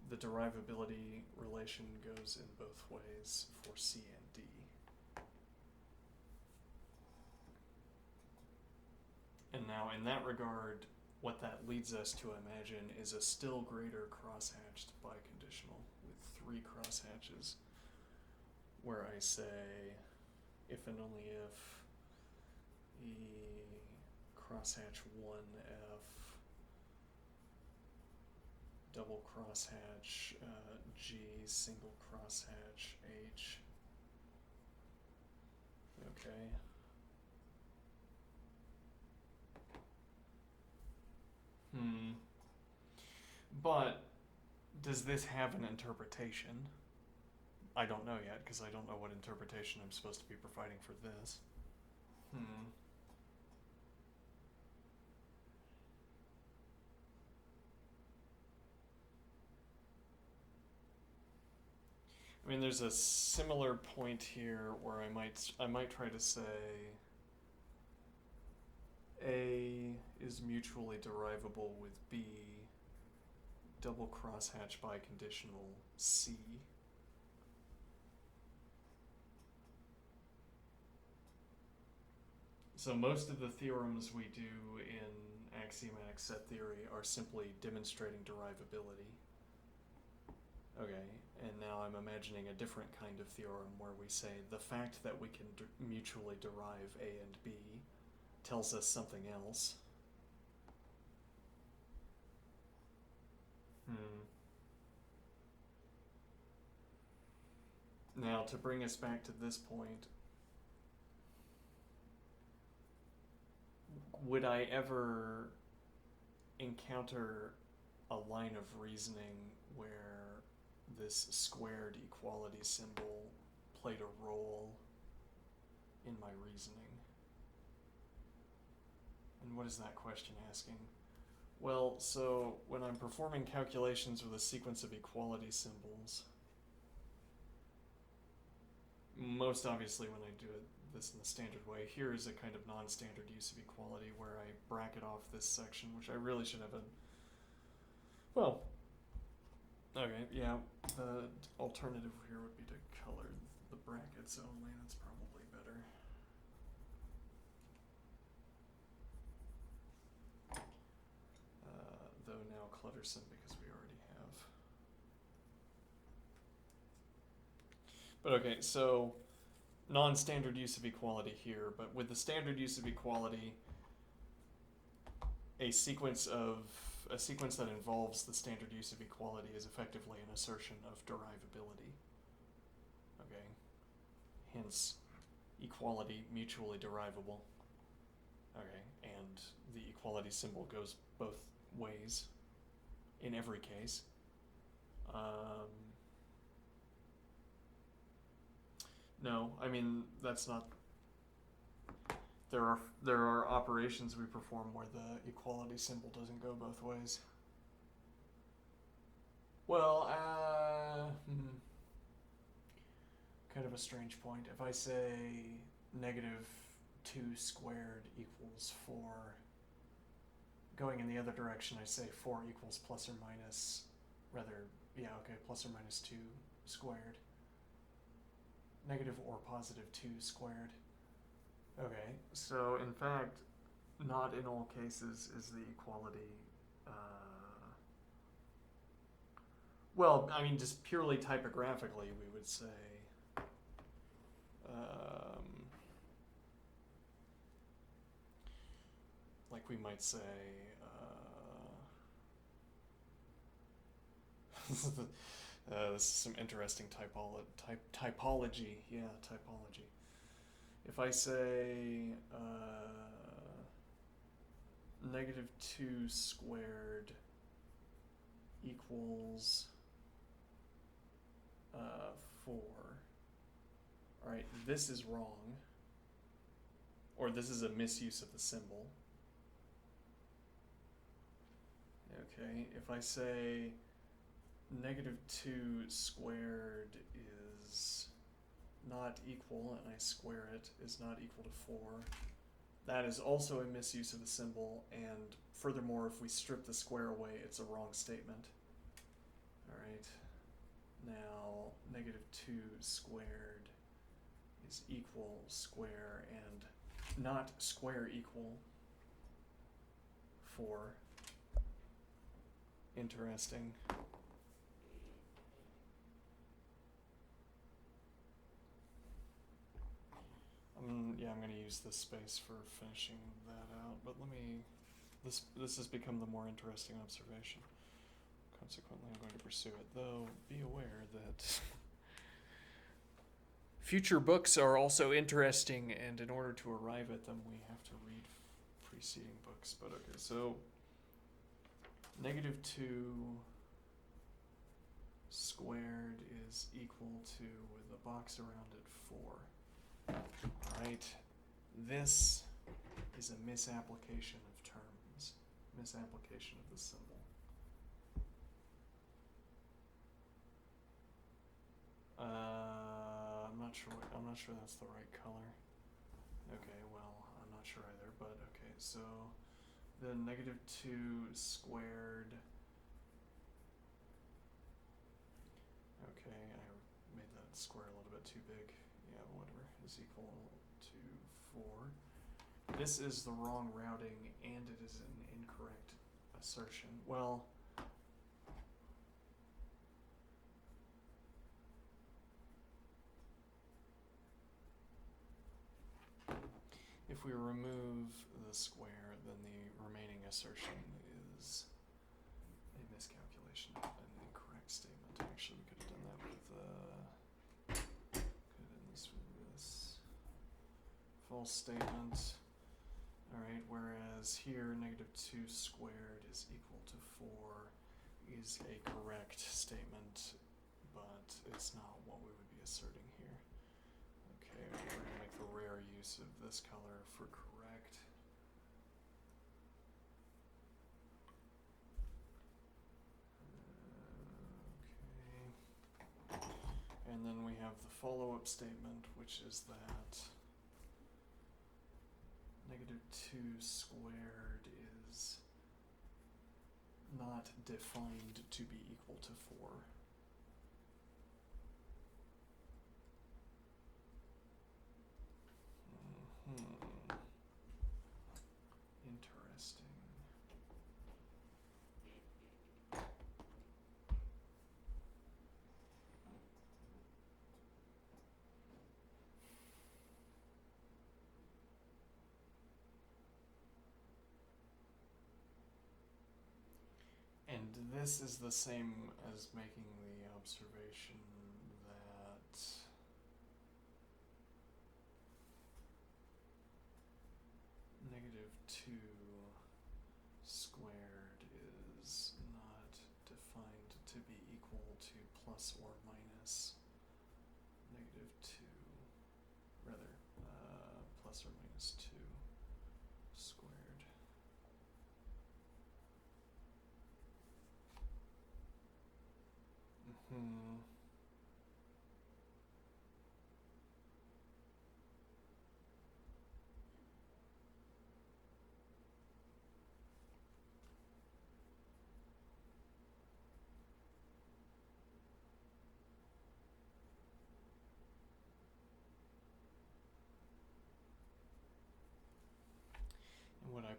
the derivability relation goes in both ways for C and D. And now in that regard, what that leads us to imagine is a still greater crosshatched biconditional with 3 crosshatches, where I say if and only if E crosshatch 1F double crosshatch G single crosshatch H. Okay. But does this have an interpretation? I don't know yet, because I don't know what interpretation I'm supposed to be providing for this. I mean, there's a similar point here where I might try to say A is mutually derivable with B, double crosshatch biconditional C. So most of the theorems we do in axiomatic set theory are simply demonstrating derivability. Okay, and now I'm imagining a different kind of theorem where we say the fact that we can mutually derive A and B tells us something else. Now, to bring us back to this point, would I ever encounter a line of reasoning where this squared equality symbol played a role in my reasoning? And what is that question asking? Well, so when I'm performing calculations with a sequence of equality symbols, most obviously when I do this in the standard way, here is a kind of non-standard use of equality where I bracket off this section, which I really should have well, okay, yeah, the alternative here would be to color the brackets only. That's probably better. Though now cluttersome because we already have. But okay, so non-standard use of equality here, but with the standard use of equality, a sequence that involves the standard use of equality is effectively an assertion of derivability. Okay, hence equality mutually derivable. Okay, and the equality symbol goes both ways in every case. No, I mean that's not. There are operations we perform where the equality symbol doesn't go both ways. Well, kind of a strange point. If I say -2 squared equals 4, going in the other direction, I say 4 equals plus or minus, plus or minus 2 squared. Negative or positive 2 squared. Okay, so in fact, not in all cases is the equality, well, I mean, just purely typographically, we would say, like we might say, this is some interesting typology. Yeah, typology. If I say negative 2 squared equals 4, all right, this is wrong, or this is a misuse of the symbol. Okay, if I say negative 2 squared is not equal, and I square it, is not equal to 4, that is also a misuse of the symbol, and furthermore, if we strip the square away, it's a wrong statement. All right, now negative 2 squared is equal square and not square equal 4. Interesting. I'm going to use this space for finishing that out, but this has become the more interesting observation. Consequently, I'm going to pursue it, though be aware that future books are also interesting, and in order to arrive at them, we have to read preceding books. But okay, so negative 2 squared is equal to, with a box around it, 4. Alright, this is a misapplication of terms, misapplication of the symbol. I'm not sure that's the right color. Okay, well, I'm not sure either, but okay, so the negative 2 squared. Okay, I made that square a little bit too big. Yeah, whatever, is equal to 4. This is the wrong routing, and it is an incorrect assertion. Well, if we remove the square, then the remaining assertion is a miscalculation, an incorrect statement. Actually, we could have done that with could have done this with this false statement. All right, whereas here negative 2 squared is equal to 4 is a correct statement, but it's not what we would be asserting here. Okay, we're going to make the rare use of this color for correct. Okay. And then we have the follow-up statement, which is that negative 2 squared is not defined to be equal to 4. Interesting. And this is the same as making the observation that negative 2 squared is not defined to be equal to plus or minus negative 2, plus or minus 2 squared.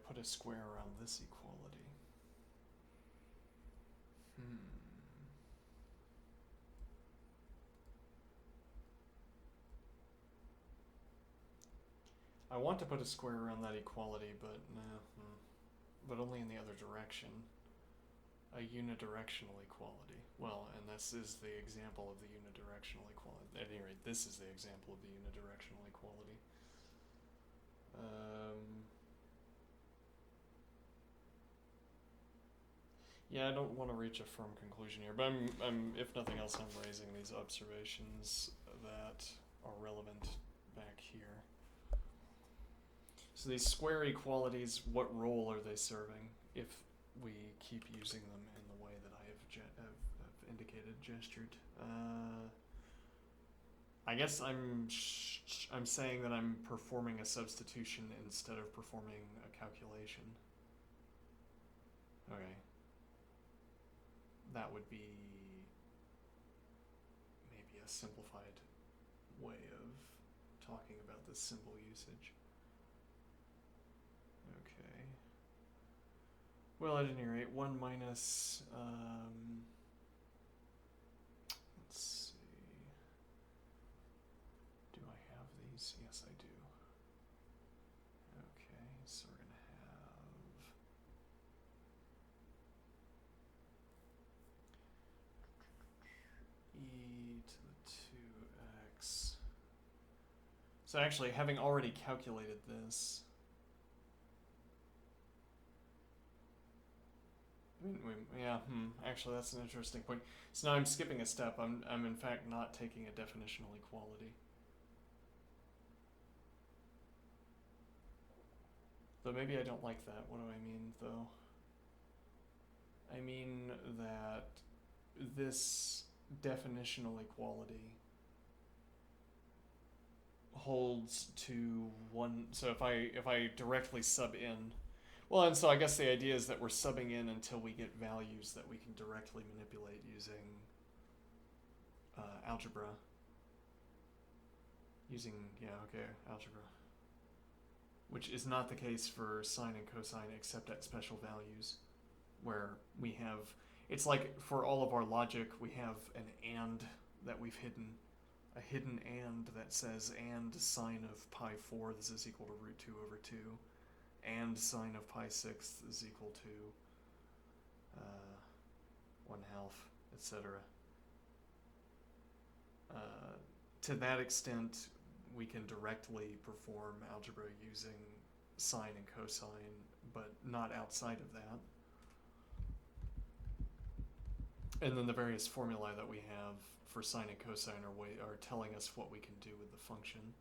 put a square around this equality? I want to put a square around that equality, but no. But only in the other direction. A unidirectional equality. Well, and this is the example of the unidirectional equality. At any rate, this is the example of the unidirectional equality. Yeah, I don't want to reach a firm conclusion here, but I'm if nothing else, I'm raising these observations that are relevant back here. So these square equalities, what role are they serving if we keep using them in the way that I have indicated, gestured? I guess I'm saying that I'm performing a substitution instead of performing a calculation. Okay. That would be maybe a simplified way of talking about this symbol usage. Okay. Well, at any rate, 1 minus, let's see. Do I have these? Yes, I do. Okay, so we're going to have e to the 2x. So actually, having already calculated this, actually that's an interesting point. So now I'm skipping a step. I'm in fact not taking a definitional equality. Though maybe I don't like that. What do I mean, though? I mean that this definitional equality holds to one. So if I directly sub in, well, and so I guess the idea is that we're subbing in until we get values that we can directly manipulate using algebra. Algebra. Which is not the case for sine and cosine except at special values, where we have, it's like for all of our logic, we have an and that we've hidden, a hidden and that says and sine of pi 4, this is equal to root 2 over 2, and sine of pi 6 is equal to 1/2, etc. To that extent, we can directly perform algebra using sine and cosine, but not outside of that. And then the various formulae that we have for sine and cosine are telling us what we can do with the function,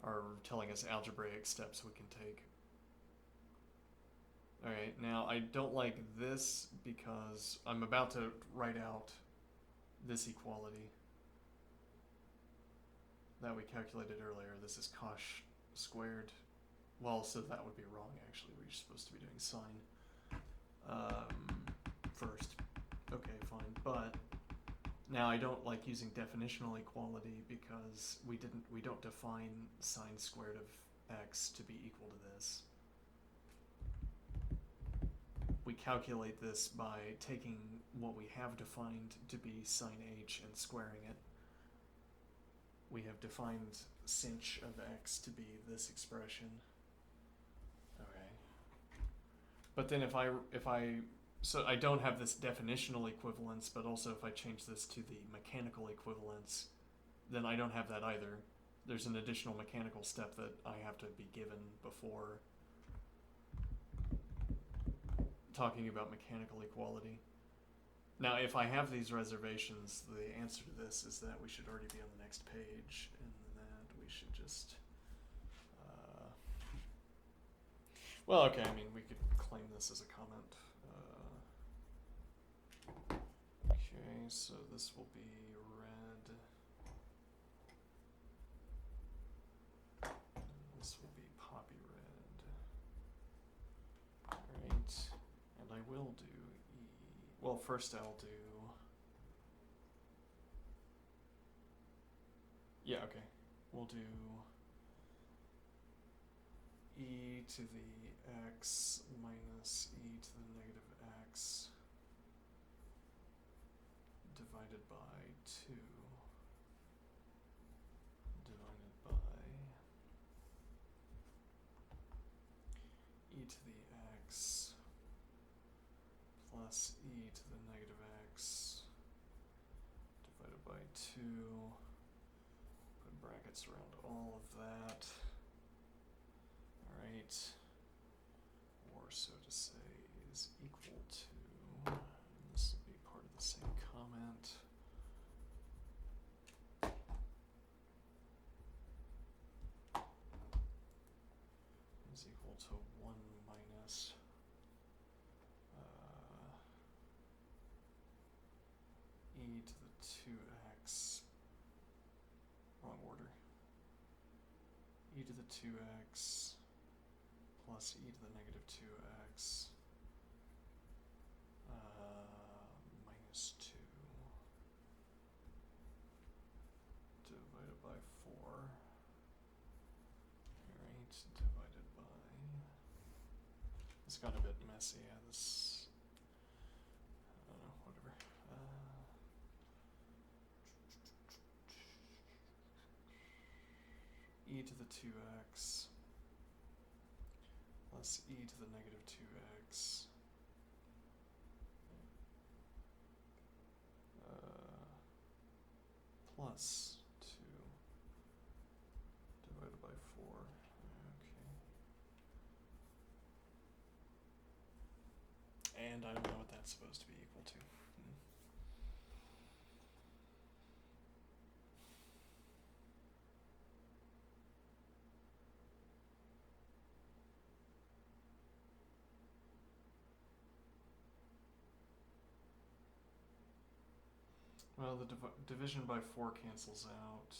are telling us algebraic steps we can take. Alright, now I don't like this because I'm about to write out this equality that we calculated earlier. This is cosh squared. Well, so that would be wrong, actually. We're supposed to be doing sine first. Okay, fine. But now I don't like using definitional equality because we don't define sine squared of x to be equal to this. We calculate this by taking what we have defined to be sine h and squaring it. We have defined sinh of x to be this expression. Okay. But then so I don't have this definitional equivalence, but also if I change this to the mechanical equivalence, then I don't have that either. There's an additional mechanical step that I have to be given before talking about mechanical equality. Now, if I have these reservations, the answer to this is that we should already be on the next page, and that we should just... well, okay, I mean, we could claim this as a comment. Okay, so this will be red. This will be poppy red. Alright, and I will do E. Well, first I'll do... yeah, okay. We'll do e to the x minus e to the negative x divided by 2 divided by e to the x plus e to the negative x divided by 2, put brackets around all of that, alright, or so to say is equal to, and this will be part of the same comment, is equal to 1 minus e to the 2x, wrong order, e to the 2x plus e to the negative 2x minus 2 divided by 4, alright, divided by, this got a bit messy, this, I don't know, whatever. E to the 2x plus e to the negative 2x plus 2 divided by 4. Okay. And I don't know what that's supposed to be equal to. Well, the division by 4 cancels out.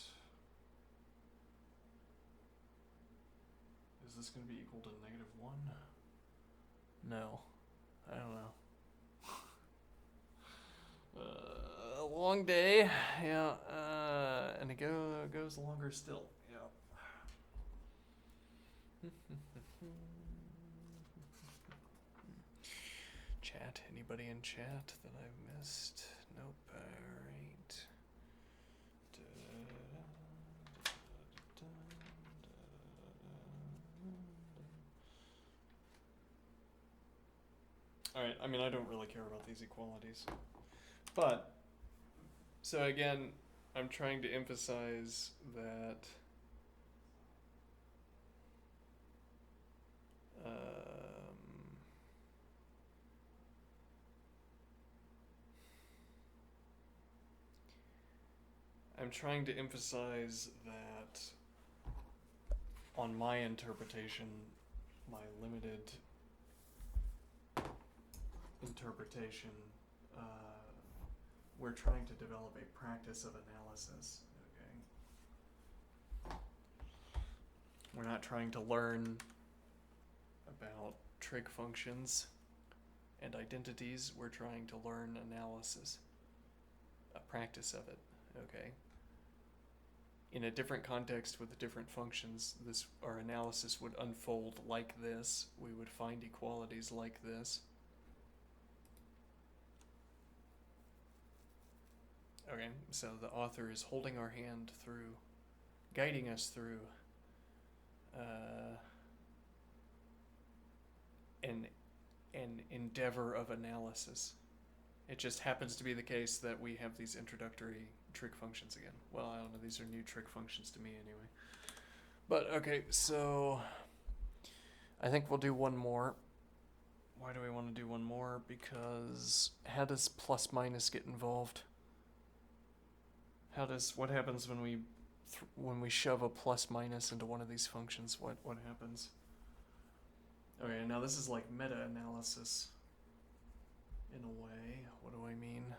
Is this going to be equal to negative 1? No. I don't know. Long day. Yeah. And it goes longer still. Yeah. Chat? Anybody in chat that I've missed? Nope. Alright. Alright, I mean, I don't really care about these equalities. But, so again, I'm trying to emphasize that I'm trying to emphasize that on my interpretation, my limited interpretation, we're trying to develop a practice of analysis, okay? We're not trying to learn about trig functions and identities, we're trying to learn analysis, a practice of it, okay? In a different context with different functions, our analysis would unfold like this. We would find equalities like this. Okay, so the author is holding our hand through, guiding us through an endeavor of analysis. It just happens to be the case that we have these introductory trig functions again. Well, I don't know, these are new trig functions to me anyway. But okay, so I think we'll do one more. Why do we want to do one more? Because how does plus minus get involved? What happens when we shove a plus minus into one of these functions? What happens? Okay, now this is like meta-analysis in a way. What do I mean?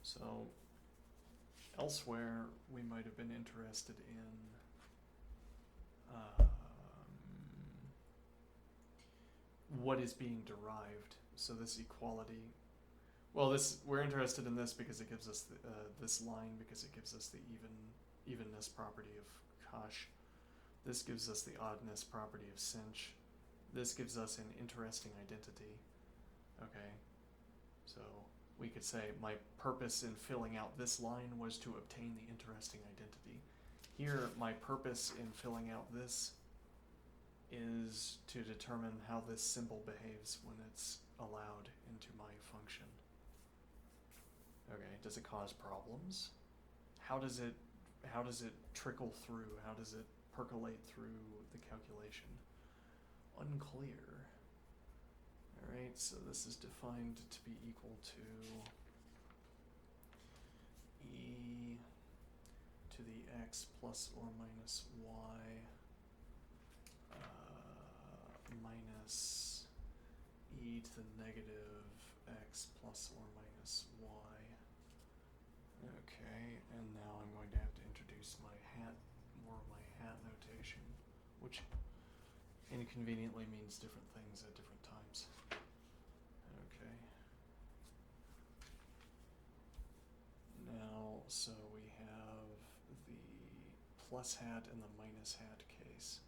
So elsewhere we might have been interested in what is being derived. So this equality, well, we're interested in this because it gives us this line because it gives us the even evenness property of Koch. This gives us the oddness property of Cinch. This gives us an interesting identity. Okay, so we could say my purpose in filling out this line was to obtain the interesting identity. Here, my purpose in filling out this is to determine how this symbol behaves when it's allowed into my function. Okay, does it cause problems? How does it trickle through? How does it percolate through the calculation? Unclear. Alright, so this is defined to be equal to e to the x plus or minus y minus e to the negative x plus or minus y. Okay, and now I'm going to have to introduce more of my hat notation, which inconveniently means different things at different times. Okay. Now, so we have the plus hat and the minus hat case.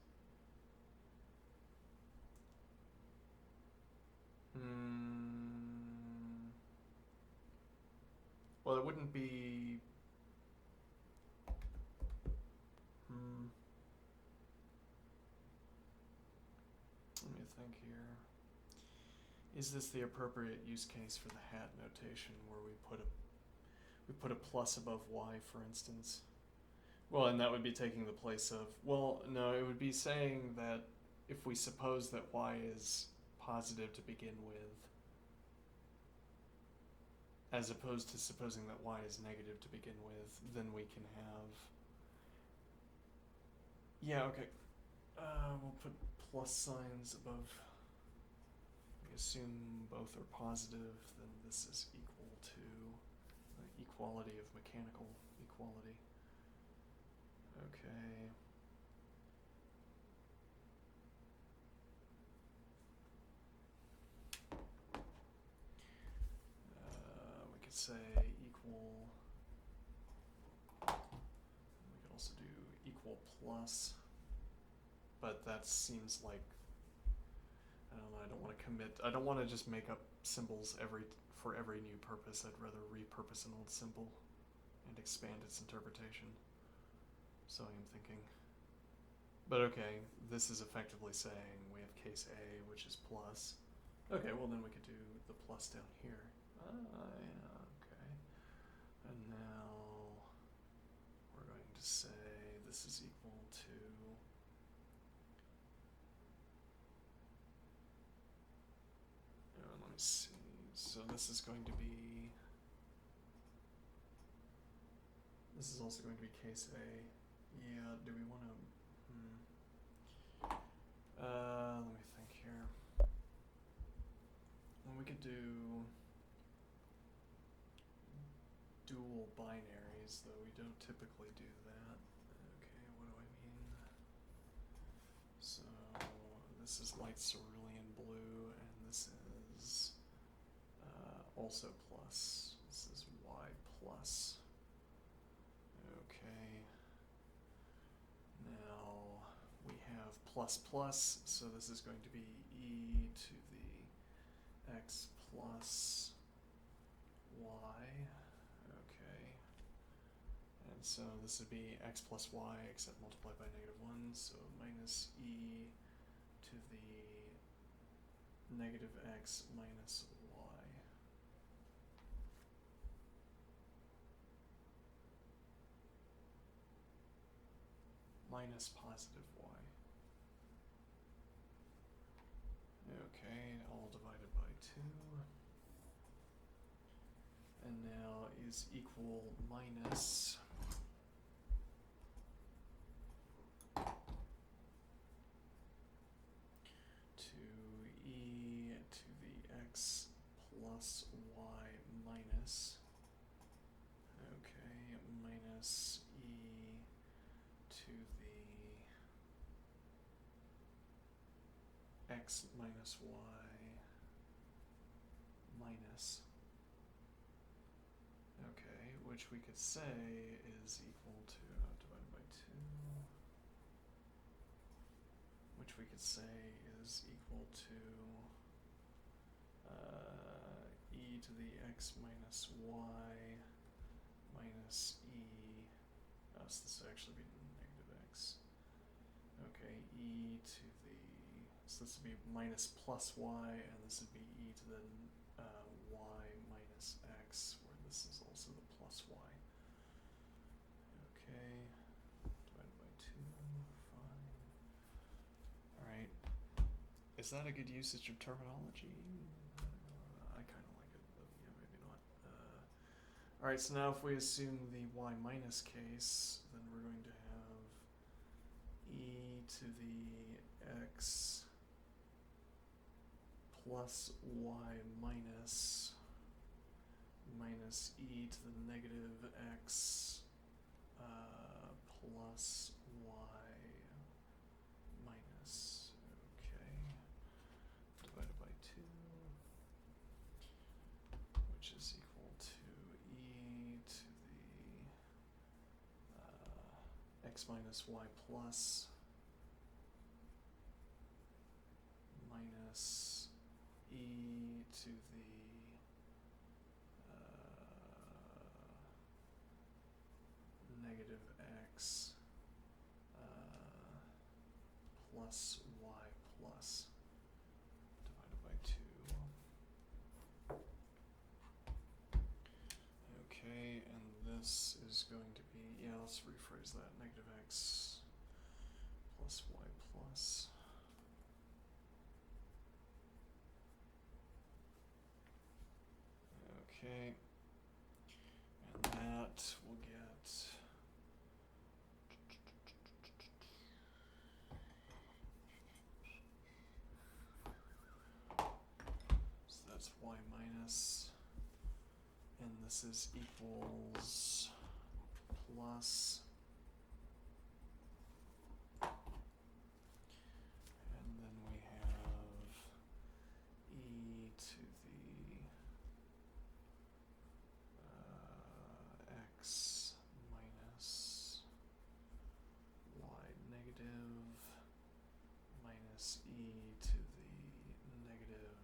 Well, it wouldn't be... Let me think here. Is this the appropriate use case for the hat notation where we put a plus above y, for instance? Well, and that would be taking the place of... Well, no, it would be saying that if we suppose that y is positive to begin with, as opposed to supposing that y is negative to begin with, then we can have... Yeah, okay. We'll put plus signs above. We assume both are positive, then this is equal to the equality of mechanical equality. Okay. We could say equal. We could also do equal plus. But that seems like, I don't know, I don't want to commit. I don't want to just make up symbols for every new purpose. I'd rather repurpose an old symbol and expand its interpretation. So I'm thinking. But okay, this is effectively saying we have case A, which is plus. Okay, well then we could do the plus down here. Yeah, okay. And now we're going to say this is equal to... let me see. So this is going to be... This is also going to be case A. Yeah, do we want to... let me think here. Well, we could do dual binaries, though we don't typically do that. Okay, what do I mean? So this is light cerulean blue, and this is also plus. This is y plus. Okay. Now we have plus plus, so this is going to be e to the x plus y. Okay. And so this would be x plus y except multiplied by -1, so minus e to the negative x minus y. Minus positive y. Okay, all divided by 2. And now is equal minus to e to the x plus y minus, okay, minus e to the x minus y minus, okay, which we could say is equal to 2, which we could say is equal to e to the x minus y minus e. Oh, so this would actually be negative x. Okay, e to the, so this would be minus plus y, and this would be e to the y minus x, where this is also the plus y. Okay, divided by 2, fine. Alright, is that a good usage of terminology? I kind of like it, but yeah, maybe not. Alright, so now if we assume the y minus case, then we're going to have e to the x plus y minus e to the negative x plus y minus, okay, divided by 2, which is equal to e to the x minus y plus minus e to the negative x plus y plus divided by 2. Okay, and this is going to be, yeah, let's rephrase that, negative x plus y plus. Okay, and that will get, so that's y minus, and this is equals plus, and then we have e to the x minus y negative minus e to the negative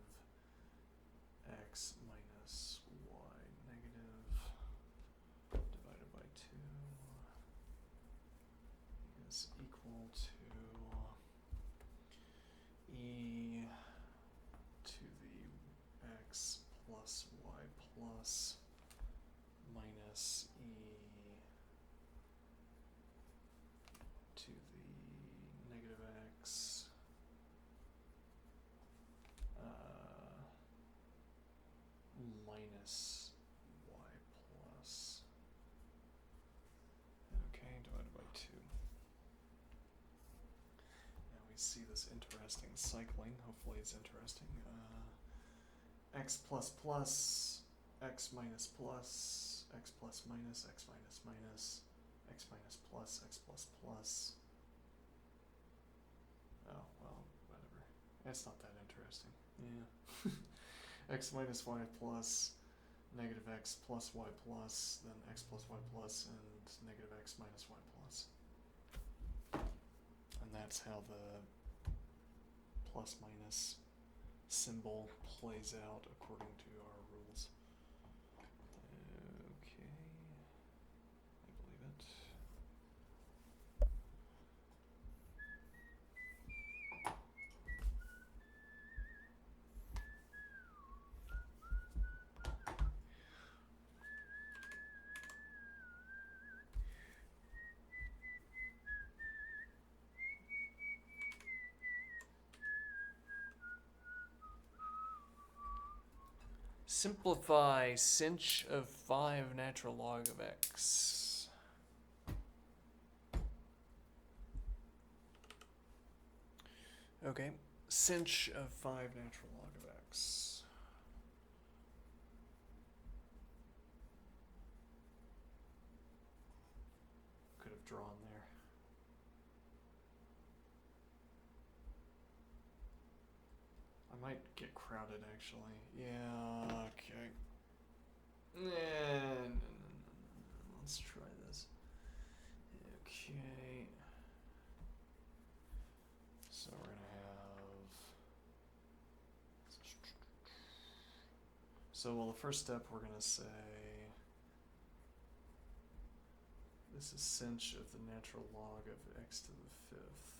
x minus y negative divided by 2 is equal to e to the x plus y plus minus e to the negative x minus y plus, okay, divided by 2. Now we see this interesting cycling. Hopefully it's interesting. X plus plus, x minus plus, x plus minus, x minus minus, x minus plus, x plus plus. Oh, well, whatever. It's not that interesting. Yeah. X minus y plus, negative x plus y plus, then x plus y plus, and negative x minus y plus. And that's how the plus minus symbol plays out according to our rules. Okay, I believe it. Simplify sinh of 5 natural log of x. Okay, sinh of 5 natural log of x. Could have drawn there. I might get crowded, actually. Yeah, okay. No. Let's try this. Okay. Okay. So we're gonna have. So well, the first step we're gonna say this is sinh of the natural log of x to the fifth.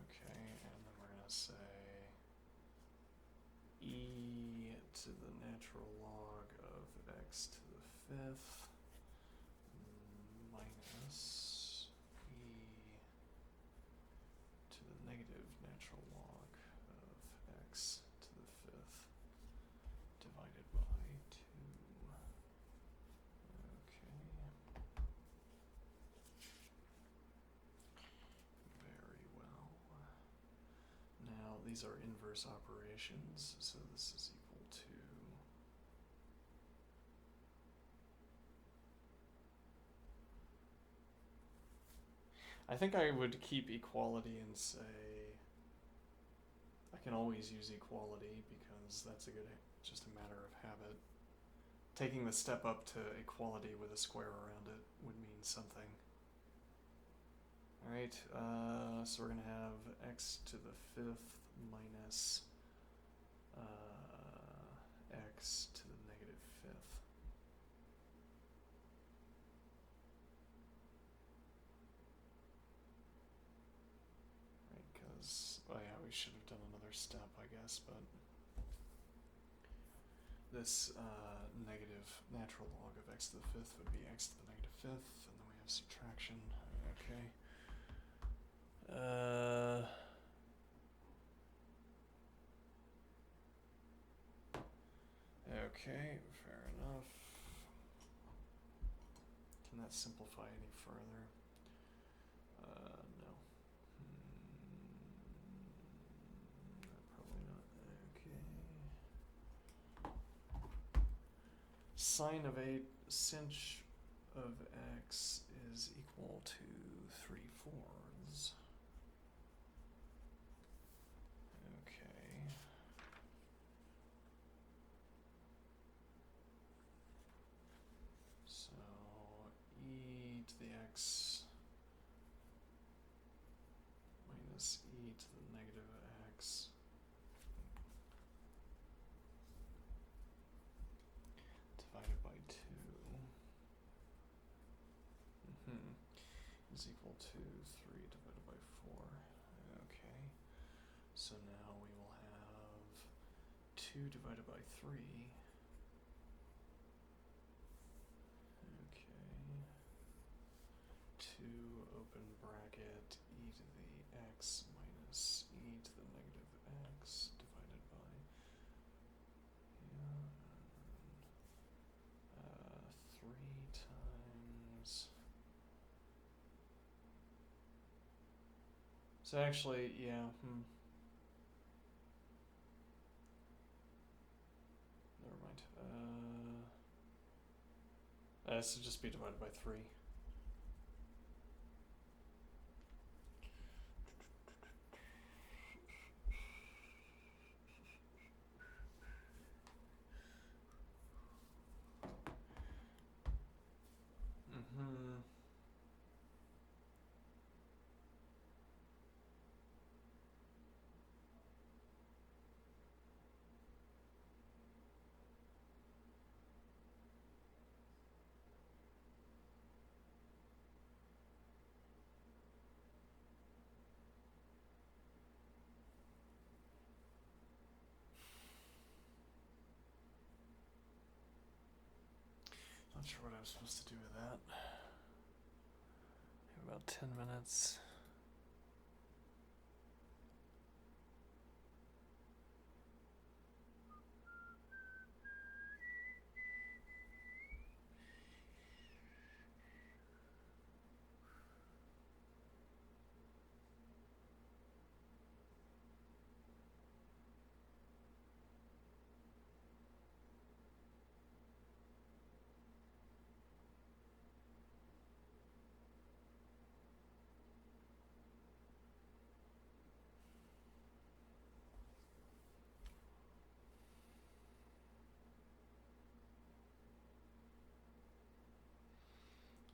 Okay, and then we're gonna say e to the natural log of x to the fifth minus e to the negative natural log of x to the fifth divided by 2. Okay. Very well. Now these are inverse operations, so this is equal to I think I would keep equality and say I can always use equality because that's just a matter of habit. Taking the step up to equality with a square around it would mean something. Alright, so we're going to have x to the fifth minus x to the negative fifth. Right, because, oh yeah, we should have done another step, I guess, but this negative natural log of x to the fifth would be x to the negative fifth, and then we have subtraction. Okay. Okay, fair enough. Can that simplify any further? No. Probably not. Okay. Sine of 8, sinh of x is equal to 3/4. Okay. So e to the x minus e to the negative x divided by 2 is equal to 3 divided by 4. Okay. So now we will have 2 divided by 3. Okay. 2 open bracket e to the x minus e to the negative x divided by 3 times. So actually, yeah. Never mind. This would just be divided by 3. Not sure what I'm supposed to do with that. We have about 10 minutes.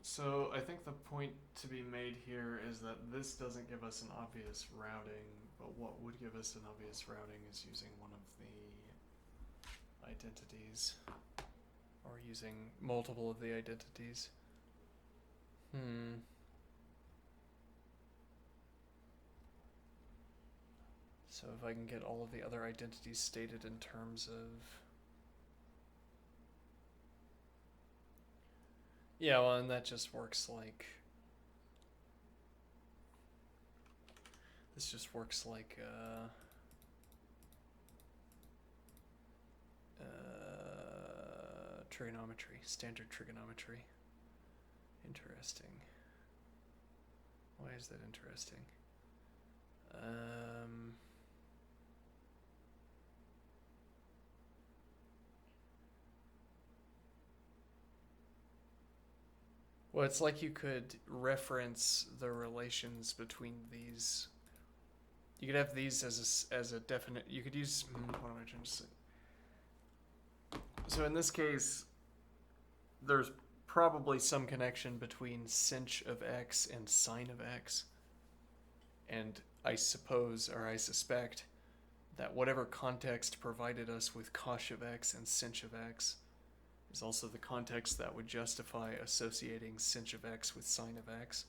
So I think the point to be made here is that this doesn't give us an obvious routing, but what would give us an obvious routing is using one of the identities, or using multiple of the identities. So if I can get all of the other identities stated in terms of... Yeah, well, and that just works like... This just works like trigonometry, standard trigonometry. Interesting. Why is that interesting? Well, it's like you could reference the relations between these. You could have these as a definite. You could use. What am I trying to say? So in this case, there's probably some connection between sinh of x and sine of x, and I suppose, or I suspect, that whatever context provided us with cosh of x and sinh of x is also the context that would justify associating sinh of x with sine of x,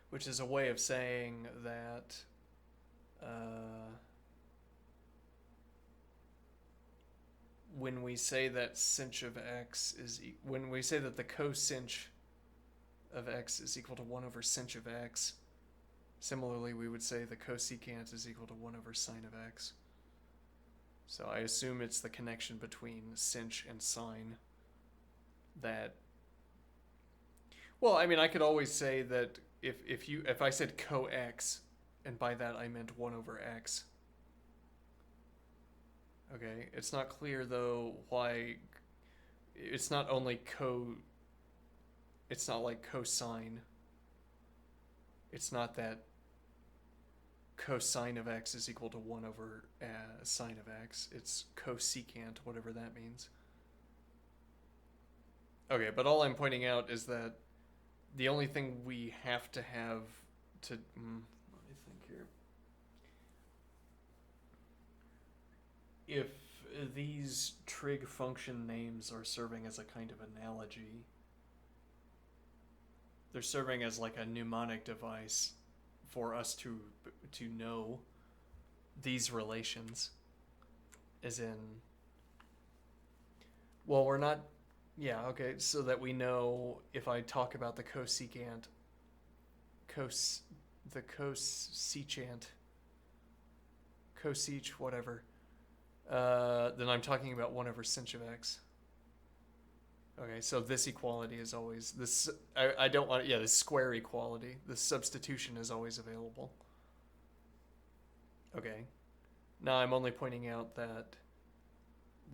which is a way of saying that when we say that sinh of x is when we say that the cosinh of x is equal to 1 over sinh of x, similarly we would say the cosecant is equal to 1 over sine of x. So I assume it's the connection between sinh and sine that... Well, I mean, I could always say that if I said co-x, and by that I meant 1 over x. Okay, it's not clear though why it's not only it's not like cosine. It's not that cosine of x is equal to 1 over sine of x. It's cosecant, whatever that means. Okay, but all I'm pointing out is that the only thing we have to have to... let me think here. If these trig function names are serving as a kind of analogy, they're serving as like a mnemonic device for us to know these relations, as in, well, we're not... Yeah, okay, so that we know if I talk about the cosecant, the cosechant, cosech, whatever, then I'm talking about 1 over sinh of x. Okay, so this equality is always... this. I don't want... Yeah, this square equality. This substitution is always available. Okay. Now I'm only pointing out that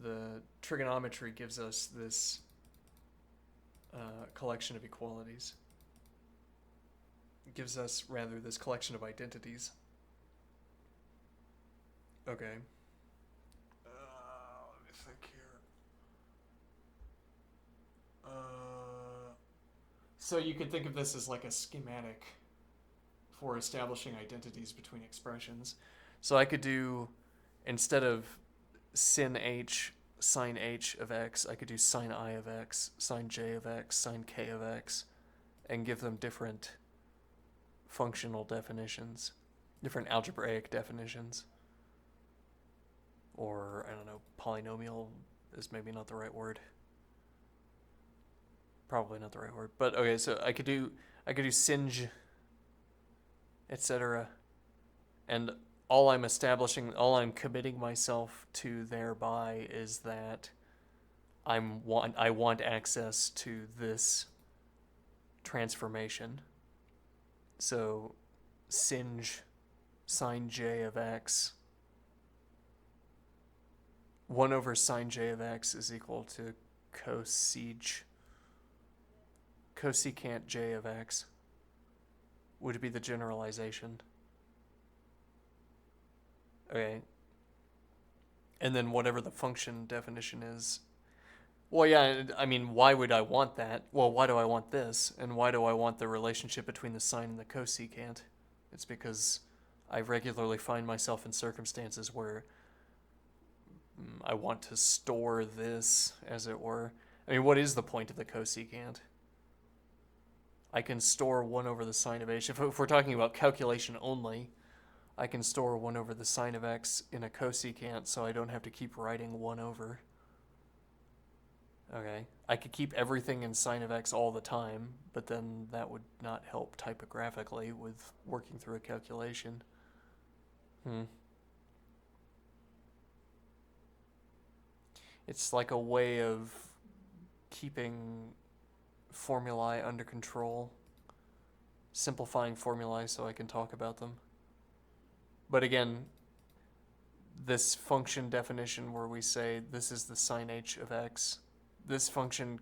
the trigonometry gives us this collection of equalities. It gives us, rather, this collection of identities. Okay. Let me think here. So you could think of this as like a schematic for establishing identities between expressions. So I could do, instead of sin h, sine h of x, I could do sine I of x, sine j of x, sine k of x, and give them different functional definitions, different algebraic definitions. Or, I don't know, polynomial is maybe not the right word. Probably not the right word. But okay, so I could do sinh, etc. And all I'm establishing, all I'm committing myself to thereby is that I want access to this transformation. So sinh sine j of x, 1 over sine j of x is equal to cosecant j of x would be the generalization. Okay. And then whatever the function definition is, Well, yeah, I mean, why would I want that? Well, why do I want this? And why do I want the relationship between the sine and the cosecant? It's because I regularly find myself in circumstances where I want to store this, as it were. I mean, what is the point of the cosecant? I can store 1 over the sine of h. If we're talking about calculation only, I can store 1 over the sine of x in a cosecant so I don't have to keep writing 1 over. Okay. I could keep everything in sine of x all the time, but then that would not help typographically with working through a calculation. It's like a way of keeping formulae under control, simplifying formulae so I can talk about them. But again, this function definition where we say this is the sine h of x, this function,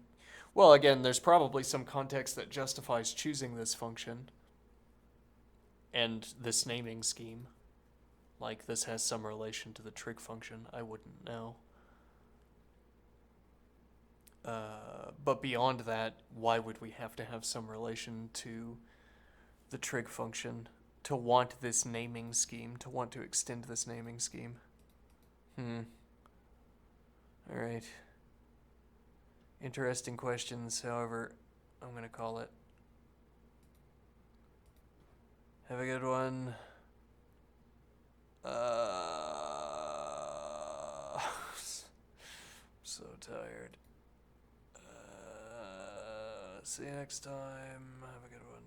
well, again, there's probably some context that justifies choosing this function and this naming scheme. Like this has some relation to the trig function, I wouldn't know. But beyond that, why would we have to have some relation to the trig function to want this naming scheme, to want to extend this naming scheme? Alright. Interesting questions, however, I'm going to call it. Have a good one. So tired. See you next time. Have a good one.